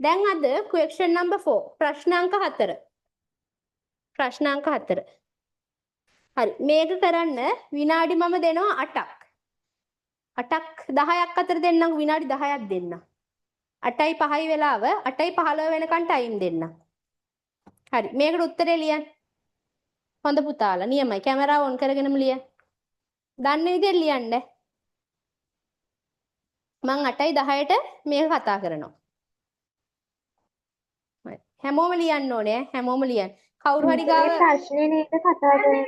දැන් අද question number 4 ප්‍රශ්නාංක 4. ප්‍රශ්නාංක 4. හරි මේක කරන්න විනාඩි මම දෙනවා 8ක්. 10ක් අතර දෙන්නම් විනාඩි 10ක් දෙන්න. 8යි 5යි වෙලාව 8යි 15 වෙනකන් ටයිම් දෙන්න. හරි මේකට උත්තරේ ලියන්න. හොඳ පුතාලා නියමයි කැමරාව ඔන් කරගෙනම ලියන්න. දන්න විදිහට ලියන්න. මම 8යි 10ට මේක කතා කරනවා. හරි හැමෝම ලියන්න ඕනේ හැමෝම ලියන්න. කවුරු හරි ගාව ප්‍රශ්නේ නේද කතා කරන්නේ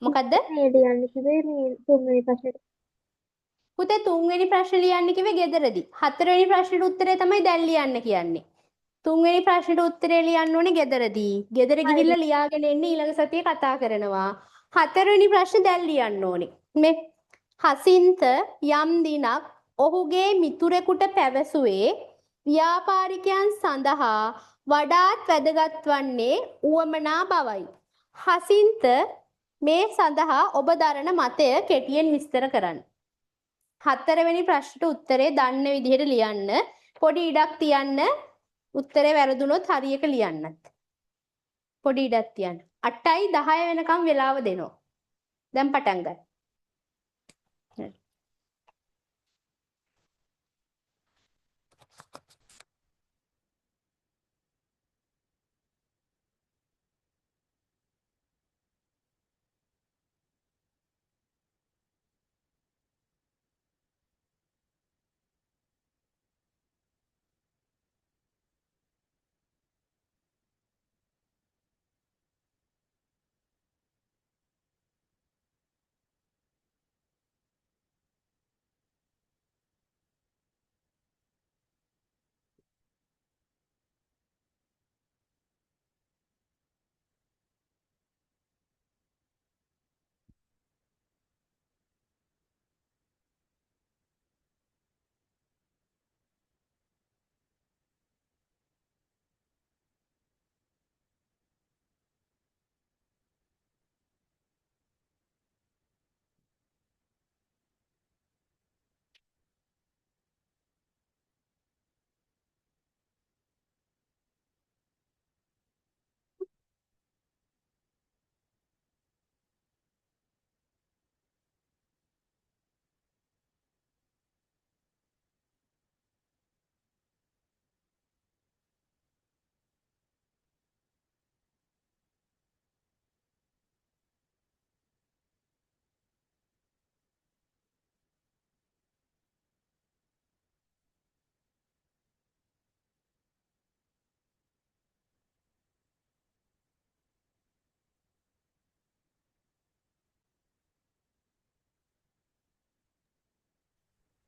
මොකද්ද? මේ ලියන්න කිව්වේ මේ තුන්වෙනි ප්‍රශ්නෙට. පුතේ තුන්වෙනි ප්‍රශ්න ලියන්න කිව්වේ ගෙදරදී. හතරවෙනි ප්‍රශ්නෙට උත්තරේ තමයි දැන් ලියන්න කියන්නේ. තුන්වෙනි ප්‍රශ්නෙට උත්තරේ ලියන්න ඕනේ ගෙදරදී. ගෙදර ගිහිල්ලා ලියාගෙන එන්න ඊළඟ සතියේ කතා කරනවා. හතරවෙනි ප්‍රශ්නේ දැන් ලියන්න ඕනේ. මේ හසින්ත යම් දිනක් ඔහුගේ මිතුරෙකුට පැවසුවේ ව්‍යාපාරිකයන් සඳහා වඩාත් වැදගත් වන්නේ උවමනා බවයි. හසින්ත මේ සඳහා ඔබ දරන මතය කෙටියෙන් විස්තර කරන්න. හතරවෙනි ප්‍රශ්නට උත්තරේ දන්න විදිහට ලියන්න. පොඩි ඉඩක් තියන්න. උත්තරේ වැරදුනොත් හරි එක ලියන්නත්. පොඩි ඉඩක් තියන්න. 8යි 10 වෙනකම් වෙලාව දෙනවා. දැන් පටන් ගන්න.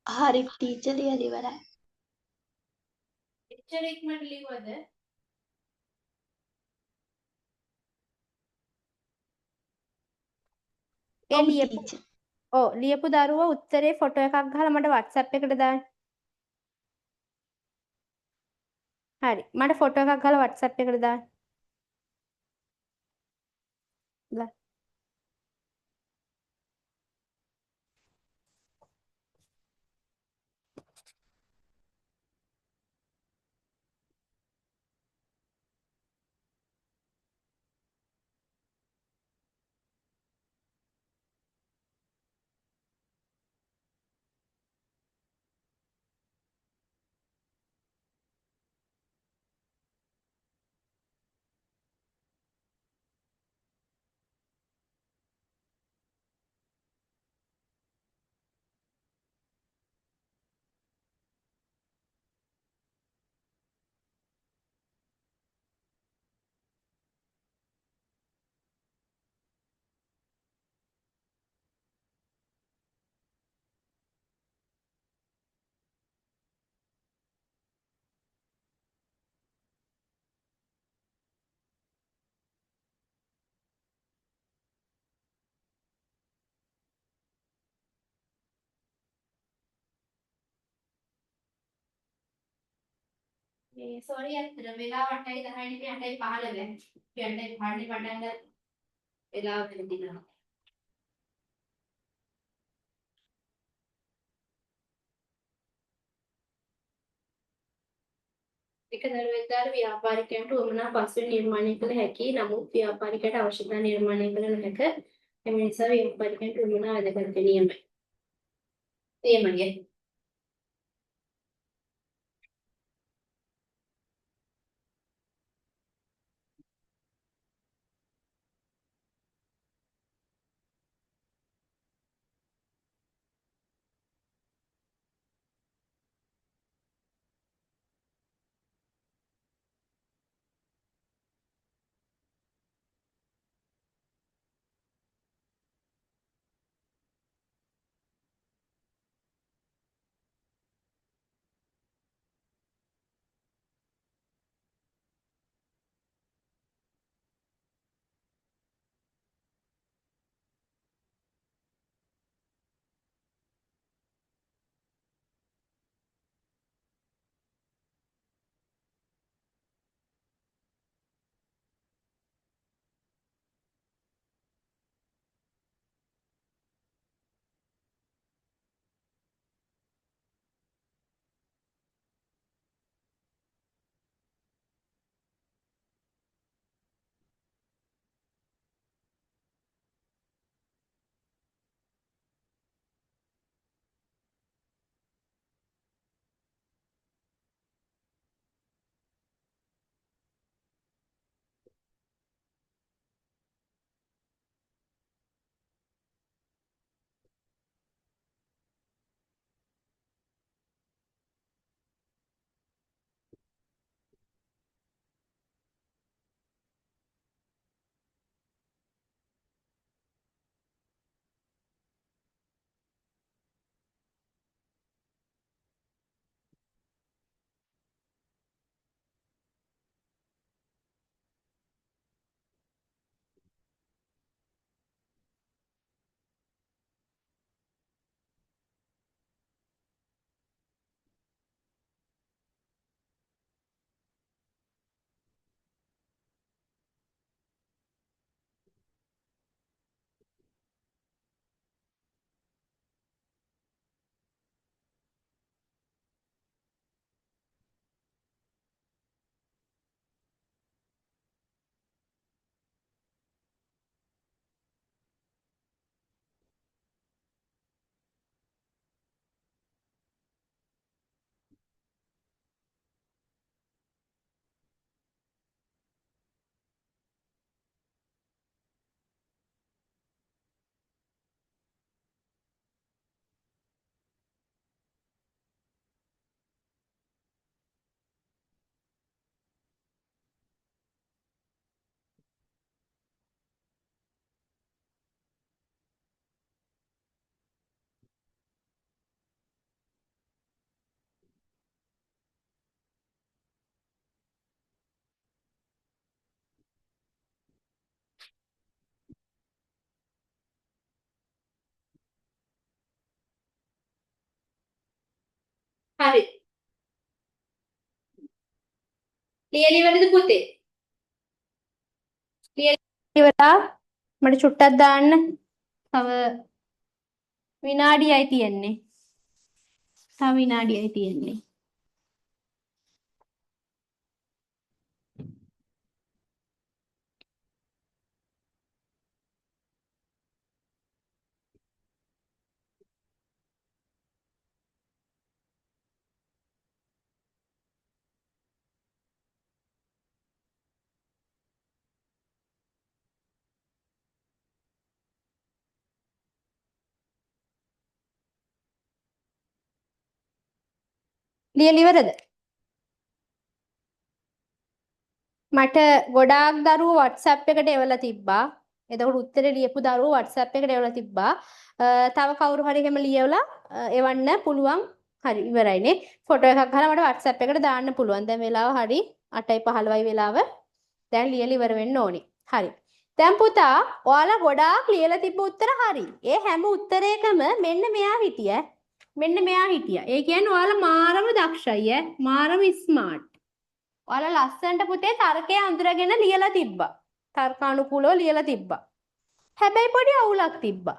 හරි ටීචර් ලියලා ඉවරයි. එච්චර ඉක්මනට ලිව්වද? ඒ ඔව් ලියපු ටීචර්. ලියපු දරුවා උත්තරේ ෆොටෝ එකක් ගහලා මට WhatsApp එකට දාන්න. හරි. මට ෆොටෝ එකක් ගහලා WhatsApp එකට දාන්න. ලා. මේ සෝරි අතර වෙලාව 8යි 10යි නේ 8යි 15. 8යි 15 පටන් ගන්න වෙලාව වෙනදිනවා. එක දරුවෙක්දාට ව්‍යාපාරිකයන්ට උවමනා පසුබිම් නිර්මාණය කළ හැකි. නමුත් ව්‍යාපාරිකයට අවශ්‍යතා නිර්මාණය කළ නොහැක. එම නිසා ව්‍යාපාරිකයන්ට උවමනා වැදගත් නියමයි. නියමයි. හරි. ලියලා ඉවරද පුතේ? ලියලා ඉවරලා මට චුට්ටක් දාන්න. තව විනාඩියයි තියෙන්නේ. තව විනාඩියයි තියෙන්නේ. ලියලා ඉවරද? මට ගොඩාක් දරුවෝ WhatsApp එකට එවලා තිබ්බා. එතකොට උත්තරේ ලියපු දරුවෝ WhatsApp එකට එවලා තිබ්බා. තව කවුරු හරි එහෙම ලියවලා එවන්න පුළුවන්. හරි ඉවරයිනේ. ෆොටෝ එකක් ගහලා මට WhatsApp එකට දාන්න පුළුවන්. දැන් වෙලාව හරි 8:15යි වෙලාව. දැන් ලියලා ඉවර වෙන්න ඕනේ. හරි. දැන් පුතා ඔයාලා ගොඩාක් ලියලා තිබ්බ උත්තර හරි. ඒ හැම උත්තරයකම මෙන්න මෙයා හිටියා. මෙන්න මෙයා හිටියා. ඒ කියන්නේ ඔයාලා මාරම දක්ෂයි ඈ. මාරම ස්මාර්ට්. ඔයාලා ලස්සනට පුතේ තර්කය අඳුරගෙන ලියලා තිබ්බා. තර්කානුකූලව ලියලා තිබ්බා. හැබැයි පොඩි අවුලක් තිබ්බා.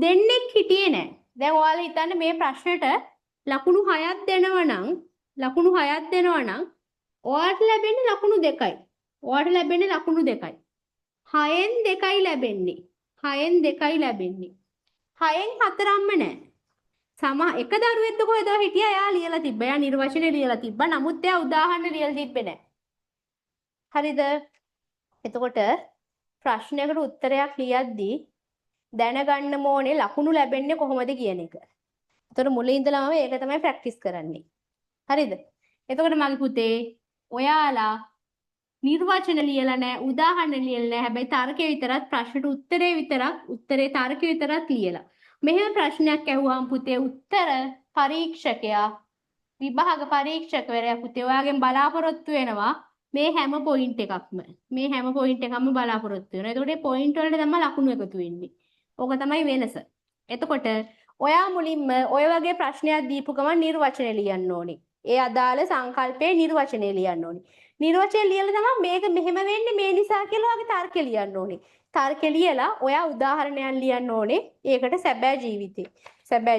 දෙන්නෙක් හිටියේ නැහැ. දැන් ඔයාලා හිතන්න මේ ප්‍රශ්නෙට ලකුණු 6ක් දෙනවා නම් ඔයාලට ලැබෙන්නේ ලකුණු 2යි. ඔයාලට ලැබෙන්නේ ලකුණු 2යි. 6ෙන් 2යි ලැබෙන්නේ. 6ෙන් 2යි ලැබෙන්නේ. 6ෙන් 4ක්ම නැහැ. එක දරුවෙක්ද කොහෙද හිටියා එයා ලියලා තිබ්බා. එයා නිර්වචනේ ලියලා තිබ්බා. නමුත් එයා උදාහරණ ලියලා තිබ්බේ නැහැ. හරිද? එතකොට ප්‍රශ්නයකට උත්තරයක් ලියද්දී දැනගන්න ඕනේ ලකුණු ලැබෙන්නේ කොහොමද කියන එක. එතකොට මුලින් ඉඳලාම ඒක තමයි ප්‍රැක්ටිස් කරන්නේ. හරිද? එතකොට මගේ පුතේ ඔයාලා නිර්වචන ලියලා නැහැ, උදාහරණ ලියලා නැහැ. හැබැයි තර්කය විතරක් ප්‍රශ්නට උත්තරේ තර්කය විතරක් ලියලා. මෙහෙම ප්‍රශ්නයක් ඇහුවාම පුතේ උත්තර පරීක්ෂකයා විභාග පරීක්ෂකවරයා පුතේ ඔයාගෙන් බලාපොරොත්තු වෙනවා මේ හැම පොයින්ට් එකක්ම බලාපොරොත්තු වෙනවා. එතකොට මේ පොයින්ට් වලට තමයි ලකුණු එකතු වෙන්නේ. ඕක තමයි වෙනස. එතකොට ඔයා මුලින්ම ඔය වගේ ප්‍රශ්නයක් දීපු ගමන් නිර්වචනය ලියන්න ඕනේ. ඒ අදාළ සංකල්පයේ නිර්වචනය ලියන්න ඕනේ. නිර්වචනය ලියලා තමයි මේක මෙහෙම වෙන්නේ මේ නිසා කියලා ඔයාගේ තර්කය ලියන්න ඕනේ. තර්කය ලියලා ඔයා උදාහරණයක් ලියන්න ඕනේ. ඒකට සැබෑ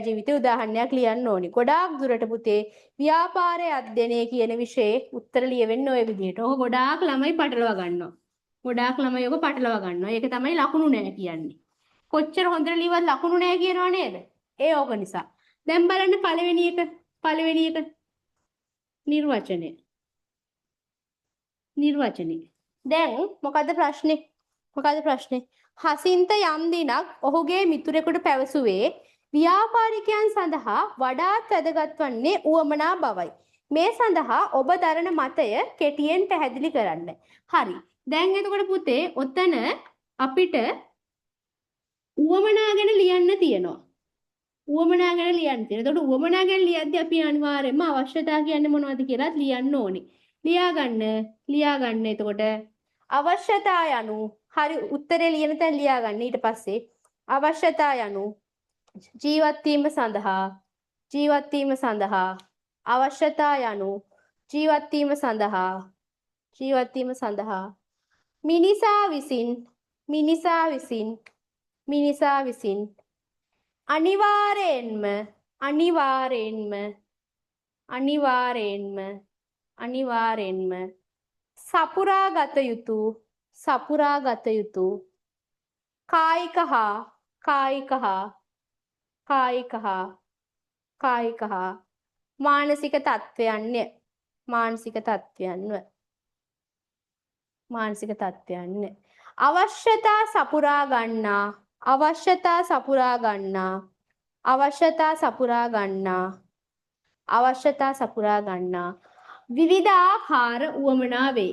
ජීවිතේ උදාහරණයක් ලියන්න ඕනේ. ගොඩාක් දුරට පුතේ ව්‍යාපාරයේ අධ්‍යයනය කියන විෂයේ උත්තර ලියවෙන්නේ ඔය විදිහට. ඕක ගොඩාක් ළමයි පටලවා ගන්නවා. ඒක තමයි ලකුණු නැහැ කියන්නේ. කොච්චර හොඳට ලියවත් ලකුණු නැහැ කියනව නේද? ඒ ඕක නිසා. දැන් බලන්න පළවෙනි එක නිර්වචනය. දැන් මොකද්ද ප්‍රශ්නේ? හසින්ත යම් දිනක් ඔහුගේ මිතුරෙකුට පැවසුවේ ව්‍යාපාරිකයන් සඳහා වඩාත් වැදගත් වන්නේ උවමනා බවයි. මේ සඳහා ඔබ දරන මතය කෙටියෙන් පැහැදිලි කරන්න. හරි. දැන් එතකොට පුතේ ඔතන අපිට උවමනා ගැන ලියන්න තියෙනවා. එතකොට උවමනා ගැන ලියද්දී අපි අනිවාර්යයෙන්ම අවශ්‍යතා කියන්නේ මොනවද කියලා ලියන්න ඕනේ. ලියාගන්න එතකොට අවශ්‍යතා යනු හරි උත්තරේ ලියන තැන ලියාගන්න. ඊට පස්සේ අවශ්‍යතා යනු ජීවත් වීම සඳහා අවශ්‍යතා යනු ජීවත් වීම සඳහා මිනිසා විසින් අනිවාර්යෙන්ම සපුරාගත යුතු කායික හා මානසික තත්ත්වයන්ව අවශ්‍යතා සපුරා ගන්නා විවිධාකාර උවමනාවේ.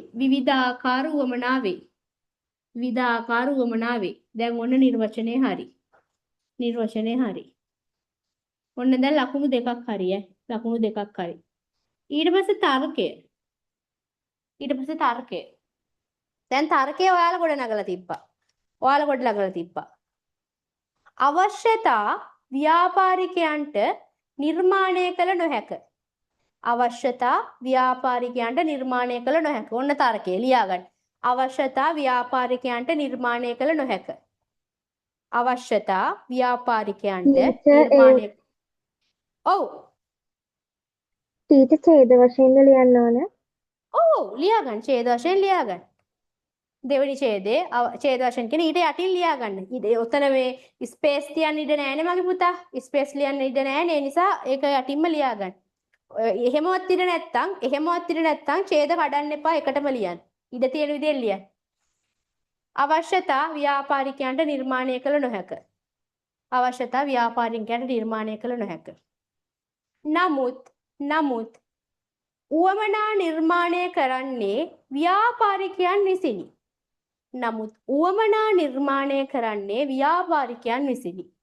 දැන් ඔන්න නිර්වචනේ හරි. ඔන්න දැන් ලකුණු දෙකක් හරි. ඊට පස්සේ තර්කය. දැන් තර්කය ඔයාලා ගොඩනගලා තිබ්බා. අවශ්‍යතා ව්‍යාපාරිකයන්ට නිර්මාණය කළ නොහැක. අවශ්‍යතා ව්‍යාපාරිකයන්ට නිර්මාණය කළ නොහැක. ඔන්න තර්කය ලියා ගන්න. අවශ්‍යතා ව්‍යාපාරිකයන්ට නිර්මාණය කළ නොහැක. අවශ්‍යතා ව්‍යාපාරිකයන්ට Teacher, නිර්මාණය ඔව් ටීචර් ඡේද වශයෙන් ලියන්න ඕන. ඔව් ලියා ගන්න. ඡේද වශයෙන් ලියා ගන්න. දෙවෙනි ඡේදයේ ඡේද වශයෙන් කියන ඊට යටින් ලියා ගන්න. ඔතන මේ ස්පේස් තියන්න ඉඩ නැහැනේ මගේ පුතා. ස්පේස් ලියන්න ඉඩ නැහැනේ. ඒ නිසා ඒක යටින්ම ලියා ගන්න. එහෙමවත් ඉඩ නැත්තම් ඡේද කඩන්න එපා එකටම ලියන්න. ඉඩ තියෙන විදිහෙන් ලියන්න. අවශ්‍යතා ව්‍යාපාරිකයන්ට නිර්මාණය කළ නොහැක. අවශ්‍යතා ව්‍යාපාරිකයන්ට නිර්මාණය කළ නොහැක. නමුත් උවමනා නිර්මාණය කරන්නේ ව්‍යාපාරිකයන් විසිනි. නමුත් උවමනා නිර්මාණය කරන්නේ ව්‍යාපාරිකයන් විසිනි.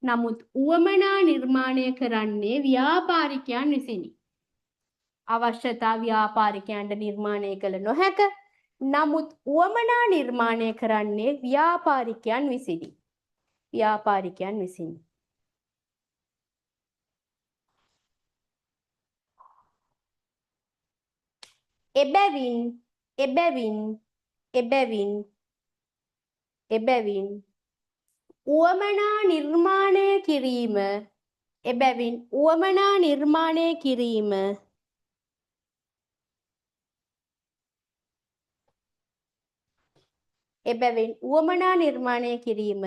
නමුත් උවමනා නිර්මාණය කරන්නේ ව්‍යාපාරිකයන් විසිනි. අවශ්‍යතා ව්‍යාපාරිකයන්ට නිර්මාණය කළ නොහැක. නමුත් උවමනා නිර්මාණය කරන්නේ ව්‍යාපාරිකයන් විසිනි. ව්‍යාපාරිකයන් විසිනි. එබැවින් උවමනා නිර්මාණය කිරීම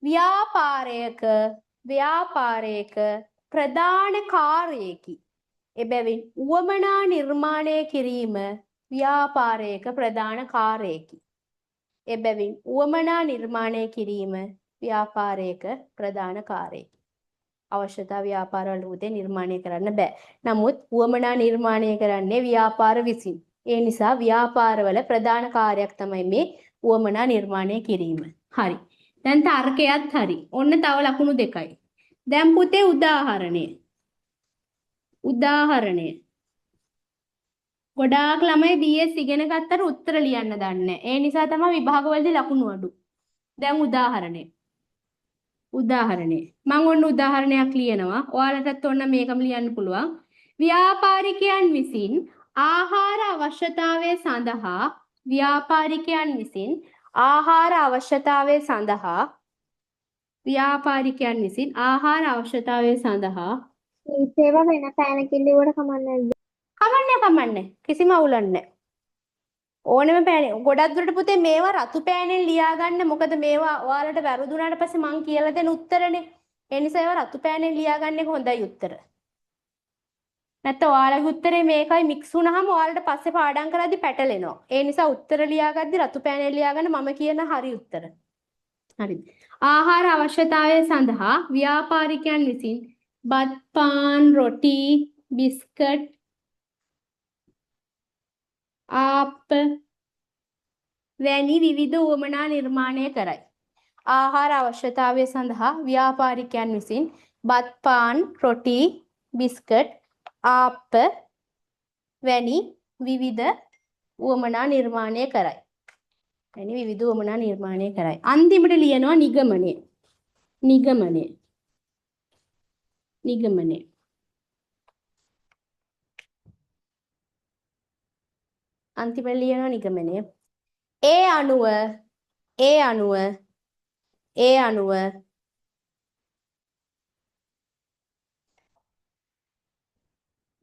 ව්‍යාපාරයක ප්‍රධාන කාර්යයකි. එබැවින් උවමනා නිර්මාණය කිරීම ව්‍යාපාරයක ප්‍රධාන කාර්යයකි. එබැවින් උවමනා නිර්මාණය කිරීම ව්‍යාපාරයක ප්‍රධාන කාර්යයකි. අවශ්‍යතා ව්‍යාපාරවල උදේ නිර්මාණය කරන්න බෑ. නමුත් උවමනා නිර්මාණය කරන්නේ ව්‍යාපාර විසින්. ඒ නිසා ව්‍යාපාරවල ප්‍රධාන කාර්යයක් තමයි මේ උවමනා නිර්මාණය කිරීම. හරි. දැන් තර්කයත් හරි. ඔන්න තව ලකුණු දෙකයි. දැන් පුතේ උදාහරණය. ගොඩාක් ළමයි BS ඉගෙන ගත්තට උත්තර ලියන්න දන්නේ නැහැ. ඒ නිසා තමයි විභාගවලදී ලකුණු අඩු. දැන් උදාහරණය. මම ඔන්න උදාහරණයක් ලියනවා. ඔයාලටත් ඔන්න මේකම ලියන්න පුළුවන්. ව්‍යාපාරිකයන් විසින් ආහාර අවශ්‍යතාවය සඳහා ඒවා වෙන පෑනකින් ලිව්වට කමන්නේ නැහැ. කමන්නේ කිසිම අවුලක් නැහැ. ඕනෙම පෑනේ ගොඩක් දුරට පුතේ මේවා රතු පෑනෙන් ලියා ගන්න. මොකද මේවා ඔයාලට වැරදුනාට පස්සේ මං කියලා දෙන උත්තරනේ. ඒ නිසා ඒවා රතු පෑනෙන් ලියා ගන්න එක හොඳයි උත්තර. නැත්නම් ඔයාලගේ උත්තරේ මේකයි මික්ස් වුණාම ඔයාලට පස්සේ පාඩම් කරද්දි පැටලෙනවා. ඒ නිසා උත්තර ලියාගද්දි රතු පෑනෙන් ලියා ගන්න මම කියන හරි උත්තර. හරිද? ආහාර අවශ්‍යතාවය සඳහා ව්‍යාපාරිකයන් විසින් බත් පාන් රොටි බිස්කට් ආප්ප වැනි විවිධ උවමනා නිර්මාණය කරයි. ආහාර අවශ්‍යතාවය සඳහා ව්‍යාපාරිකයන් විසින් බත් පාන් රොටි බිස්කට් ආප්ප වැනි විවිධ උවමනා නිර්මාණය කරයි. අන්තිමට ලියනවා නිගමනය. අන්තිමට ලියනවා නිගමනය. ඒ අනුව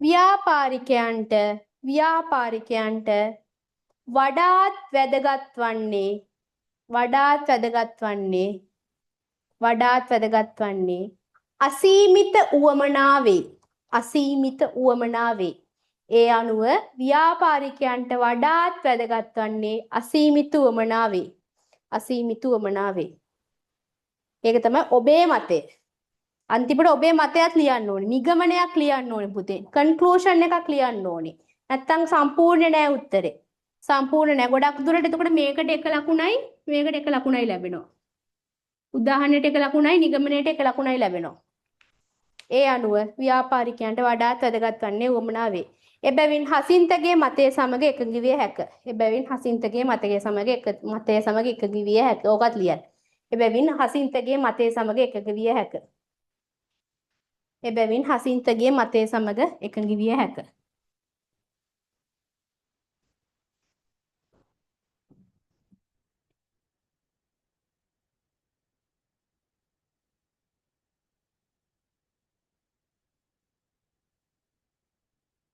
ව්‍යාපාරිකයන්ට වඩාත් වැදගත් වන්නේ අසීමිත උවමනාවේ. ඒ අනුව ව්‍යාපාරිකයන්ට වඩාත් වැදගත් වන්නේ අසීමිත උවමනාවේ. ඒක තමයි ඔබේ මතය. අන්තිමට ඔබේ මතයත් ලියන්න ඕනේ. නිගමනයක් ලියන්න ඕනේ පුතේ. කන්ක්ලූෂන් එකක් ලියන්න ඕනේ. නැත්තම් සම්පූර්ණ නෑ උත්තරේ. සම්පූර්ණ නෑ. ගොඩක් දුරට එතකොට මේකට එක ලකුණයි මේකට එක ලකුණයි ලැබෙනවා. උදාහරණයට එක ලකුණයි නිගමනයට එක ලකුණයි ලැබෙනවා. ඒ අනුව ව්‍යාපාරිකයන්ට වඩාත් වැදගත් වන්නේ උවමනාවේ. එබැවින් හසින්තගේ මතය සමග එකඟ විය හැක. ඕකත් ලියන්න. එබැවින් හසින්තගේ මතය සමග එකඟ විය හැක. එබැවින් හසින්තගේ මතය සමග එකඟ විය හැක.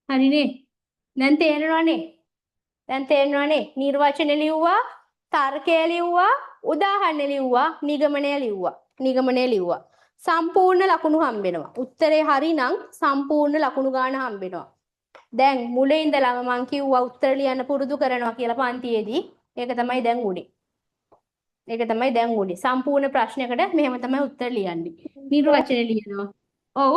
හරිනේ. දැන් තේරෙනවනේ. දැන් තේරෙනවනේ. නිර්වචන ලිව්වා, තර්කය ලිව්වා, උදාහරණ ලිව්වා, නිගමනය ලිව්වා. නිගමනය ලිව්වා. සම්පූර්ණ ලකුණු හම්බෙනවා. උත්තරේ හරිනම් සම්පූර්ණ ලකුණු ගාන හම්බෙනවා. දැන් මුලින් ඉඳලම මං කිව්වා උත්තර ලියන්න පුරුදු කරනවා කියලා පන්තියේදී. ඒක තමයි දැන් උනේ. ඒක තමයි දැන් උනේ. සම්පූර්ණ ප්‍රශ්නයකට මෙහෙම තමයි උත්තර ලියන්නේ. නිර්වචන ලියනවා. ඔව්.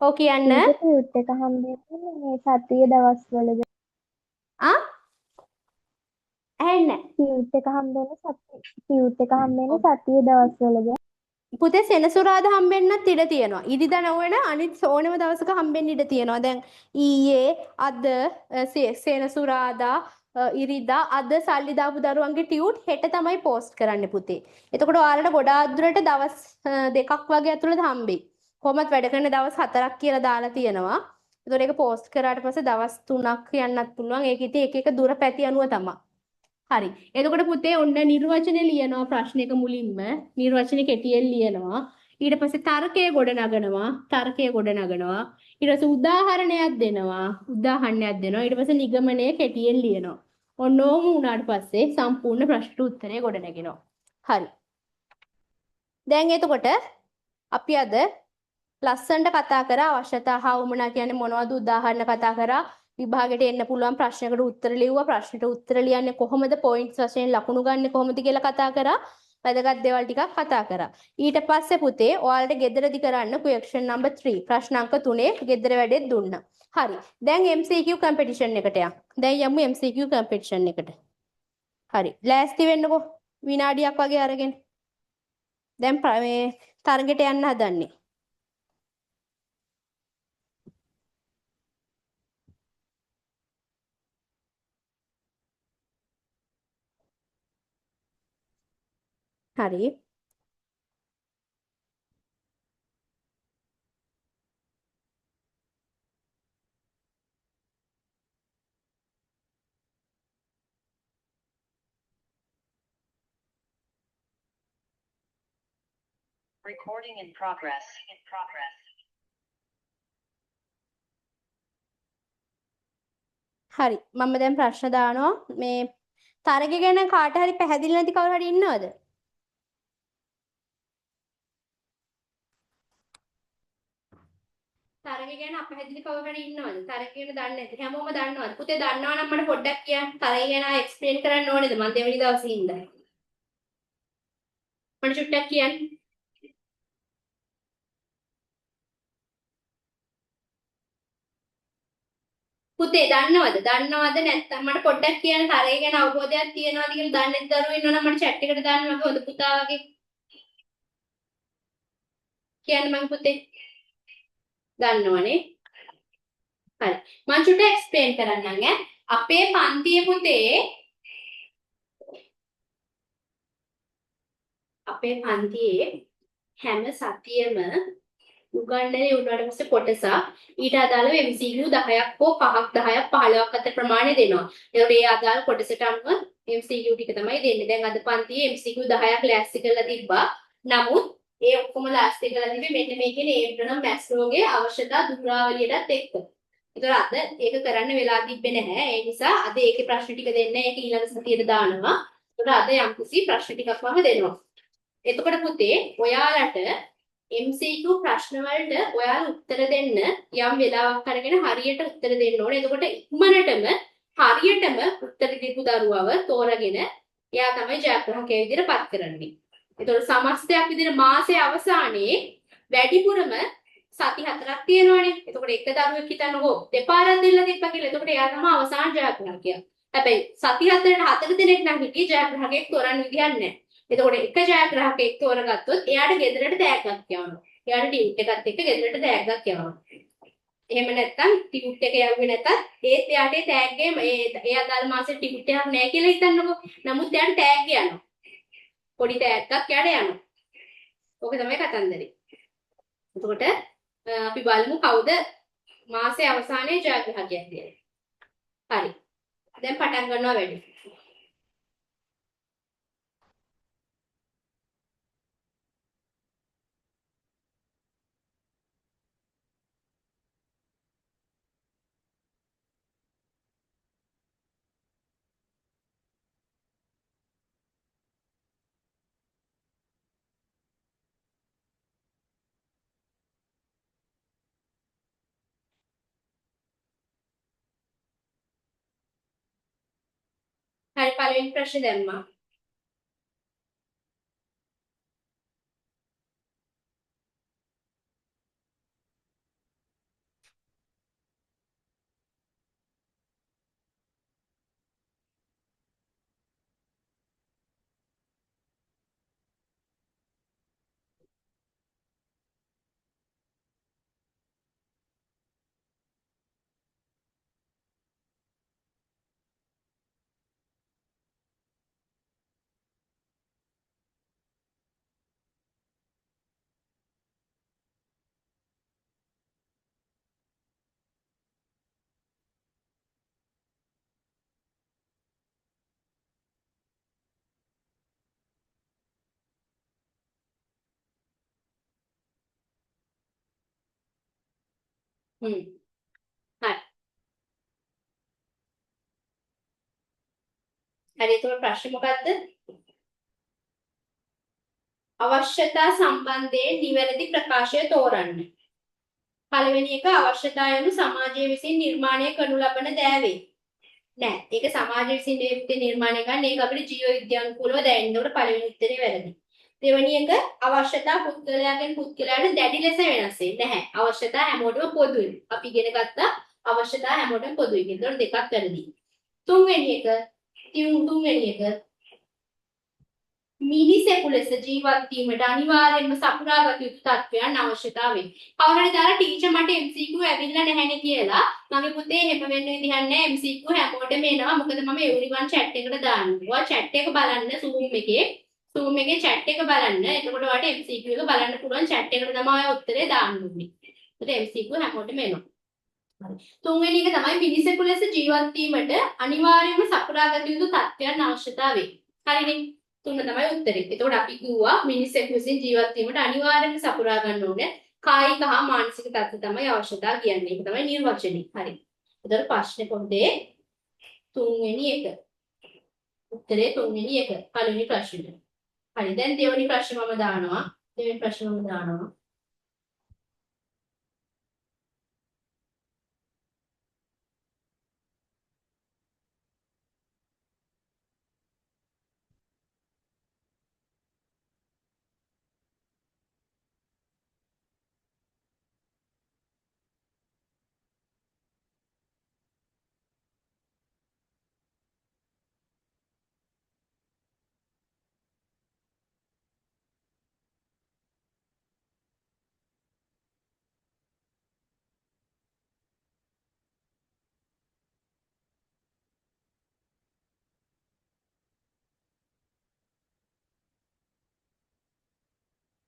ඔව් කියන්න. ඊට ටියුට් එක හම්බෙන්නේ මේ සතියේ දවස්වලද? ආ? ඇහෙන්නේ නැහැ. ටියුට් එක හම්බෙන්නේ සතියේ දවස්වලද? පුතේ සෙනසුරාදා හම්බෙන්නත් ඉඩ තියෙනවා. ඉරිදා නොවන අනිත් ඕනම දවසක හම්බෙන්න ඉඩ තියෙනවා. දැන් ඊයේ අද සෙනසුරාදා ඉරිදා අද සල්ලි දාපු දරුවන්ගේ ටියුට් හෙට තමයි පෝස්ට් කරන්න පුතේ. එතකොට ඔයාලට ගොඩාක් දුරට දවස් දෙකක් වගේ ඇතුළත හම්බෙයි. කොහොමත් වැඩ කරන දවස් 4ක් කියලා දාලා තියෙනවා. එතකොට ඒක පෝස්ට් කරාට පස්සේ දවස් 3ක් යන්නත් පුළුවන්. ඒක ඉතින් එක එක දුර පැති අනුව තමයි. හරි. එතකොට පුතේ ඔන්න නිර්වචන ලියනවා ප්‍රශ්නයක මුලින්ම. නිර්වචන කෙටියෙන් ලියනවා. ඊට පස්සේ තර්කය ගොඩනගනවා. ඊට පස්සේ උදාහරණයක් දෙනවා. ඊට පස්සේ නිගමනය කෙටියෙන් ලියනවා. ඔන්න ඕම වුණාට පස්සේ සම්පූර්ණ ප්‍රශ්නට උත්තරය ගොඩනගෙනවා. හරි. දැන් එතකොට අපි අද ලස්සනට කතා කරා අවශ්‍යතා හා උවමනා කියන්නේ මොනවද උදාහරණ කතා කරා. විභාගෙට එන්න පුළුවන් ප්‍රශ්නයකට උත්තර ලිව්වා. ප්‍රශ්නෙට උත්තර ලියන්නේ කොහොමද? පොයින්ට්ස් වශයෙන් ලකුණු ගන්න කොහොමද කියලා කතා කරා. වැදගත් දේවල් ටිකක් කතා කරා. ඊට පස්සේ පුතේ ඔයාලට ගෙදරදි කරන්න question number 3 ප්‍රශ්න අංක 3 ගෙදර වැඩෙත් දුන්නා. හරි. දැන් MCQ competition එකට දැන් යමු MCQ competition එකට. හරි. ලෑස්ති වෙන්නකෝ. විනාඩියක් වගේ අරගෙන. දැන් මේ තරගෙට යන්න හදන්නේ. හරි. Recording in progress. හරි. මම දැන් ප්‍රශ්න දානවා. මේ තරගය ගැන කාට හරි පැහැදිලි නැති කවුරු හරි ඉන්නවද? තරගය ගැන අපහැදිලි කවුරු හරි ඉන්නවද? තරගය ගැන දන්නේ නැති. හැමෝම දන්නවද? පුතේ දන්නවා නම් මට පොඩ්ඩක් කියන්න. තරගය ගැන එක්ස්ප්ලেইন කරන්න ඕනේද? මම දෙවෙනි දවසේ ඉඳලා. මට චුට්ටක් කියන්න. පුතේ දන්නවද? නැත්නම් මට පොඩ්ඩක් කියන්න තරගය ගැන අවබෝධයක් තියනවද කියලා දන්නේ නැති දරුවෝ ඉන්නවනම් මට chat එකට දාන්න මගේ හොඳ පුතා වගේ. කියන්න මං පුතේ. දන්නවනේ. හරි. මම චුට්ටක් එක්ස්ප්ලেইন කරන්නම් ඈ. අපේ පන්තියේ පුතේ හැම සතියෙම උගන්වන්නේ උනාට පස්සේ කොටසක් ඊට අදාළව MCQ 10ක් හෝ 5ක් 10ක් 15ක් අතර ප්‍රමාණය දෙනවා. ඒකට ඒ අදාළ කොටසට අනුව MCQ ටික තමයි දෙන්නේ. දැන් අද පන්තියේ MCQ 10ක් ලෑස්ති කරලා තිබ්බා. නමුත් ඒ ඔක්කොම ලෑස්ති කරලා තිබ්බේ මෙන්න මේ කියන ඒබ්‍රහම් මැස්ලෝගේ අවශ්‍යතා දුරාවලියටත් එක්ක. ඒතර අද ඒක කරන්න වෙලා තිබ්බේ නැහැ. ඒ නිසා අද ඒකේ ප්‍රශ්න ටික දෙන්න ඒක ඊළඟ සතියේට දානවා. ඒතර අද යම්කිසි ප්‍රශ්න ටිකක් මම දෙනවා. එතකොට පුතේ ඔයාලට MCQ ප්‍රශ්න වලට ඔයාලා උත්තර දෙන්න යම් වෙලාවක් අරගෙන හරියට උත්තර දෙන්න ඕනේ. එතකොට ඉක්මනටම හරියටම උත්තර දීපු දරුවව තෝරගෙන එයා තමයි ජයග්‍රාහකයා විදිහට පත් කරන්නේ. එතකොට සමස්තයක් විදිහට මාසයේ අවසානයේ වැඩිපුරම සති 4ක් තියෙනවානේ. එතකොට එක දරුවෙක් හිතන්නකෝ දෙපාරක් දෙන්න තිබ්බා කියලා. එතකොට එයා තමයි අවසාන ජයග්‍රාහකයා. හැබැයි සති 4ට 4 දිනක් නම් හිටියේ ජයග්‍රාහකයෙක් තෝරන්න විදිහක් නැහැ. එතකොට එක ජයග්‍රාහකයෙක් තෝරගත්තොත් එයාට ගෙදරට තෑග්ගක් යවනවා. එයාට ටියුට් එකත් එක්ක ගෙදරට තෑග්ගක් යවනවා. එහෙම නැත්නම් ටියුට් එක යවුවේ නැතත් ඒත් එයාට ඒ තෑග්ගේ ඒ අදාළ මාසෙ ටියුට් එකක් නැහැ කියලා හිතන්නකෝ. නමුත් එයාට තෑග්ග යනවා. පොඩි තෑග්ගක් එයාට යනවා. ඕක තමයි කතන්දරේ. එතකොට අපි බලමු කවුද මාසේ අවසානයේ ජයග්‍රාහකයා කියලා. හරි. දැන් පටන් ගන්නවා වැඩි. හරි පළවෙනි ප්‍රශ්නේ දැම්මා. හ්ම්. හරි. හරි එතකොට ප්‍රශ්නේ මොකද්ද? අවශ්‍යතා සම්බන්ධයෙන් නිවැරදි ප්‍රකාශය තෝරන්න. පළවෙනි එක අවශ්‍යතා යනු සමාජය විසින් නිර්මාණය කරනු ලබන දෑවේ. නෑ. ඒක සමාජය විසින් නිර්මාණය කරන ඒක අපිට ජීව විද්‍යානුකූලව දැනෙන්න උඩ පළවෙනි උත්තරේ වැරදි. දෙවෙනි එක අවශ්‍යතා පුද්ගලයාගෙන් පුද්ගලයාට දැඩි ලෙස වෙනස් වෙන්නේ නැහැ. අවශ්‍යතා හැමෝටම පොදුයි. අපි ඉගෙන ගත්තා අවශ්‍යතා හැමෝටම පොදුයි. ඒතකොට දෙකක් වැරදි. තුන්වෙනි එක මිනිසෙකු ලෙස ජීවත් වීමට අනිවාර්යයෙන්ම සපුරාගත යුතු තත්ත්වයන් අවශ්‍යතාව වේ. කවුරුහරි දාලා ටීචර් මට MCQ ඇවිල්ලා නැහැනේ කියලා. මගේ පුතේ එහෙම වෙන්න විදිහක් නැහැ. MCQ හැමෝටම එනවා. මොකද මම everyone chat එකට දාන්නේ. ඔයා chat එක බලන්න Zoom එකේ chat එක බලන්න. එතකොට ඔයාලට MCQ එක බලන්න පුළුවන් chat එකට තමයි ඔය උත්තරේ දාන්න ඕනේ. ඒකට MCQ හැමෝටම එනවා. හරි. තුන්වෙනි එක තමයි මිනිසෙකු ලෙස ජීවත් වීමට අනිවාර්යයෙන්ම සපුරාගත යුතු තත්ත්වයන් අවශ්‍යතාව වේ. හරිනේ. තුන තමයි උත්තරේ. එතකොට අපි කිව්වා මිනිස්සෙකු විසින් ජීවත් වීමට අනිවාර්යයෙන්ම සපුරා ගන්න ඕනේ කායික හා මානසික තත්ත්ව තමයි අවශ්‍යතාව කියන්නේ. ඒක තමයි නිර්වචනය. හරි. එතකොට ප්‍රශ්නේ පොතේ තුන්වෙනි එක. උත්තරේ තුන්වෙනි එක. පළවෙනි ප්‍රශ්නෙට. හරි. දැන් දෙවෙනි ප්‍රශ්නේ මම දානවා.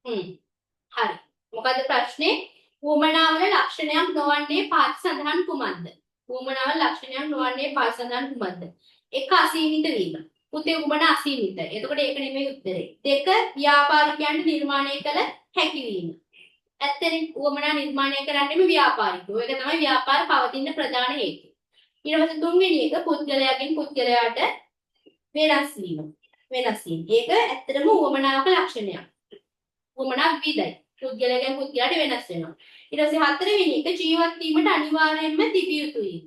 හරි. මොකද්ද ප්‍රශ්නේ? වුමනාවල ලක්ෂණයක් නොවන්නේ පහත සඳහන් කුමක්ද? වුමනාවල ලක්ෂණයක් නොවන්නේ පහත සඳහන් කුමක්ද? 1 අසීමිත වීම. පුතේ වුමන අසීමිතයි. එතකොට ඒක නෙමෙයි උත්තරේ. 2 ව්‍යාපාරිකයන්ට නිර්මාණය කළ හැකියවීම. ඇත්තටම වුමනා නිර්මාණය කරන්නේම ව්‍යාපාරිකයෝ. ඒක තමයි ව්‍යාපාර පවතින ප්‍රධාන හේතුව. ඊට පස්සේ තුන්වෙනි එක පුද්ගලයාගෙන් පුද්ගලයාට වෙනස් වීම. ඒක ඇත්තටම වුමනාවක ලක්ෂණයක්. වුමනා විවිධයි. පුද්ගලයාගෙන් පුද්ගලයාට වෙනස් වෙනවා. ඊට පස්සේ හතරවෙනි එක ජීවත් වීමට අනිවාර්යයෙන්ම තිබිය යුතුයි.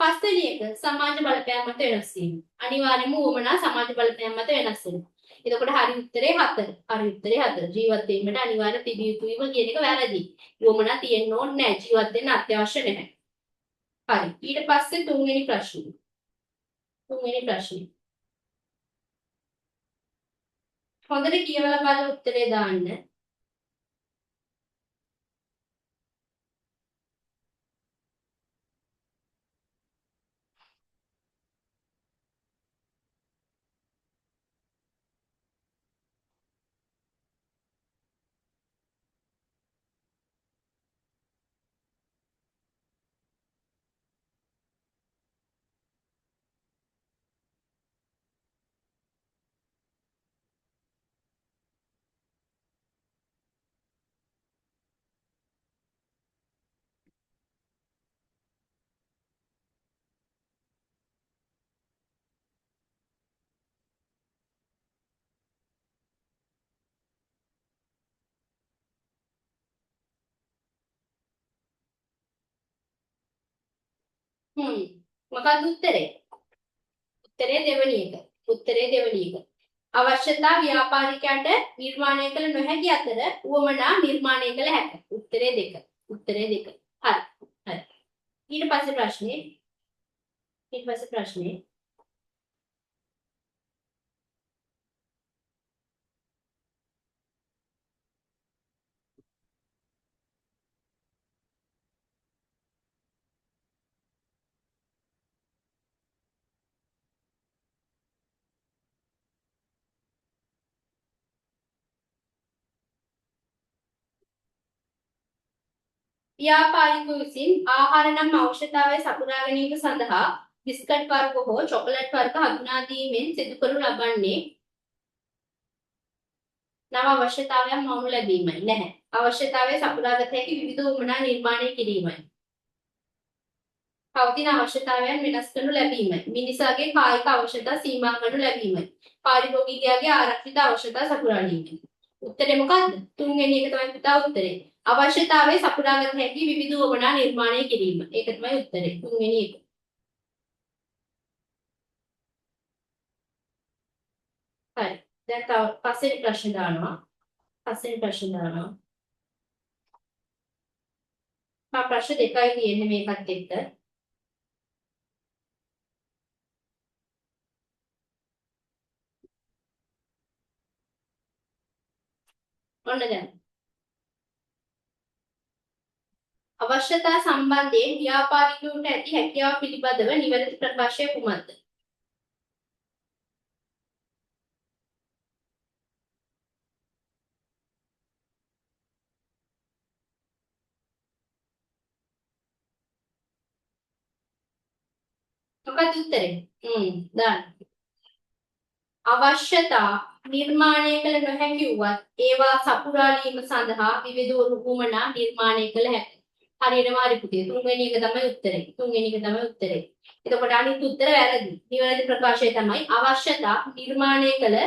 පස්වෙනි එක සමාජ බලපෑම් මත වෙනස් වීම. අනිවාර්යයෙන්ම වුමනා සමාජ බලපෑම් මත වෙනස් වෙනවා. එතකොට හරි උත්තරේ 4. ජීවත් වීමට අනිවාර්ය තිබිය යුතුයිම කියන එක වැරදි. වුමනා තියෙන්න ඕනේ නැහැ. ජීවත් වෙන්න අත්‍යවශ්‍ය නැහැ. හරි. ඊට පස්සේ තුන්වෙනි ප්‍රශ්නේ. හොඳට කියවලා බලලා උත්තරේ දාන්න. මොකක්ද උත්තරේ? උත්තරේ දෙවෙනි එක. උත්තරේ දෙවෙනි එක. අවශ්‍යතා ව්‍යාපාරිකයන්ට නිර්මාණය කළ නොහැකි අතර උවමනා නිර්මාණය කළ හැක. උත්තරේ 2. උත්තරේ 2. හරි. හරි. ඊට පස්සේ ප්‍රශ්නේ ව්‍යාපාරිකයෝ විසින් ආහාර නම් අවශ්‍යතාවය සපුරා ගැනීම සඳහා බිස්කට් වර්ග හෝ චොකලට් වර්ග හඳුනා දීමෙන් සිදු කරනු ලබන්නේ නව අවශ්‍යතාවයන් මවනු ලැබීමයි. නැහැ. අවශ්‍යතාවය සපුරාගත හැකි විවිධ උවමනා නිර්මාණය කිරීමයි. පවතින අවශ්‍යතාවයන් වෙනස් කරනු ලැබීමයි. මිනිසාගේ කායික අවශ්‍යතා සීමා කරනු ලැබීමයි. පාරිභෝගිකයාගේ ආරක්ෂිත අවශ්‍යතා සපුරා ගැනීම. උත්තරේ මොකක්ද? තුන්වෙනි එක තමයි පුතා උත්තරේ. අවශ්‍යතාවය සපුරාගත හැකි විවිධ උවමනා නිර්මාණය කිරීම. ඒක තමයි උත්තරේ. තුන්වෙනි එක. හරි. දැන් තව පස්වෙනි ප්‍රශ්න දානවා. මම ප්‍රශ්න දෙකයි තියෙන්නේ මේකත් එක්ක. ඔන්න දැන්. අවශ්‍යතා සම්බන්ධයෙන් ව්‍යාපාරිකයන්ට ඇති හැකියාව පිළිබඳව නිවැරදි ප්‍රකාශය කුමක්ද? මොකක්ද උත්තරේ? දාන්න. අවශ්‍යතා නිර්මාණය කළ නොහැකි වුවත් ඒවා සපුරාලීම සඳහා විවිධ උවමනා නිර්මාණය කළ හැකියි. හරියටම හරි පුතේ. තුන්වෙනි එක තමයි උත්තරේ. එතකොට අනිත් උත්තර වැරදි. නිවැරදි ප්‍රකාශය තමයි අවශ්‍යතා නිර්මාණය කළ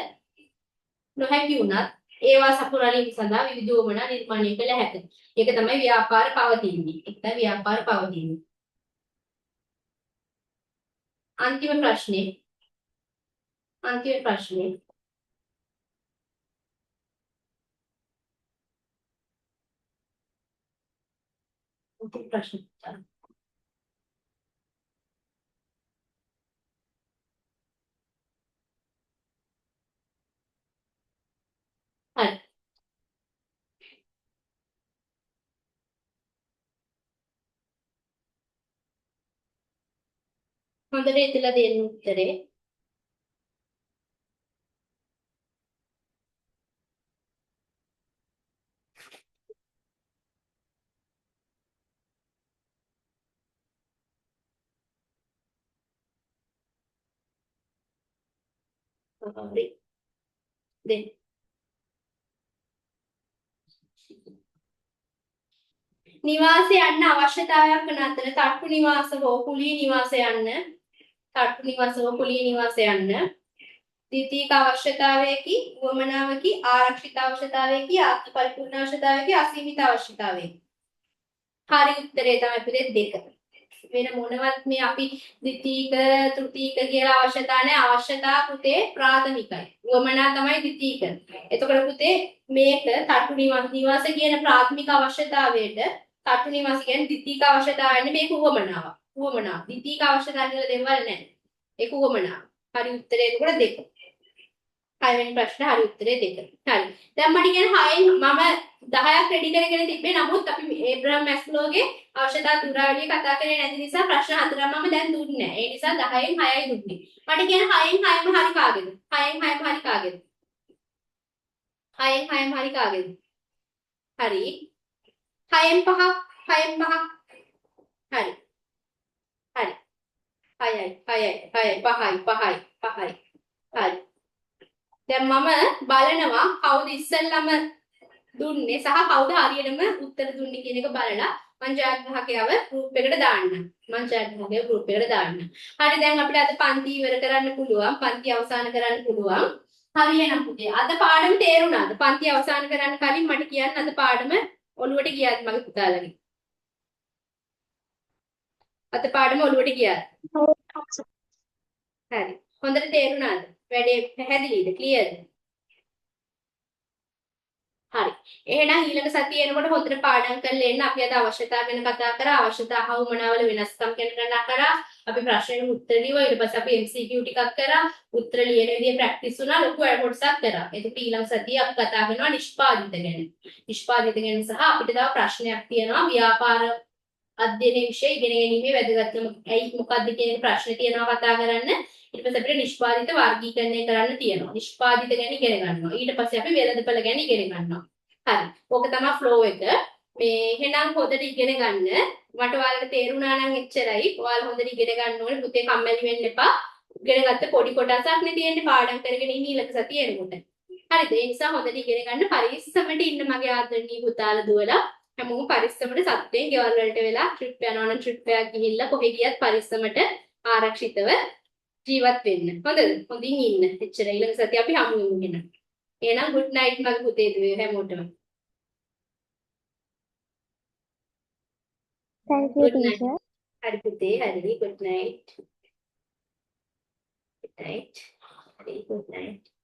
නොහැකි වුණත් ඒවා සපුරාලීම සඳහා විවිධ උවමනා නිර්මාණය කළ හැකියි. ඒක තමයි ව්‍යාපාර පවතින්නේ. अंतिम प्रश्न अंतिम प्रश्न හොඳට ඉතලා දෙන්න උත්තරේ. හරි. දෙන්න. නිවාසය යන්න අවශ්‍යතාවයක් වන අතර තට්ටු නිවාස හෝ කුලී නිවාස යන්න ද්විතීයික අවශ්‍යතාවයකි, වමනාවකි, ආරක්ෂිත අවශ්‍යතාවයකි, ආත්ම පරිපූර්ණ අවශ්‍යතාවයකි, අසීමිත අවශ්‍යතාවයකි. හරි උත්තරේ තමයි පුතේ 2. වෙන මොනවත් මේ අපි ද්විතීයික, තෘතීයික කියලා අවශ්‍යතා නැහැ. අවශ්‍යතා පුතේ ප්‍රාථමිකයි. වමනා තමයි ද්විතීයික. එතකොට පුතේ මේක තට්ටු නිවාස කියන ප්‍රාථමික අවශ්‍යතාවයට තට්ටු නිවාස කියන්නේ ද්විතීයික අවශ්‍යතාවයන්නේ මේක වමනාව. ද්විතීයික අවශ්‍යතාව කියලා දෙවල් නැහැ. ඒක වමනාව. හරි උත්තරේ එතකොට 2. 6 වෙනි ප්‍රශ්න හරි උත්තරේ 2. හරි. දැන් මට කියන 6න් මම 10ක් රෙඩි කරගෙන තිබ්බේ. නමුත් අපි ඒබ්‍රහම් මැස්ලෝගේ අවශ්‍යතා තුරාවලිය කතා කරේ නැති නිසා ප්‍රශ්න 4ක් මම දැන් දුන්නේ නැහැ. ඒ නිසා 10න් 6යි දුන්නේ. මට කියන 6න් 6ම හරි කාගේද? 6න් 6ම හරි කාගේද? 6න් 6ම හරි කාගේද? හරි. 6න් 5ක් හරි. හරි. 6යි 5යි. හරි. දැන් මම බලනවා කවුද ඉස්සෙල්ලම දුන්නේ සහ කවුද හරියටම උත්තර දුන්නේ කියන එක බලලා මං ජයග්‍රහකයව ගෲප් එකට දාන්න. හරි දැන් අපිට අද පන්ති ඉවර කරන්න පුළුවන්. පන්ති අවසන් කරන්න පුළුවන්. හරියනම් පුතේ අද පාඩම තේරුණාද? පන්ති අවසන් කරන්න කලින් මට කියන්න අද පාඩම ඔළුවට ගියාද මගේ පුතාලගේ? අත පාඩම ඔළුවට ගියාද? හරි. හොඳට තේරුණාද? වැඩේ පැහැදිලිද? ක්ලියර්ද? හරි. එහෙනම් ඊළඟ සතියේ එනකොට හොඳට පාඩම් කරලා එන්න. අපි අද අවශ්‍යතා ගැන කතා කරා. අවශ්‍යතා හා උමනාවල වෙනස්කම් ගැන කතා කරා. අපි ප්‍රශ්නෙට උත්තර ලියුවා. ඊට පස්සේ අපි MCQ ටිකක් කරා. උත්තර ලියන විදිය ප්‍රැක්ටිස් වුණා. ලොකු වැඩ කොටසක් කරා. එතකොට ඊළඟ සතියේ අපි කතා කරනවා නිෂ්පාදිත ගැන. නිෂ්පාදිත ගැන සහ අපිට තව ප්‍රශ්නයක් තියෙනවා ව්‍යාපාර අධ්‍යයනයේ විෂය ඉගෙන ගැනීමේ වැදගත්කම ඇයි මොකක්ද කියන ප්‍රශ්න තියෙනවා කතා කරන්න. ඊට පස්සේ අපිට නිෂ්පාදිත වර්ගීකරණය කරන්න තියෙනවා. නිෂ්පාදිත ගැන ඉගෙන ගන්නවා. ඊට පස්සේ අපි වෙළඳපොළ ගැන ඉගෙන ගන්නවා. හරි. ඕක තමයි ෆ්ලෝ එක. මේ එහෙනම් හොඳට ඉගෙන ගන්න. මට ඔයාලට තේරුණා නම් එච්චරයි. ඔයාලා හොඳට ඉගෙන ගන්න ඕනේ. පුතේ කම්මැලි වෙන්න එපා. ඉගෙන ගත්ත පොඩි කොටසක් නේ තියෙන්නේ පාඩම් කරගෙන ඉන්න ඊළඟ සතියේ එනකොට. හරිද? ඒ නිසා හොඳට ඉගෙන ගන්න පරිස්සමට ඉන්න මගේ ආදරණීය පුතාලා දුවලා හැමෝම පරිස්සමට සත්‍යයෙන් ගෙවල් වලට වෙලා ට්‍රිප් යනවා නම් ට්‍රිප් එකක් ගිහිල්ලා කොහෙ ගියත් පරිස්සමට ආරක්ෂිතව ජීවත් වෙන්න. හොඳද? හොඳින් ඉන්න. එච්චර ඊළඟ සතිය අපි හමු වෙමු එහෙනම්. එහෙනම් good night මගේ පුතේ දුවේ හැමෝටම. Thank you, Good night. teacher. හරි පුතේ හරි good night. Good night. හරි good night.